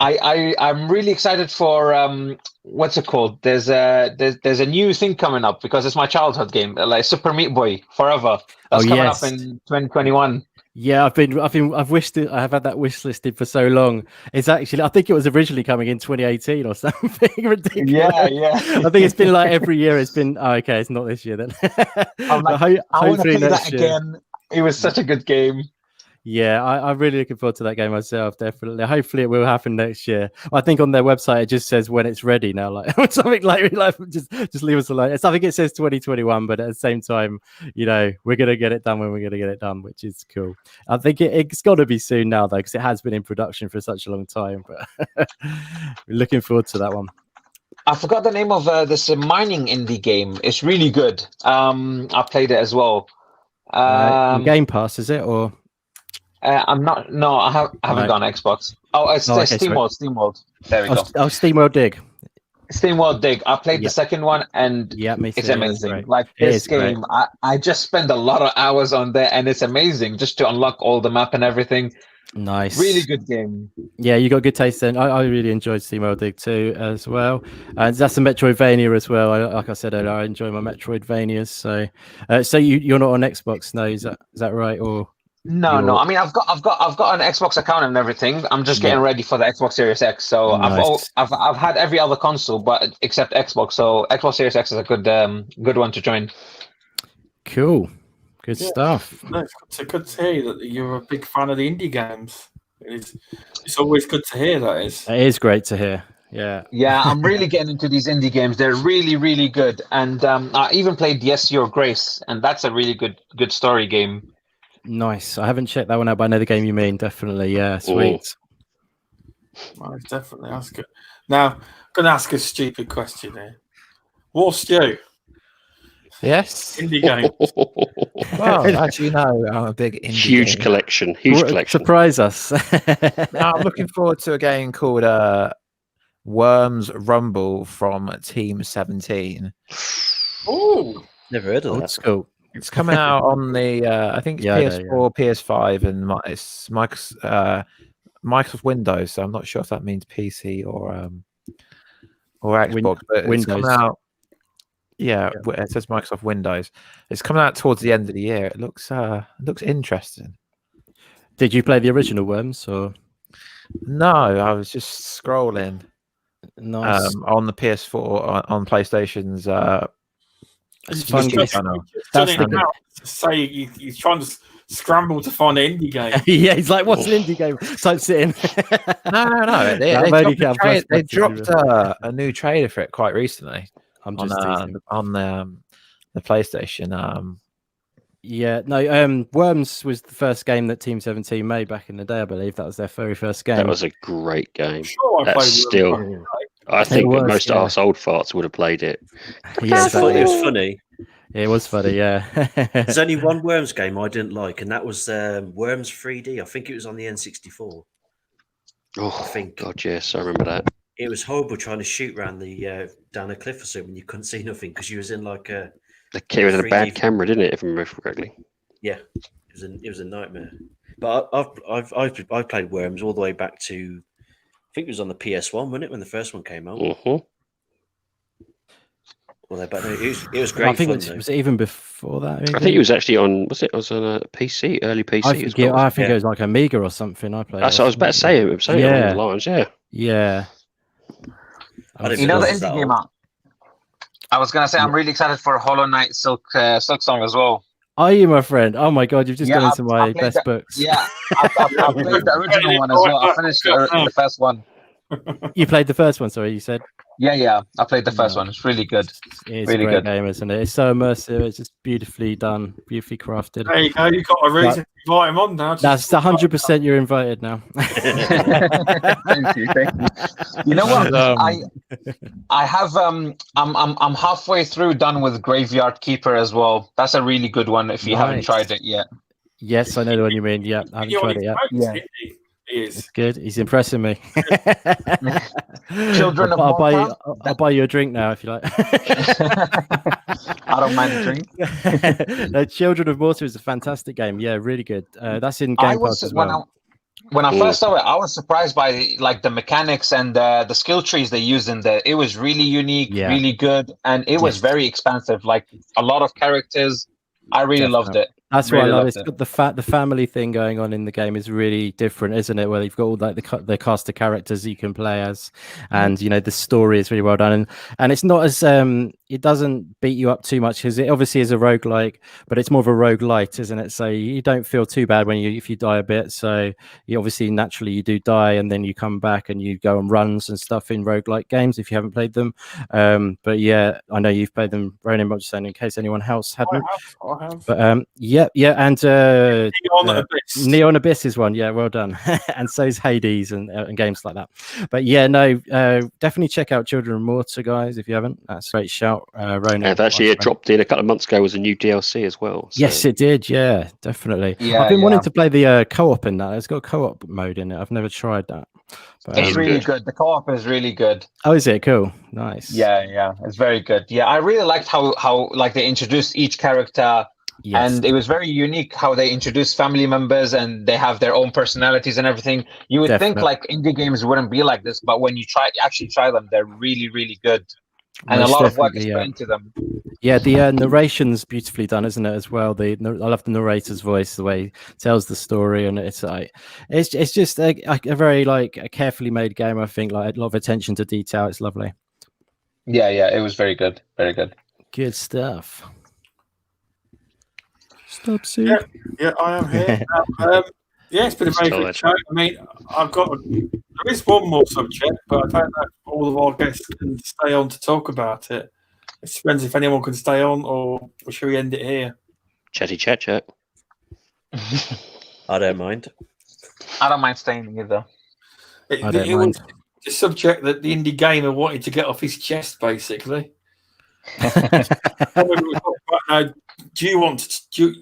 I'm really excited for what's it called? There's a new thing coming up because it's my childhood game, like Super Meat Boy Forever. That's coming up in 2021. Yeah, I've had that wish listed for so long. It's actually, I think it was originally coming in 2018 or something ridiculous. Yeah. I think it's been like every year. It's been okay. It's not this year then. I'm like, I want to play that again. It was such a good game. Yeah, I'm really looking forward to that game myself. Definitely. Hopefully, it will happen next year. I think on their website it just says when it's ready now, like something like just leave us alone. I think it says 2021, but at the same time, we're gonna get it done when we're gonna get it done, which is cool. I think it's got to be soon now though, because it has been in production for such a long time. But we're looking forward to that one. I forgot the name of this mining indie game. It's really good. I played it as well. Game Pass, is it or? I'm not. No, I haven't gone Xbox. Oh, it's SteamWorld. SteamWorld. There we go. Oh, SteamWorld Dig. SteamWorld Dig. I played the second one, and me too. it's amazing. Like this game, I just spend a lot of hours on there, and it's amazing just to unlock all the map and everything. Nice. Really good game. Yeah, you got good taste then. I really enjoyed SteamWorld Dig too as well. And that's a Metroidvania as well. Like I said earlier, I enjoy my Metroidvanias. So you're not on Xbox now, is that right? Or No. I mean, I've got an Xbox account and everything. I'm just getting ready for the Xbox Series X. So nice. I've had every other console, but except Xbox. So Xbox Series X is a good one to join. Cool, good stuff. No, it's good to hear that you're a big fan of the indie games. It's always good to hear. That is. It is great to hear. Yeah. Yeah, I'm really getting into these indie games. They're really, really good. And I even played Yes, Your Grace, and that's a really good story game. Nice. I haven't checked that one out, but I know the game you mean. Definitely. Yeah. Sweet. Well, definitely. That's good. Now, I'm going to ask a stupid question here. War Stew. Yes. Indie game. Well, as you know, I'm a big indie Huge gamer. collection. Surprise us. Now, I'm looking forward to a game called Worms Rumble from Team 17. Oh, never heard of that. Old school. It's coming out on the I think it's PS4, PS5, and it's Microsoft Windows. So I'm not sure if that means PC or Xbox. But Windows. It's coming out. Yeah, it says Microsoft Windows. It's coming out towards the end of the year. It looks interesting. Did you play the original Worms or? No, I was just scrolling. Nice. On the PS4 on PlayStation's. It's fun. Say he's trying to scramble to find an indie game. Yeah, he's like, "What's an indie game?" Types it in. No. They dropped a new trailer for it quite recently. I'm just on the PlayStation. Yeah, no. Worms was the first game that Team 17 made back in the day. I believe that was their very first game. That was a great game. Sure, I think most arse old farts would have played it. Yeah, it was funny. It was funny, yeah. There's only one Worms game I didn't like, and that was Worms 3D. I think it was on the N64. Oh, God, yes, I remember that. It was horrible trying to shoot around down a cliff or something when you couldn't see nothing because you was in like a. It was a bad camera, didn't it? If I remember correctly. Yeah, it was a nightmare. But I've played Worms all the way back to, I think it was on the PS1, wasn't it, when the first one came out? Mm-hmm. Well, but it was great I think fun. was it even before that? Maybe? I think it was actually on. Was it? Was on a PC, early PC. I think it was like Amiga or something. I played. That's what I was about to say. It was something along the lines. Yeah. Yeah. The indie game out. I was gonna say I'm really excited for Hollow Knight Silk Song as well. Are you, my friend? Oh my god, you've just gone into my best books. Yeah, I played the original one as well. I finished the first one. You played the first one, sorry, you said? Yeah. I played the first one. It's really good. It's really a great good game, isn't it? It's so immersive. It's just beautifully done, beautifully crafted. There you go. You've got a reason to invite him on now. That's 100%. You're invited now. Thank you. You know what? I have I'm halfway through done with Graveyard Keeper as well. That's a really good one if you haven't tried it yet. Yes, I know the one you mean. Yeah, I haven't tried it yet. Yeah. It's good. He's impressing me. Children I'll buy you a drink now if you like. I don't mind a drink. No, Children of Mortar is a fantastic game. Yeah, really good. That's in Game Pass as well. When I first saw it, I was surprised by like the mechanics and the skill trees they used in there. It was really unique, really good, and it was very expansive. Like a lot of characters. I really loved it. That's what I love. It's got the family thing going on in the game is really different, isn't it? Where you've got all like the cast of characters you can play as, and you know the story is really well done, and it's not as it doesn't beat you up too much because it obviously is a roguelike, but it's more of a roguelite, isn't it? So you don't feel too bad if you die a bit. So you obviously naturally you do die, and then you come back and you go on runs and stuff in roguelike games if you haven't played them. But yeah, I know you've played them, Ronan. I'm just saying in case anyone else hadn't. I have. But yeah, and Neon Abyss is one. Yeah, well done. And so is Hades and games like that. But yeah, no, definitely check out Children of Mortar, guys, if you haven't. That's a great shout, Ronan. And actually, it dropped in a couple of months ago as a new DLC as well. So. Yes, it did. Yeah, definitely. I've been wanting to play the co-op in that. It's got a co-op mode in it. I've never tried that. But, it's really good. The co-op is really good. Oh, is it? Cool. Nice. Yeah, it's very good. Yeah, I really liked how like they introduced each character. Yes. And it was very unique how they introduced family members and they have their own personalities and everything. You would think like indie games wouldn't be like this, but when you actually try them, they're really, really good. And Most a lot of work is put into them. Yeah, the narration's beautifully done, isn't it? As well, I love the narrator's voice, the way he tells the story, and it's like it's just a very like a carefully made game. I think like a lot of attention to detail. It's lovely. Yeah, it was very good, very good. Good stuff. Stop, Sue. Yeah, I am here. Yeah, it's been a very good show. I mean, there is one more subject, but I don't know if all of our guests can stay on to talk about it. It depends if anyone can stay on, or should we end it here? Chatty chat. I don't mind. I don't mind staying either. It was the subject that the indie gamer wanted to get off his chest, basically. Do you want to?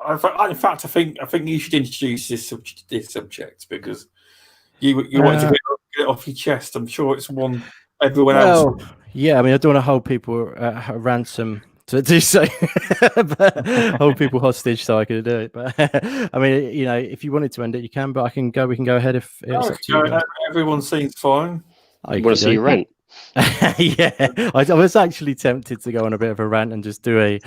In fact, I think you should introduce this subject because you want to get it off your chest. I'm sure it's one everyone else. Yeah, I mean, I don't want to hold people ransom to do so, but hold people hostage so I could do it. But I mean, you know, if you wanted to end it, you can. But I can go. We can go ahead if it's up to you. Everyone seems fine. You want to see you rant? Yeah, I was actually tempted to go on a bit of a rant and just do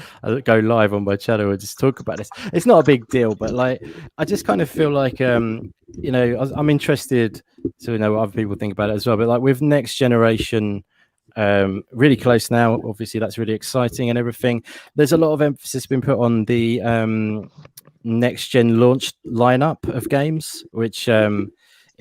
go live on my channel and just talk about this. It's not a big deal, but like I just kind of feel like you know, I'm interested to know what other people think about it as well. But like with Next Generation really close now, obviously that's really exciting and everything. There's a lot of emphasis been put on the next gen launch lineup of games, which in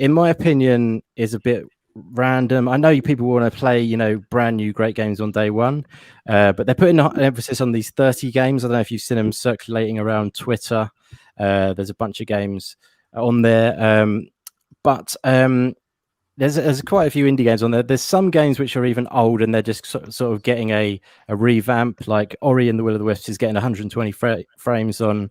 my opinion is a bit random. I know people want to play, you know, brand new great games on day one, but they're putting an emphasis on these 30 games. I don't know if you've seen them circulating around Twitter. There's a bunch of games on there, but there's quite a few indie games on there. There's some games which are even old and they're just sort of getting a revamp. Like Ori and the Will of the Wisps is getting 120 frames on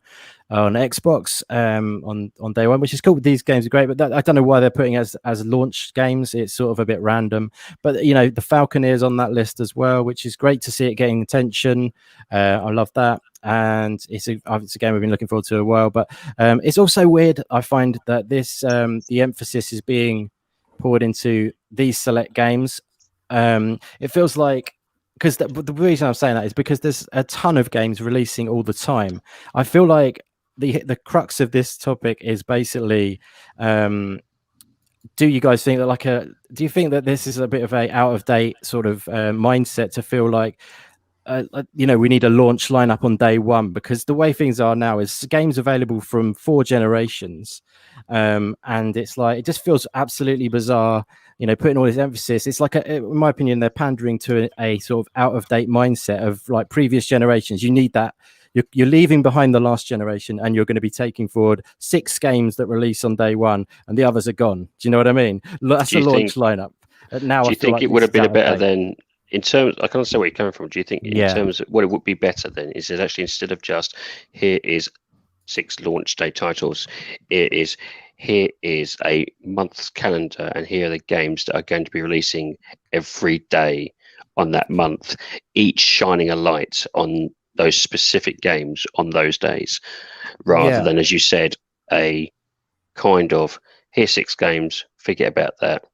Xbox on day one, which is cool. These games are great, but I don't know why they're putting as launch games. It's sort of a bit random. But you know, the Falconeer's on that list as well, which is great to see it getting attention. I love that. And it's a game we've been looking forward to a while. But it's also weird. I find that this the emphasis is being poured into these select games. It feels like because the reason I'm saying that is because there's a ton of games releasing all the time. I feel like the crux of this topic is basically, do you guys think that do you think that this is a bit of a out of date sort of mindset to feel like, we need a launch lineup on day one? Because the way things are now is games available from 4 generations, and it's like, it just feels absolutely bizarre, putting all this emphasis. It's like, in my opinion, they're pandering to a sort of out of date mindset of like previous generations. You need that. You're leaving behind the last generation, and you're going to be taking forward 6 games that release on day one, and the others are gone. Do you know what I mean? That's a launch lineup. Now, do you think it would have been better than? In terms, I can't say where you're coming from. Do you think, in terms of what it would be better then, is it actually, instead of just here is 6 launch day titles, here is a month's calendar, and here are the games that are going to be releasing every day on that month, each shining a light on those specific games on those days, rather than, as you said, a kind of here's 6 games, forget about that.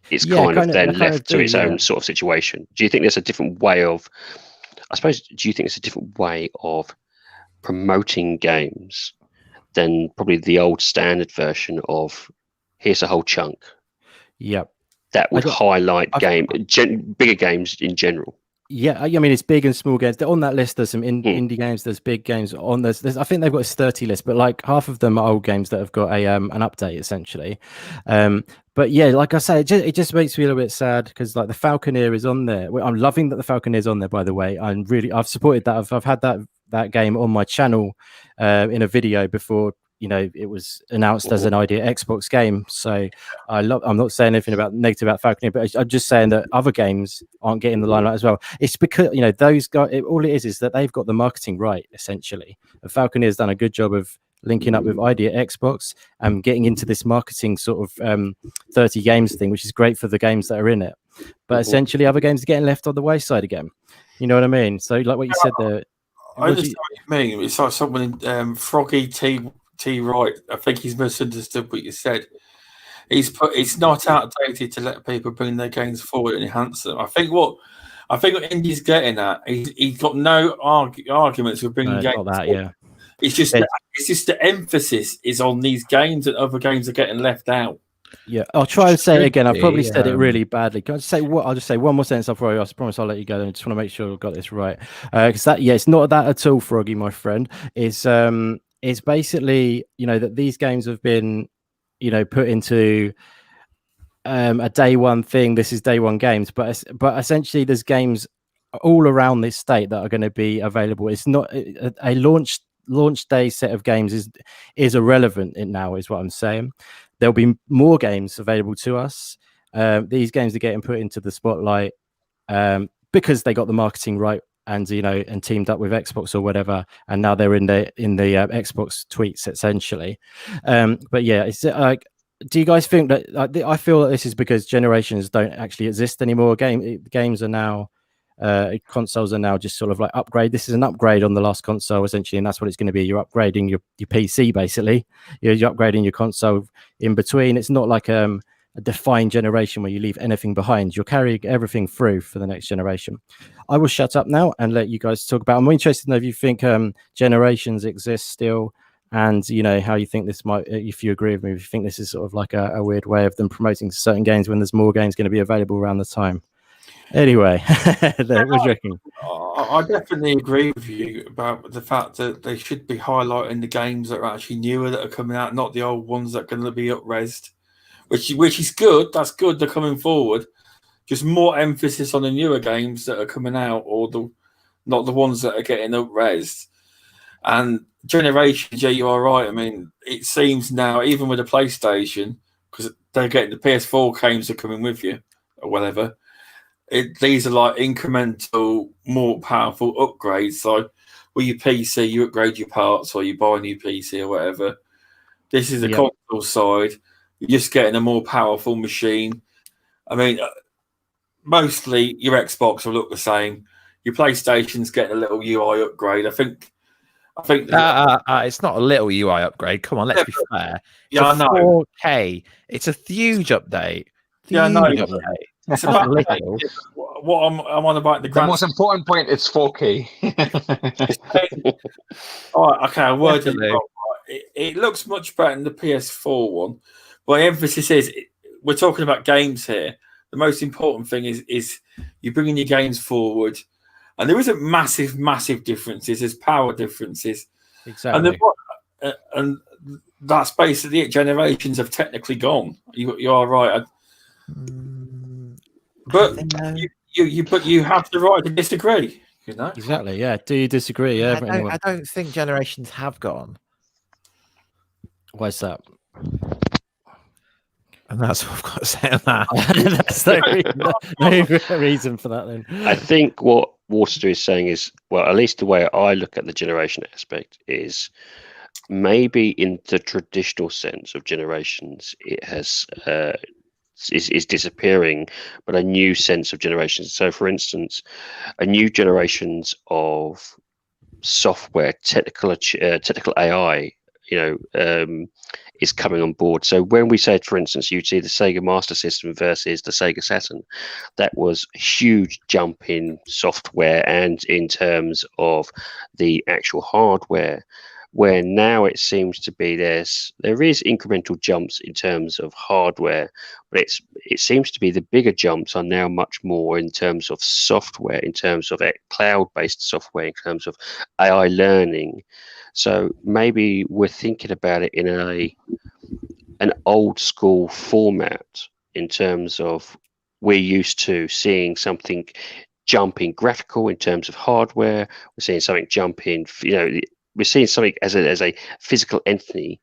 It's kind of then left to its own sort of situation. Do you think there's a different way of, I suppose, do you think it's a different way of promoting games than probably the old standard version of here's a whole chunk? Yep. That would highlight bigger games in general. Yeah, I mean, it's big and small games. They're on that list. There's some indie games. There's big games on. There's I think they've got a 30 list, but like half of them are old games that have got a an update essentially. But yeah, like I say, it just makes me a little bit sad because like the Falconeer is on there. I'm loving that the Falconeer is on there. By the way, I've supported that. I've had that game on my channel in a video before. It was announced as an Idea Xbox game. So I'm not saying anything negative about Falconeer, but I'm just saying that other games aren't getting the limelight as well. It's because, those guys, all it is that they've got the marketing right, essentially. And Falconeer's done a good job of linking up with Idea Xbox and getting into this marketing sort of 30 games thing, which is great for the games that are in it. But essentially other games are getting left on the wayside again. You know what I mean? So like what you said there. I understand what you mean. It's like someone Froggy T Right, I think he's misunderstood what you said. It's not outdated to let people bring their games forward and enhance them. I think what Indy's getting at, he's got no arguments with bringing games forward. It's just the emphasis is on these games, and other games are getting left out. Yeah, I'll try and say it again. I've probably said it really badly. Can I just say what? I'll just say one more sentence. I promise I'll let you go. I just want to make sure I've got this right. Because it's not that at all, Froggy, my friend. It's basically, that these games have been, put into a day one thing. This is day one games, but essentially there's games all around this state that are going to be available. It's not a launch day set of games is irrelevant now, is what I'm saying. There'll be more games available to us. These games are getting put into the spotlight because they got the marketing right. And and teamed up with Xbox or whatever, and now they're in the Xbox tweets essentially. But yeah, it's like, do you guys think that? I feel that this is because generations don't actually exist anymore. Games are now, consoles are now just sort of like upgrade. This is an upgrade on the last console essentially, and that's what it's going to be. You're upgrading your PC basically. You're upgrading your console in between. It's not like a defined generation where you leave anything behind. You're carrying everything through for the next generation. I will shut up now and let you guys talk about. I'm interested to know if you think generations exist still, and how you think this might, if you agree with me, if you think this is sort of like a weird way of them promoting certain games when there's more games going to be available around the time. Anyway, what do you reckon? I definitely agree with you about the fact that they should be highlighting the games that are actually newer that are coming out, not the old ones that are going to be up-resed. Which is good. That's good. They're coming forward. Just more emphasis on the newer games that are coming out, or not the ones that are getting up-resed. And generations, yeah, you are right. I mean, it seems now, even with the PlayStation, because they're getting the PS4 games are coming with you, or whatever. These are like incremental, more powerful upgrades. So with your PC, you upgrade your parts, or you buy a new PC or whatever. This is the console side. You're just getting a more powerful machine. I mean, mostly your Xbox will look the same. Your PlayStation's getting a little UI upgrade. I think it's not a little UI upgrade. Come on, let's be fair. Yeah, I know. 4K. It's a huge update. Yeah, I know. Update. It's about what I'm on about the The grand. most important point, it's 4K. All right, okay, I worded it Definitely. wrong. It looks much better than the PS4 one, but the emphasis is we're talking about games here. The most important thing is you're bringing your games forward, and there isn't massive differences. There's power differences, Exactly. and that's basically it. Generations have technically gone. You are right, but you have the right to disagree. You know exactly. Yeah. Do you disagree? Yeah. I don't think generations have gone. Why's that? And that's what I've got to say on that. That's no reason for that then. I think what Waterdew is saying is, well, at least the way I look at the generation aspect is maybe in the traditional sense of generations, it has is disappearing, but a new sense of generations. So, for instance, a new generations of software, technical AI, is coming on board. So when we said, for instance, you'd see the Sega Master System versus the Sega Saturn, that was a huge jump in software and in terms of the actual hardware, where now it seems to be there is incremental jumps in terms of hardware, but it seems to be the bigger jumps are now much more in terms of software, in terms of cloud-based software, in terms of AI learning. So maybe we're thinking about it in an old school format, in terms of we're used to seeing something jumping graphical in terms of hardware. We're seeing something jump in, we're seeing something as a physical entity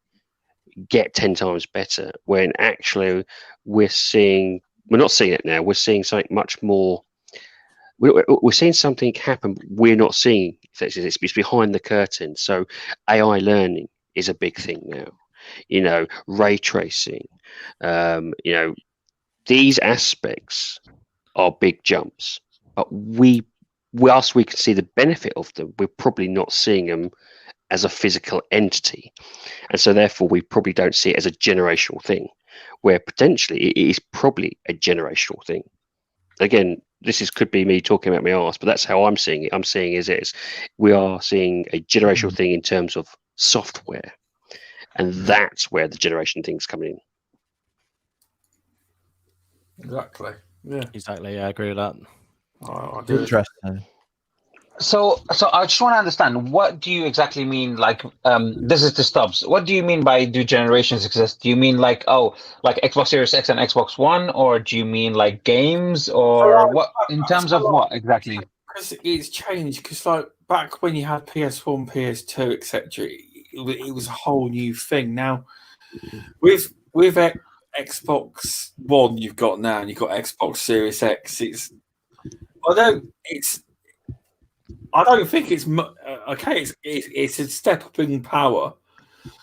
get 10 times better, when actually we're not seeing it now. We're seeing something much more. We're seeing something happen we're not seeing. It's behind the curtain. So AI learning is a big thing now. Ray tracing. These aspects are big jumps, but whilst we can see the benefit of them, we're probably not seeing them as a physical entity, and so therefore we probably don't see it as a generational thing, where potentially it is probably a generational thing. Again, could be me talking about my arse, but that's how I'm seeing it. I'm seeing we are seeing a generational thing in terms of software, and that's where the generation thing's coming in. exactly. Yeah, Exactly. Yeah, I agree with that. I do. Interesting. So I just want to understand, what do you exactly mean? Like, this is the Stubbs. What do you mean by do generations exist? Do you mean like Xbox Series X and Xbox One, or do you mean like games, or what? In terms of what exactly? Because it's changed. Because like back when you had PS1, PS2, etc., it was a whole new thing. Now with Xbox One, you've got now, and you've got Xbox Series X. I don't think it's okay. It's a step up in power,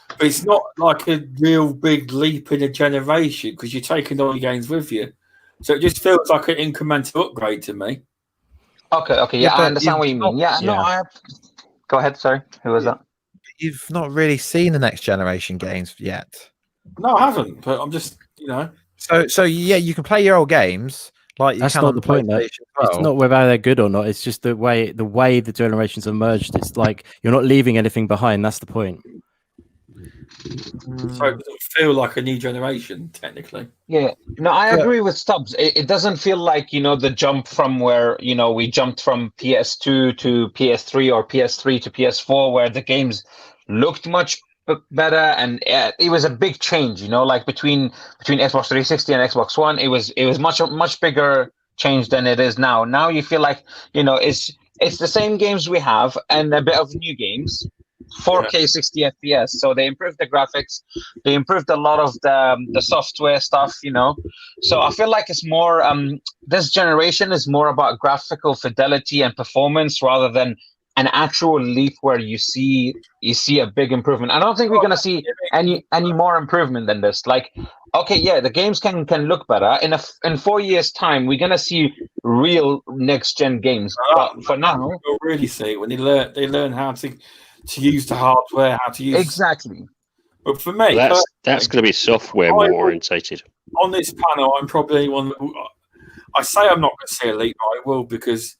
but it's not like a real big leap in a generation, because you're taking all your games with you. So it just feels like an incremental upgrade to me. Okay, yeah, I understand what you mean. Yeah, no, go ahead. Sorry, who was that? You've not really seen the next generation games yet. No, I haven't. But I'm just, So yeah, you can play your old games. Like that's not the point. Though. It's not whether they're good or not. It's just the way the generations have merged. It's like you're not leaving anything behind. That's the point. So it doesn't feel like a new generation, technically. Yeah, no, I agree with Stubbs. It doesn't feel like, the jump from where, we jumped from PS2 to PS3 or PS3 to PS4, where the games looked much better, and it was a big change, like between Xbox 360 and Xbox One. It was much bigger change than it is now. Now you feel like, it's the same games we have and a bit of new games. 4K 60 FPS, so they improved the graphics, they improved a lot of the software stuff, so I feel like it's more this generation is more about graphical fidelity and performance rather than an actual leap where you see a big improvement. I don't think we're going to see any more improvement than this. Like, okay, yeah, the games can look better. In 4 years' time, we're going to see real next gen games. But for now, you'll really see when they learn how to use the hardware, how to use exactly. But for me, that's going to be software more orientated. On this panel, I'm probably one. I say I'm not going to see Elite, but I will, because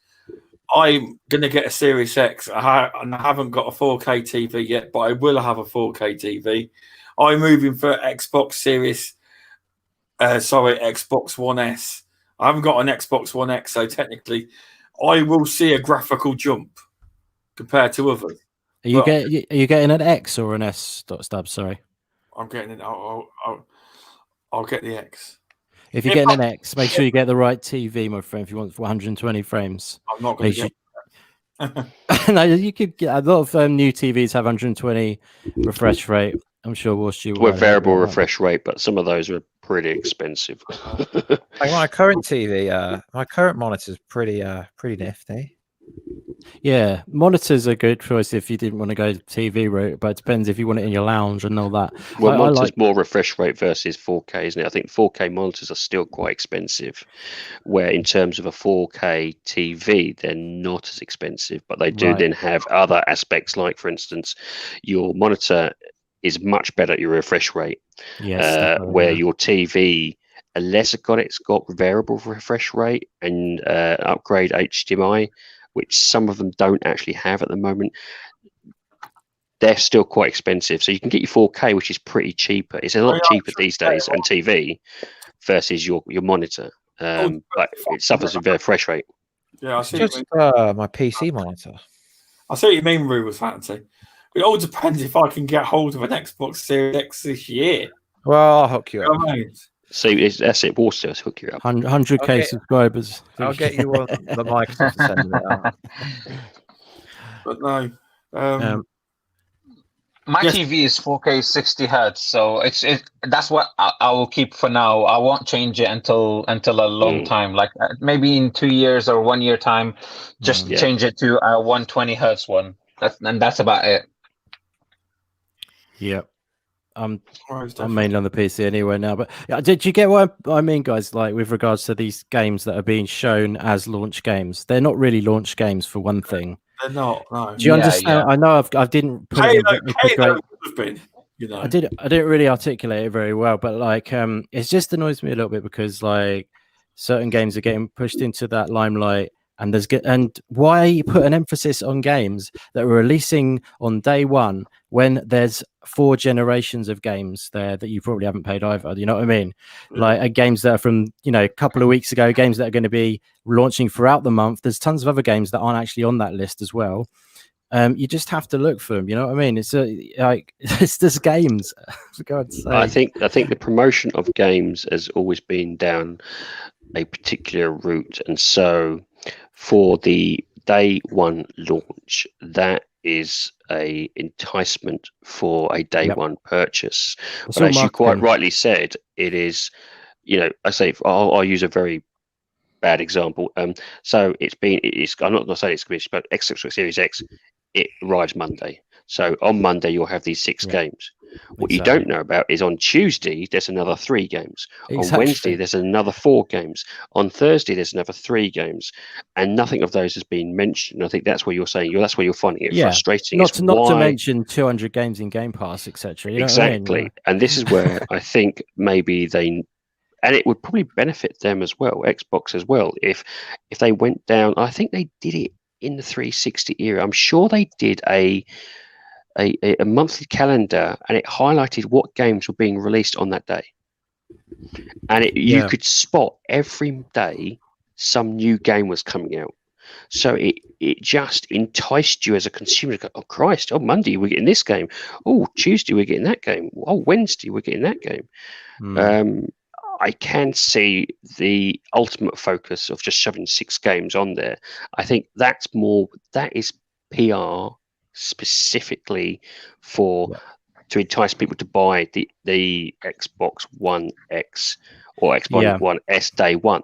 I'm going to get a Series X, and I haven't got a 4K TV yet, but I will have a 4K TV. I'm moving for Xbox One S. I haven't got an Xbox One X, so technically, I will see a graphical jump compared to others. Are you getting an X or an S? Stub, sorry. I'm getting it. I'll get the X. If you're getting an X, make sure you get the right TV, my friend. If you want 120 frames, I'm not going to get. No, you could get a lot of new TVs have 120 refresh rate. I'm sure we're variable refresh rate, but some of those are pretty expensive. Like my current TV, my current monitor is pretty nifty. Yeah, monitors are good choice if you didn't want to go TV route, but it depends if you want it in your lounge and all that. Well, monitors more refresh rate versus 4K, isn't it? I think 4K monitors are still quite expensive, where in terms of a 4K TV, they're not as expensive, but they do then have other aspects, like, for instance, your monitor is much better at your refresh rate, where your TV, unless it's got variable refresh rate and upgrade HDMI, which some of them don't actually have at the moment, they're still quite expensive. So you can get your 4K, which is pretty cheaper. It's a lot cheaper these days on TV versus your monitor, but it suffers with refresh rate. Yeah, I see. Just my PC monitor. I see what you mean, Rue, with Fantasy. It all depends if I can get hold of an Xbox Series X this year. Well, I'll hook you up. See, that's it. We'll still hook you up. 100K subscribers. I'll get you on the Microsoft to send it out. But no. My TV is 4K 60 hertz, so that's what I will keep for now. I won't change it until a long time, like maybe in 2 years or 1 year time. Just change it to a 120 hertz one. That's about it. Yep. I'm mainly on the PC anyway now, but did you get what I mean, guys? Like, with regards to these games that are being shown as launch games, they're not really launch games for one thing. They're not. No. Do you understand? I know I didn't put it Halo would have been, you know. I didn't really articulate it very well, but like, it just annoys me a little bit because like certain games are getting pushed into that limelight. And why put an emphasis on games that are releasing on day one when there's 4 generations of games there that you probably haven't played either? You know what I mean? Like games that are from, a couple of weeks ago, games that are going to be launching throughout the month. There's tons of other games that aren't actually on that list as well. You just have to look for them. You know what I mean? It's it's just games. For God's sake. I think the promotion of games has always been down a particular route, and so for the day one launch, that is a enticement for a day one purchase. But as you quite rightly said, it is, I say I'll use a very bad example. So I'm not going to say it's going to be, but Xbox Series X, it arrives Monday. So on Monday you'll have these 6 games. What you don't know about is on Tuesday there's another 3 games. On Wednesday there's another 4 games. On Thursday there's another 3 games, and nothing of those has been mentioned. I think that's where you're saying that's where you're finding it frustrating. Not to mention 200 games in Game Pass, etc. Exactly, I mean? And this is where I think maybe and it would probably benefit them as well, Xbox as well, if they went down. I think they did it in the 360 era. I'm sure they did a monthly calendar, and it highlighted what games were being released on that day. And you could spot every day some new game was coming out. So it just enticed you as a consumer to go, oh Christ, oh Monday we're getting this game. Oh, Tuesday we're getting that game. Oh, Wednesday we're getting that game. I can see the ultimate focus of just shoving 6 games on there. I think that is PR specifically to entice people to buy the Xbox One X or Xbox One S day one.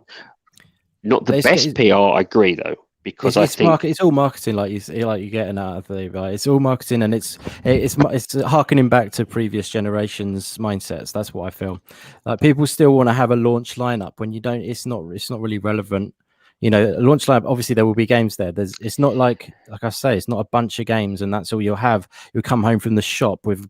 Not the best PR, I agree though, because I think it's all marketing, like you're getting out of the right. It's all marketing, and it's harkening back to previous generations' mindsets. That's what I feel. Like people still want to have a launch lineup when you don't. It's not really relevant. Launch lineup. Obviously, there will be games there. It's not like I say, it's not a bunch of games, and that's all you'll have. You'll come home from the shop with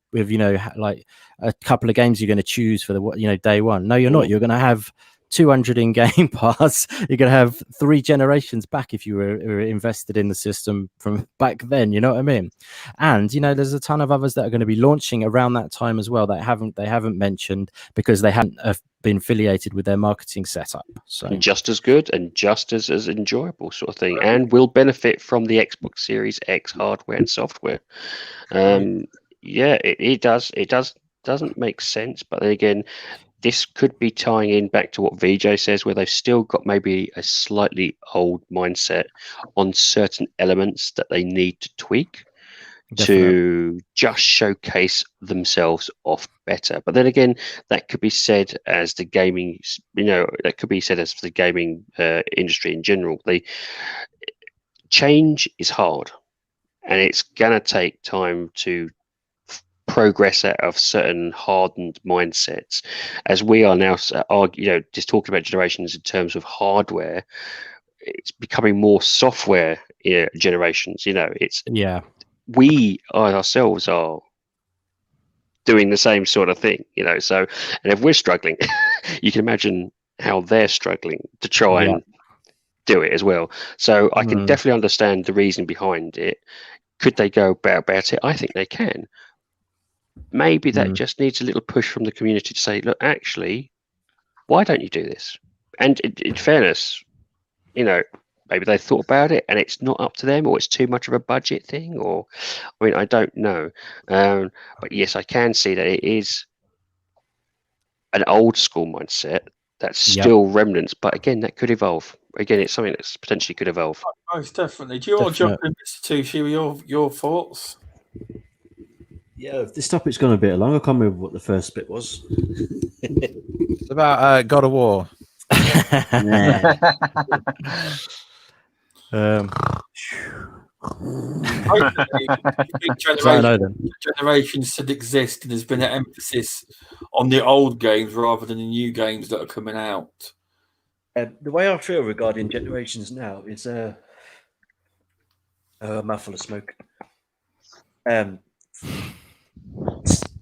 like a couple of games you're going to choose for the day one. No, you're not. You're going to have 200 in Game Pass, you're going to have 3 generations back if you were invested in the system from back then. You know what I mean? And there's a ton of others that are going to be launching around that time as well that they haven't mentioned because they haven't been affiliated with their marketing setup. So just as good and just as enjoyable sort of thing, and will benefit from the Xbox Series X hardware and software. It doesn't make sense, but then again, this could be tying in back to what VJ says, where they've still got maybe a slightly old mindset on certain elements that they need to tweak. Definitely. To just showcase themselves off better. But then again, that could be said as the gaming, that could be said as for the gaming industry in general. The change is hard, and it's gonna take time to progress out of certain hardened mindsets. As we are now, just talking about generations in terms of hardware, it's becoming more software generations. We ourselves are doing the same sort of thing, so, and if we're struggling, you can imagine how they're struggling to try and do it as well. So I can definitely understand the reason behind it. Could they go about it? I think they can. Maybe that just needs a little push from the community to say, look, actually, why don't you do this? And in fairness, maybe they thought about it and it's not up to them, or it's too much of a budget thing, or I don't know. But yes, I can see that it is an old school mindset that's still remnants, but again, that could evolve. Again, it's something that's potentially could evolve. Most definitely. Do you want to jump in, Mr. Tucci, with your thoughts? Yeah, this topic's gone a bit long. I can't remember what the first bit was. It's about God of War. Generations Still Exist, and there's been an emphasis on the old games rather than the new games that are coming out. The way I feel regarding Generations now is a mouthful of smoke.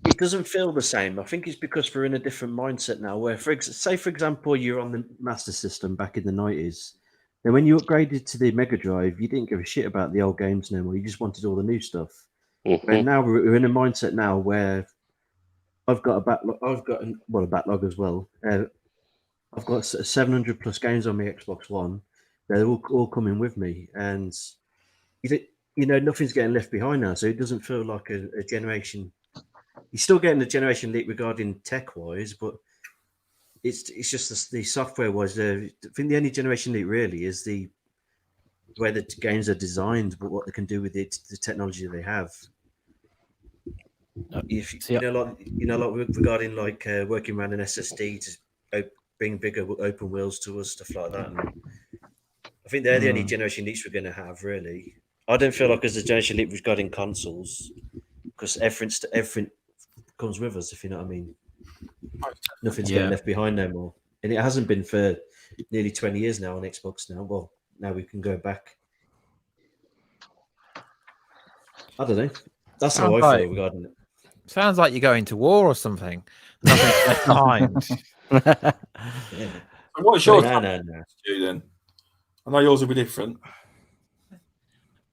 It doesn't feel the same. I think it's because we're in a different mindset now. Where, for example, you're on the Master System back in the 90s. Then when you upgraded to the Mega Drive, you didn't give a shit about the old games no more. You just wanted all the new stuff. And now we're in a mindset now where I've got a backlog. I've got a backlog as well. I've got 700 plus games on my Xbox One. They're all coming with me, and nothing's getting left behind now. So it doesn't feel like a generation. You're still getting a generation leap regarding tech wise, but it's just the software wise. I think the only generation leap really is the way the games are designed, but what they can do with the technology they have. Regarding working around an SSD to bring bigger open wheels to us, stuff like that. And I think they're the only generation leaps we're going to have, really. I don't feel like there's a generation leap regarding consoles, because everything comes with us, if you know what I mean. Nothing's getting left behind no more. And it hasn't been for nearly 20 years now on Xbox now. Well, now we can go back. I don't know. That's how I feel regarding it. Sounds like you're going to war or something. Nothing's left behind. And what's your then? I know yours will be different.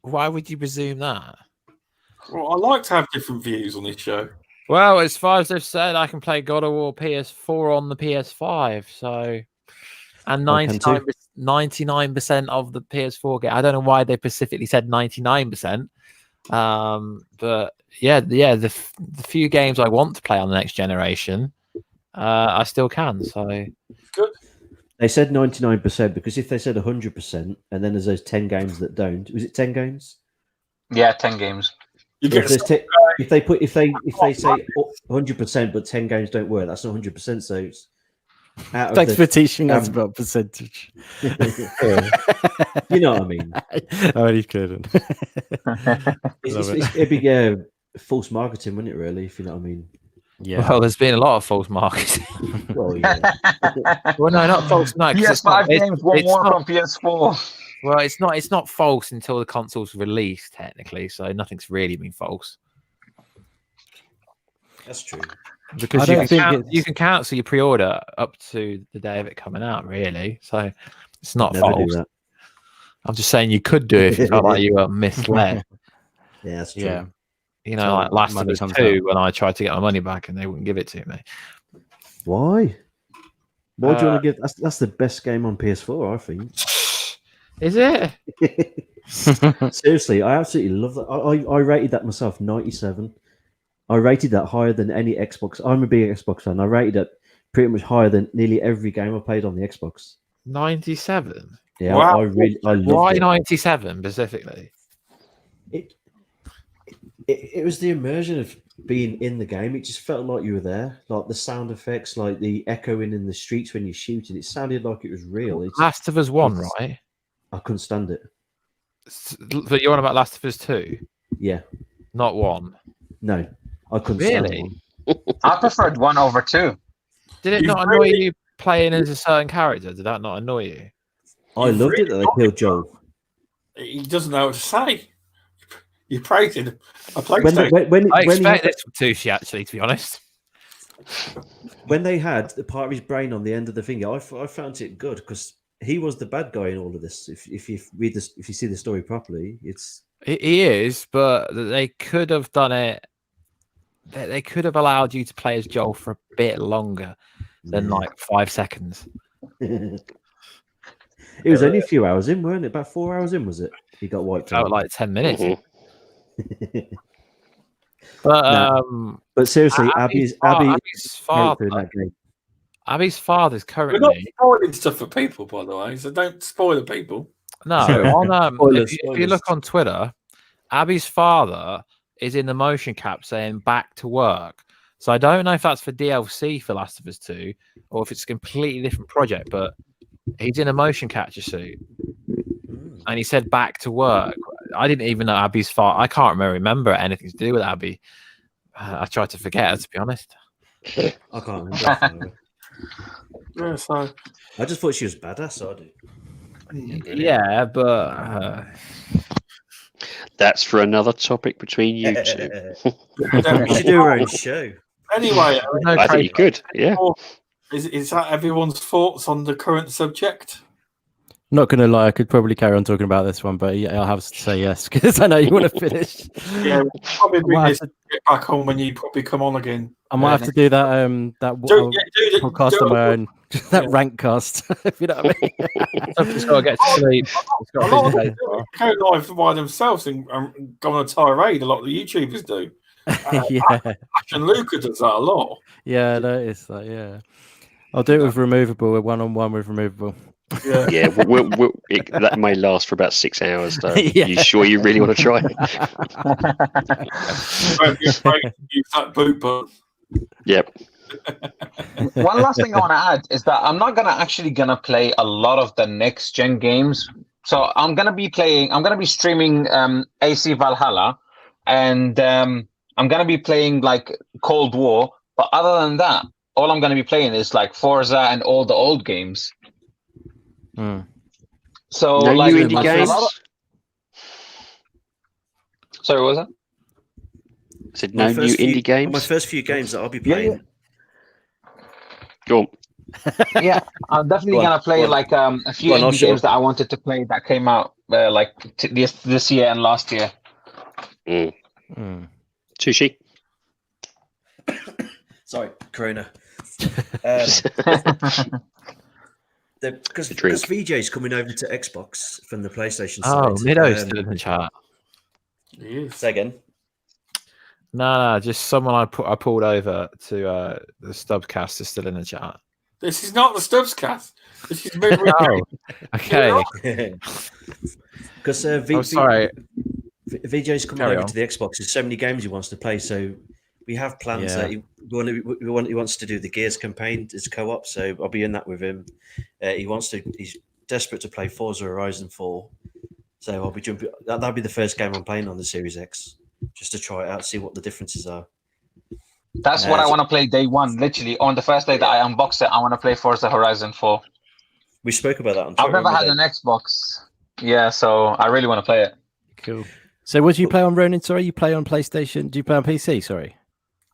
Why would you presume that? Well, I like to have different views on this show. Well, as far as they've said, I can play God of War PS4 on the PS5. So, and 99% of the PS4 game. I don't know why they specifically said 99%. But the few games I want to play on the next generation, I still can. So good. They said 99% because if they said 100%, and then there's those 10 games that don't. Was it 10 games? Yeah, 10 games. If they say 100%, but 10 games don't work, that's not 100%. So it's thanks for teaching us about percentage. You know what I mean? Oh, he's kidding. It'd be false marketing, wouldn't it? Really, if you know what I mean. Yeah. Well, there's been a lot of false marketing. Well, yeah. Well, no, not false. No, PS5 games won't work on PS4. Well, it's not false until the console's released, technically. So nothing's really been false. That's true. Because I don't think you can cancel your pre-order up to the day of it coming out, really. So it's not Never false. do that. I'm just saying you could do it if you felt like you were misled. Yeah, that's true. Yeah. You know, So like Last of money Us comes 2, out. when I tried to get my money back and they wouldn't give it to me. Why? Why do you want to give? That's the best game on PS4, I think. Is it? Seriously, I absolutely love that. I rated that myself 97. I rated that higher than any Xbox. I'm a big Xbox fan. I rated it pretty much higher than nearly every game I played on the Xbox. 97. Yeah, Wow. I loved Why it. 97 specifically? It was the immersion of being in the game. It just felt like you were there. Like the sound effects, like the echoing in the streets when you shoot it. It sounded like it was real. Last of Us 1, right? I couldn't stand it. But you're on about Last of Us 2, Yeah. not 1. No. I couldn't stand Really? one. I preferred 1 over 2. Did it You not annoy you playing as a certain character? Did that not annoy you? I loved it that they killed Joel. He doesn't know what to say. You praised him. I played I expect this from Tucci, actually, to be honest. when they had the part of his brain on the end of the finger, I found it good because he was the bad guy in all of this. If you read this, if you see the story properly, it's He is, but they could have done it. They could have allowed you to play as Joel for a bit longer than like 5 seconds. it was only a few hours in, weren't it? About 4 hours in, was it? He got wiped Felt out. like 10 minutes. Mhm. But seriously, Abby's father. character in that game. Abby's father's We're not currently spoiling stuff for people, by the way, so don't spoil the people. no. On Spoilers, if you spoilers. look on Twitter, Abby's father is in the motion cap saying "back to work." So I don't know if that's for DLC for Last of Us 2 or if it's a completely different project. But he's in a motion capture suit, and he said "back to work." I didn't even know Abby's father. I can't remember anything to do with Abby. I tried to forget her, to be honest. I can't remember. Yeah, so I just thought she was badass. I do. Yeah, but That's for another topic between you two. We should do our own show. anyway, I think you could. Yeah. is that everyone's thoughts on the current subject? Not gonna lie, I could probably carry on talking about this one, but yeah, I'll have to say yes because I know you want to finish. Yeah, we'll probably bring might this have get back on when you probably come on again. I might have to do that podcast on my own, that rank cast, if you know what I mean. somebody's got to get to sleep. It's got A lot of to be people go live by themselves and go on a tirade. A lot of the YouTubers do. Yeah, Ash and Luca does that a lot. yeah, I noticed that. Yeah, I'll do it with removable, with one-on-one with removable. Yeah. Yeah, that may last for about 6 hours, though. Yeah. You sure you really want to try? Don't be afraid to use that boot button. Yep. One last thing I want to add is that I'm not gonna play a lot of the next gen games. So I'm gonna be streaming AC Valhalla, and I'm gonna be playing like Cold War. But other than that, all I'm gonna be playing is like Forza and all the old games. So No like, new indie like games? Sorry, what was that? I said no new indie games? My first few games that I'll be playing. Go on. Yeah, I'm definitely gonna play like a few indie games that I wanted to play that came out this year and last year. Tucci? Sorry, Corona. Because VJ's coming over to Xbox from the PlayStation side. Oh, Midway's still in the chat. Say again. No, just someone I pulled over to the Stubcast is still in the chat. This is not the Stubbs cast. This is Midweek. Oh, okay. Because sorry. VJ's coming over to the Xbox. There's so many games he wants to play, so we have plans that he wants to do the Gears campaign as co-op. So I'll be in that with him. He's desperate to play Forza Horizon 4. So I'll be jumping. That'll be the first game I'm playing on the Series X, just to try it out, see what the differences are. That's what I want to play day one. Literally on the first day that I unbox it, I want to play Forza Horizon 4. We spoke about that on Twitter. I've never had an Xbox. Yeah, so I really want to play it. Cool. So what do you play on, Ronin? Sorry, you play on PlayStation? Do you play on PC? Sorry.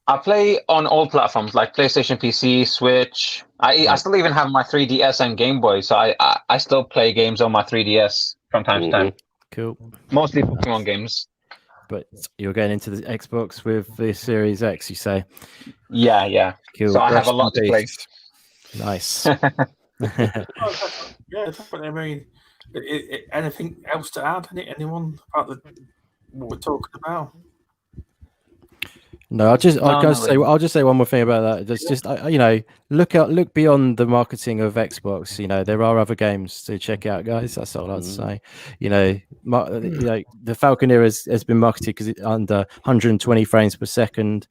I play on all platforms like PlayStation, PC, Switch. I still even have my 3DS and Game Boy, so I still play games on my 3DS from time to time. Cool. Mostly Pokemon games. But you're going into the Xbox with the Series X, you say? Yeah. Cool. So I have a lot to play. Nice. Yeah, definitely. I mean, anything else to add? Anyone about what we're talking about? No, I'll just say one more thing about that. Just look beyond the marketing of Xbox. There are other games to check out, guys. That's all I'd say. The Falconeer has been marketed because it's under 120 frames per second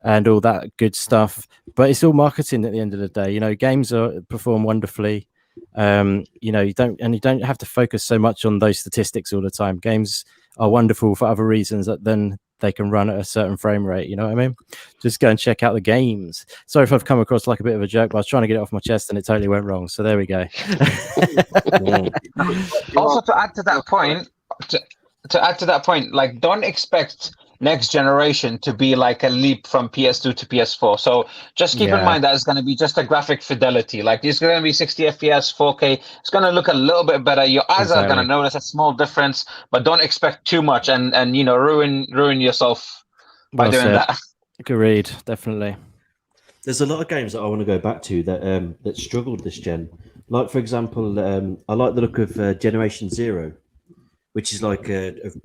and all that good stuff. But it's all marketing at the end of the day. Games perform wonderfully. You don't have to focus so much on those statistics all the time. Games are wonderful for other reasons that then they can run at a certain frame rate. You know what I mean? Just go and check out the games. Sorry if I've come across like a bit of a joke, but I was trying to get it off my chest and it totally went wrong. So there we go. Also, to add to that point, like, don't expect next generation to be like a leap from PS2 to PS4. So just keep in mind that it's going to be just a graphic fidelity. Like, it's going to be 60 FPS, 4K. It's going to look a little bit better. Your eyes are going to notice a small difference, but don't expect too much and ruin yourself by doing that. Agreed, definitely. There's a lot of games that I want to go back to that struggled this gen. Like, for example, I like the look of Generation Zero, which is like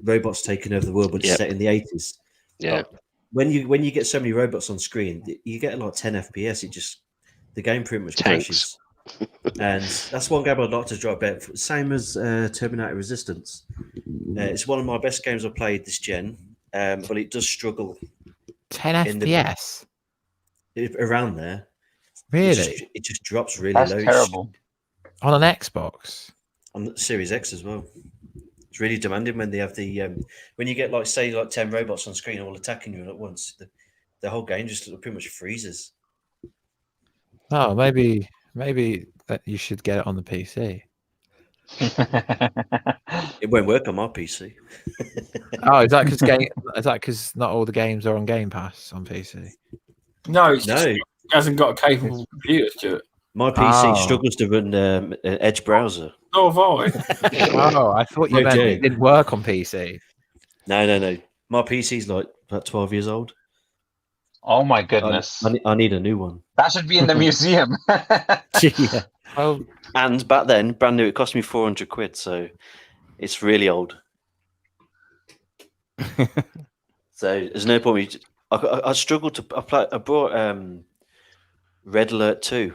robots taking over the world, but it's set in the 80s. Yeah. When you get so many robots on screen, you get like 10 FPS. The game pretty much crashes. And that's one game I'd like to drop back. Same as Terminator Resistance. It's one of my best games I've played this gen, but it does struggle. 10 FPS? Around there. Really? It just drops really That's low. Terrible. On an Xbox? On the Series X as well. It's really demanding when they have the when you get like 10 robots on screen all attacking you at once. The whole game just pretty much freezes. Oh, maybe that you should get it on the PC. It won't work on my PC. Oh, is that because not all the games are on Game Pass on PC? No, it hasn't got a capable computer, Stuart. My PC struggles to run Edge browser. No, have I. Oh, I thought you meant it didn't work on PC. No. My PC's like about 12 years old. Oh my goodness. I need a new one. That should be in the museum. Yeah. Oh, and back then, brand new, it cost me 400 quid, so it's really old. So there's no point. I struggled to apply. I brought Red Alert 2,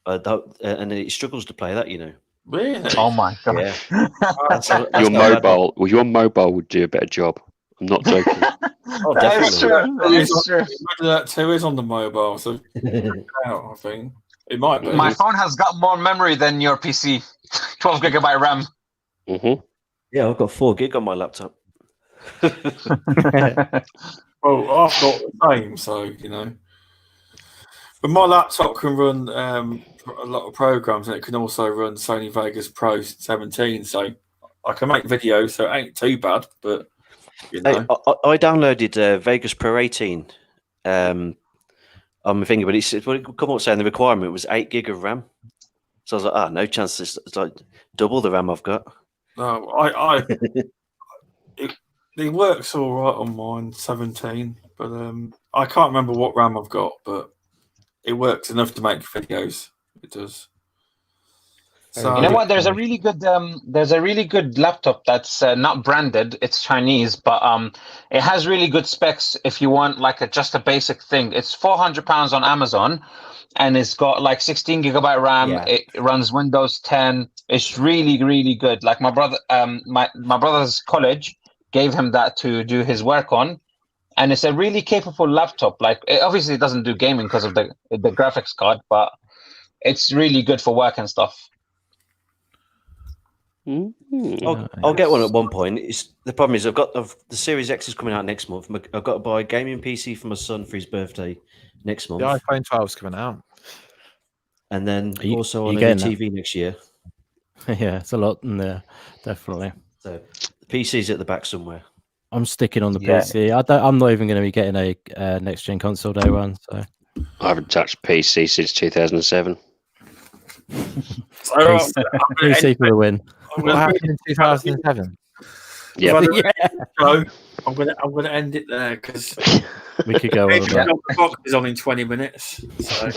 and it struggles to play that, Really? Oh my god. Yeah. Your mobile would do a better job. I'm not joking. Oh, That's definitely. true. That's true. That 2 is on the mobile, so I think it might be. My phone has got more memory than your PC. 12 gigabyte RAM. Mm-hmm. Yeah, I've got 4 gig on my laptop. Well, I've got the same, so But my laptop can run a lot of programs, and it can also run Sony Vegas Pro 17, so I can make videos, so it ain't too bad. But I downloaded Vegas Pro 18 on my finger, but it's come up saying the requirement was 8 gig of RAM. So I was like, no chance. It's like double the RAM I've got. No, it works all right on mine, 17, but I can't remember what RAM I've got, but it works enough to make videos. It does. So, you know what? There's a really good laptop that's not branded. It's Chinese, but it has really good specs. If you want like just a basic thing, it's £400 on Amazon, and it's got like 16 gigabyte RAM. Yeah. It runs Windows 10. It's really, really good. Like my brother, my brother's college gave him that to do his work on, and it's a really capable laptop. Like it obviously doesn't do gaming because of the graphics card, but it's really good for work and stuff. I'll get one at one point. The problem is I've got the Series X is coming out next month. I've got to buy a gaming PC for my son for his birthday next month. The iPhone 12 is coming out, and then also on a new TV next year. Yeah, it's a lot in there, definitely. So the PC's at the back somewhere. I'm sticking on the PC. I'm not even going to be getting a next gen console day one. So I haven't touched PC since 2007. So PC for the win. What happened in 2007? Yeah. I'm gonna end it there because We could go on. the box is on in 20 minutes. So.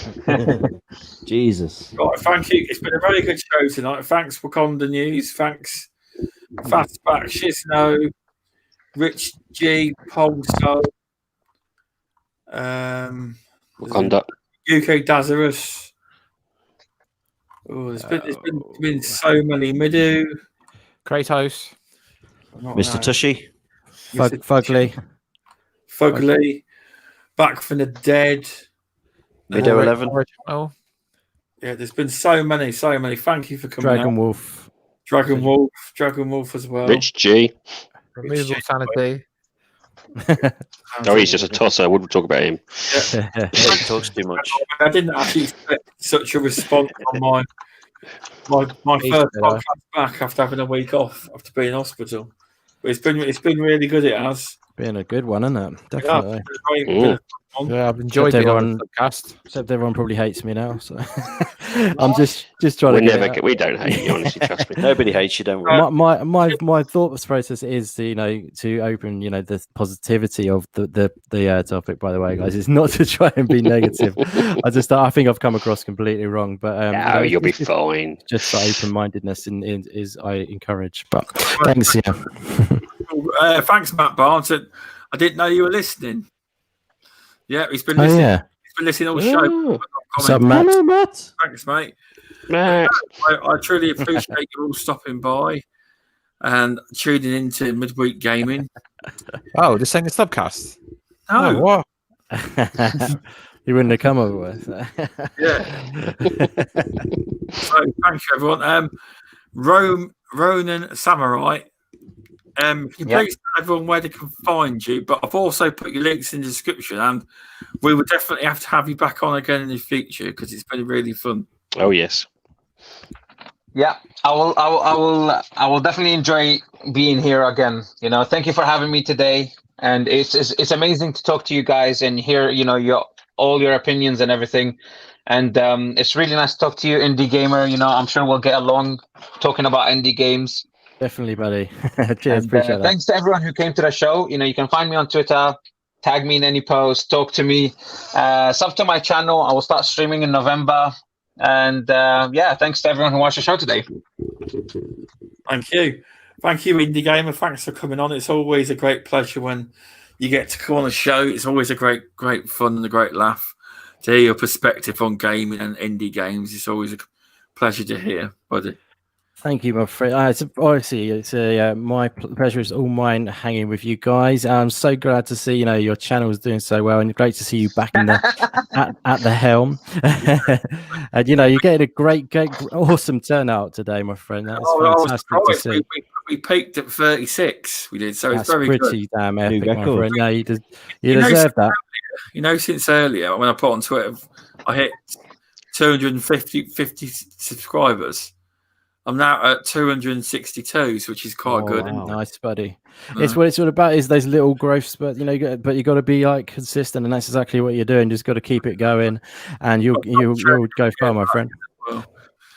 Jesus. Right, thank you. It's been a very good show tonight. Thanks for Conda News. Thanks Fastback Shizno, Rich G, Polso, Wakanda. UK Dazarus. Oh, there's been so many. Midu, Kratos, Mr. Tushy, Fugly. Back from the Dead. Video 11. Oh, Yeah, there's been so many. Thank you for coming Dragon out. Dragon Wolf as well. Rich G. Removable Sanity. Oh, he's just a tosser. I wouldn't talk about him. Yeah. He talks too much. I didn't actually expect such a response on my first podcast back after having a week off after being in hospital. But it's been really good. It has Been a good one, isn't it? Definitely. Yeah, I've enjoyed being on the podcast. Except everyone probably hates me now. So I'm just trying We don't hate you, honestly. Trust me. Nobody hates you, don't worry. My thought process is to open the positivity of the topic. By the way, guys, it's not to try and be negative. I think I've come across completely wrong. But you'll be fine. Just the open-mindedness is I encourage. But thanks, thanks, Matt Barnes. I didn't know you were listening. Yeah, he's been listening. He's been listening all show. What's up, Matt? Hello, Matt. Thanks, mate. Matt. I truly appreciate you all stopping by and tuning into Midweek Gaming. Oh, this ain't the Stubcast. No, what? You wouldn't have come otherwise. Yeah. So thank you, everyone. Ronan Samurai. Can you please tell everyone where they can find you? But I've also put your links in the description, and we will definitely have to have you back on again in the future because it's been really fun. Oh yes. Yeah, I will definitely enjoy being here again. Thank you for having me today, and it's amazing to talk to you guys and hear all your opinions and everything. And it's really nice to talk to you, Indie Gamer. I'm sure we'll get along talking about indie games. Definitely, buddy. Cheers, appreciate that. Thanks to everyone who came to the show. You can find me on Twitter, tag me in any post, talk to me. Sub to my channel. I will start streaming in November. And thanks to everyone who watched the show today. Thank you, Indie Gamer. Thanks for coming on. It's always a great pleasure when you get to come on the show. It's always a great fun and a great laugh to hear your perspective on gaming and indie games. It's always a pleasure to hear, buddy. Thank you, my friend. My pleasure is all mine hanging with you guys. I'm so glad to see your channel is doing so well, and great to see you back in the at the helm. And you're getting a great, awesome turnout today, my friend. That's fantastic to see. We peaked at 36. We did, so that's it's very pretty good. Damn epic, my friend. Yeah, you deserve that. Since earlier when I put on Twitter, I hit 250 subscribers. I'm now at 262, which is quite good. Wow. Nice, buddy. It's what it's all about is those little growths, but you got to be consistent, and that's exactly what you're doing. Just got to keep it going, and you'll go far, my friend.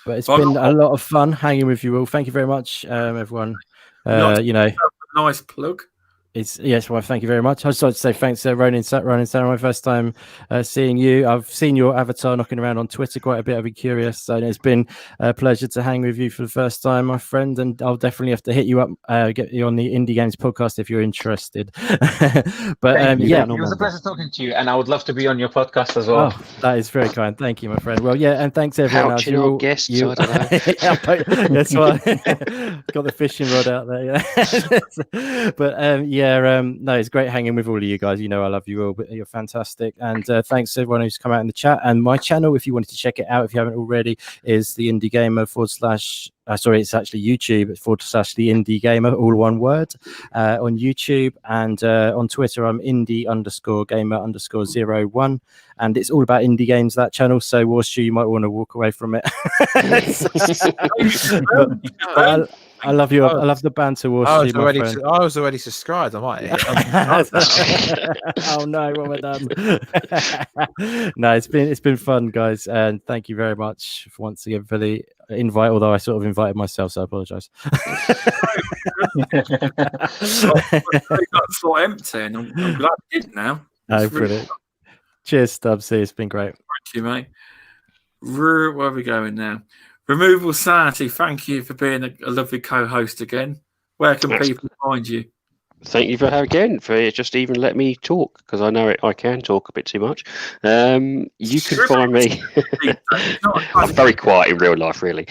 But it's been a lot of fun hanging with you all. Thank you very much, everyone. Nice plug. Well, thank you very much. I'd just like to say thanks to Ronan Sarah, my first time seeing you. I've seen your avatar knocking around on Twitter quite a bit. I've been curious. So it's been a pleasure to hang with you for the first time, my friend. And I'll definitely have to hit you up, get you on the Indie Games podcast if you're interested. But it was a pleasure talking to you, and I would love to be on your podcast as well. Oh, that is very kind. Thank you, my friend. Well, and thanks everyone. Pouching on guests. I don't know. That's why got the fishing rod out there. Yeah. But no, it's great hanging with all of you guys. I love you all, but you're fantastic. And thanks to everyone who's come out in the chat. And my channel, if you wanted to check it out, if you haven't already, is the Indie Gamer it's actually YouTube / the Indie Gamer, all one word, on YouTube, and on Twitter I'm indie_gamer_01, and it's all about indie games, that channel. So Warshu, you might want to walk away from it. I love you. I love the banter, I was Warshy, my friend. I was already subscribed. I might. Oh no, what have I done? No, it's been fun, guys, and thank you very much once again for the invite. Although I sort of invited myself, so I apologise. That's not empty, and I'm glad I did now. Oh, brilliant. Cheers, Stubbsy. It's been great. Thank you, mate. Where are we going now? Removal Sanity, thank you for being a lovely co-host again. Where can people find you? Thank you for just even let me talk, because I know I can talk a bit too much. You can find me. I'm very quiet in real life, really.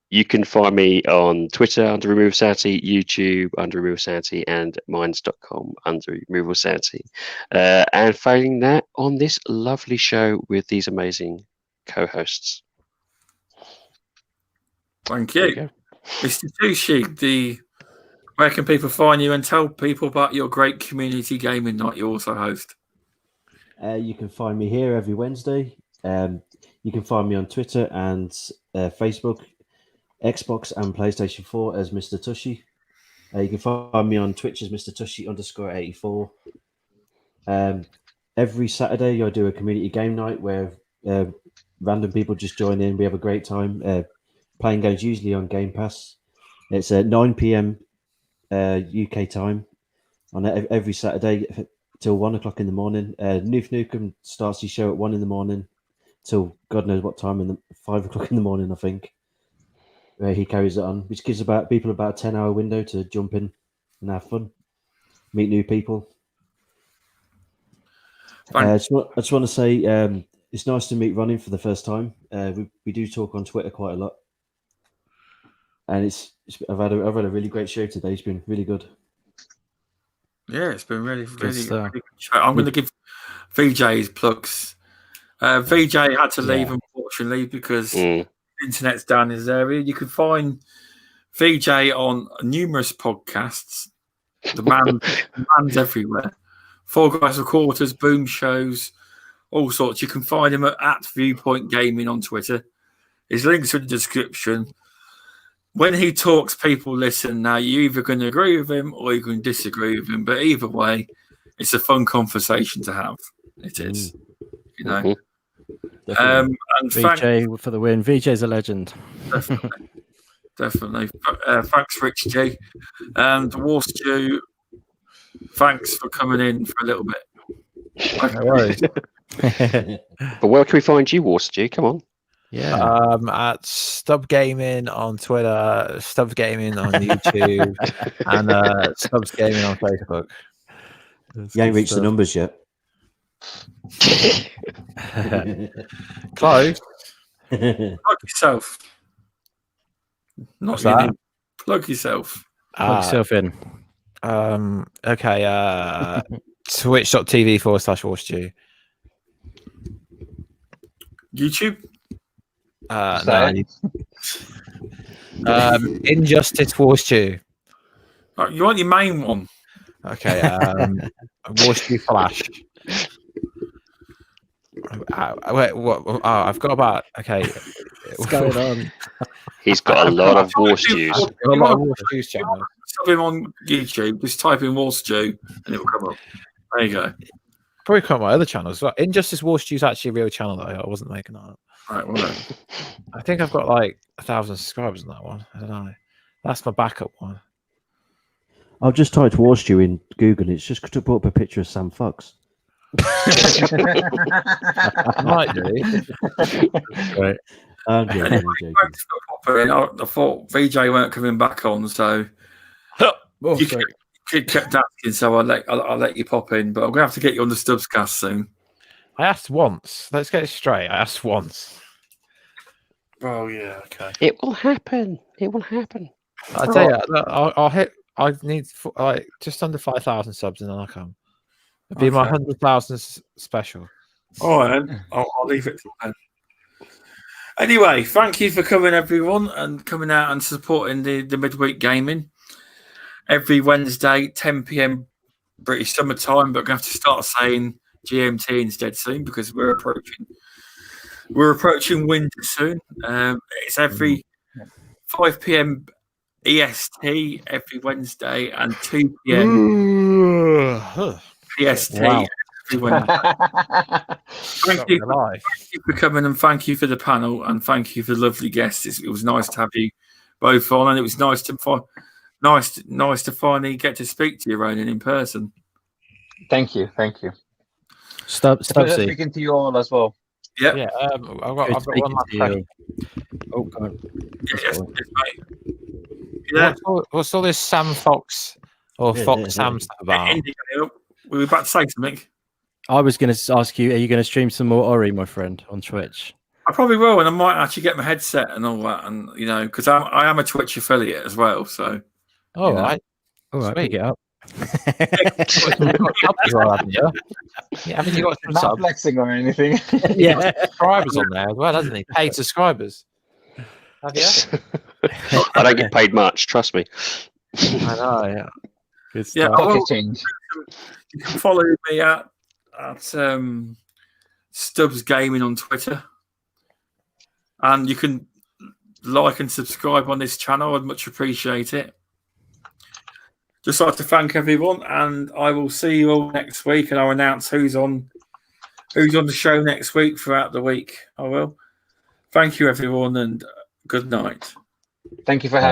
You can find me on Twitter under Removal Sanity, YouTube under Removal Sanity, and minds.com under Removal Sanity. And failing that, on this lovely show with these amazing co-hosts. Thank you. Mr. Tushi, where can people find you, and tell people about your great community gaming night you also host? You can find me here every Wednesday. You can find me on Twitter and Facebook, Xbox and PlayStation 4 as Mr. Tushy. You can find me on Twitch as Mr. Tushy _84. Every Saturday I do a community game night where random people just join in. We have a great time playing games, usually on Game Pass. It's at 9 p.m. UK time on every Saturday till 1 o'clock in the morning. Noof Nukem starts his show at 1 in the morning till God knows what time, 5 o'clock in the morning, I think. He carries it on, which gives people about a 10-hour window to jump in and have fun, meet new people. I just want to say it's nice to meet Ronnie for the first time. We do talk on Twitter quite a lot, and I've had a really great show today. It's been really good. Yeah, it's been really good show. I'm going to give VJ his plugs. VJ had to leave, unfortunately, because the internet's down in his area. You can find VJ on numerous podcasts. The man's everywhere. Four Guys for Quarters, Boom Shows, all sorts. You can find him at Viewpoint Gaming on Twitter. His links are in the description. When he talks, people listen. Now, you're either going to agree with him or you're going to disagree with him. But either way, it's a fun conversation to have. It is. You know. And VJ for the win. VJ's a legend. Definitely. Thanks, Rich G. And War Stew, thanks for coming in for a little bit. No worries. But where can we find you, War Stew? Come on. Yeah. At Stub Gaming on Twitter, Stubbs Gaming on YouTube, and Stubbs Gaming on Facebook. You ain't reached the numbers yet. Close. Plug yourself. Not that? Plug yourself. Plug yourself in. Okay. Twitch.tv/Warstew. YouTube? No. Injustice Warstew. Oh, you want your main one? Okay. Warstew Flash. Wait, what? Oh, I've got about. Okay. What's going on? He's got a lot of War Stews. A lot of War Stews channels. Stop him on YouTube. Just type in War Stew and it will come up. There you go. Probably come on my other channels. Well, Injustice War Stew is actually a real channel, though. I wasn't making that up. Right, well, I think I've got like 1,000 subscribers on that one. I don't know. That's my backup one. I've just typed War Stew in Google. It's just to put up a picture of Sam Fox. Might do. Right. Anyway, thanks for popping in. I thought VJ weren't coming back on, so you kept asking, so I'll let you pop in. But I'm gonna have to get you on the Stubbscast soon. I asked once. Let's get it straight. I asked once. Oh yeah, okay. It will happen. It will happen. I tell you, I'll hit. I need like just under 5,000 subs, and then I'll come. It'll be my 100,000 special. All right, then. I'll leave it till then. Anyway, thank you for coming, everyone, and coming out and supporting the midweek gaming. Every Wednesday, 10 p.m. British Summer Time, but we're going to have to start saying GMT instead soon because we're approaching winter soon. It's every 5 p.m. EST every Wednesday and 2 p.m. PST Wow. every Wednesday. Thank you for coming, and thank you for the panel, and thank you for the lovely guests. It was nice to have you both on, and it was nice to finally get to speak to you, Ronan, in person. Thank you. Stubbsy. Speaking to you all as well. Yep. Yeah. I've got one last question. Oh, go on. Yes, mate. Yeah. What's all this Sam Fox or Fox Sam stuff about? We were about to say something. I was going to ask you, are you going to stream some more Ori, my friend, on Twitch? I probably will, and I might actually get my headset and all that, and because I am a Twitch affiliate as well. So, all right, pick it up. Haven't you got some Not flexing or anything? Yeah, subscribers on there as well, hasn't he? Paid subscribers. Have you? I don't get paid much, trust me. I know. Yeah. Good stuff. You can follow me at Stubbs Gaming on Twitter, and you can like and subscribe on this channel. I'd much appreciate it. Just like to thank everyone, and I will see you all next week, and I'll announce who's on the show next week throughout the week. I will. Thank you, everyone, and good night. Thank you for having me.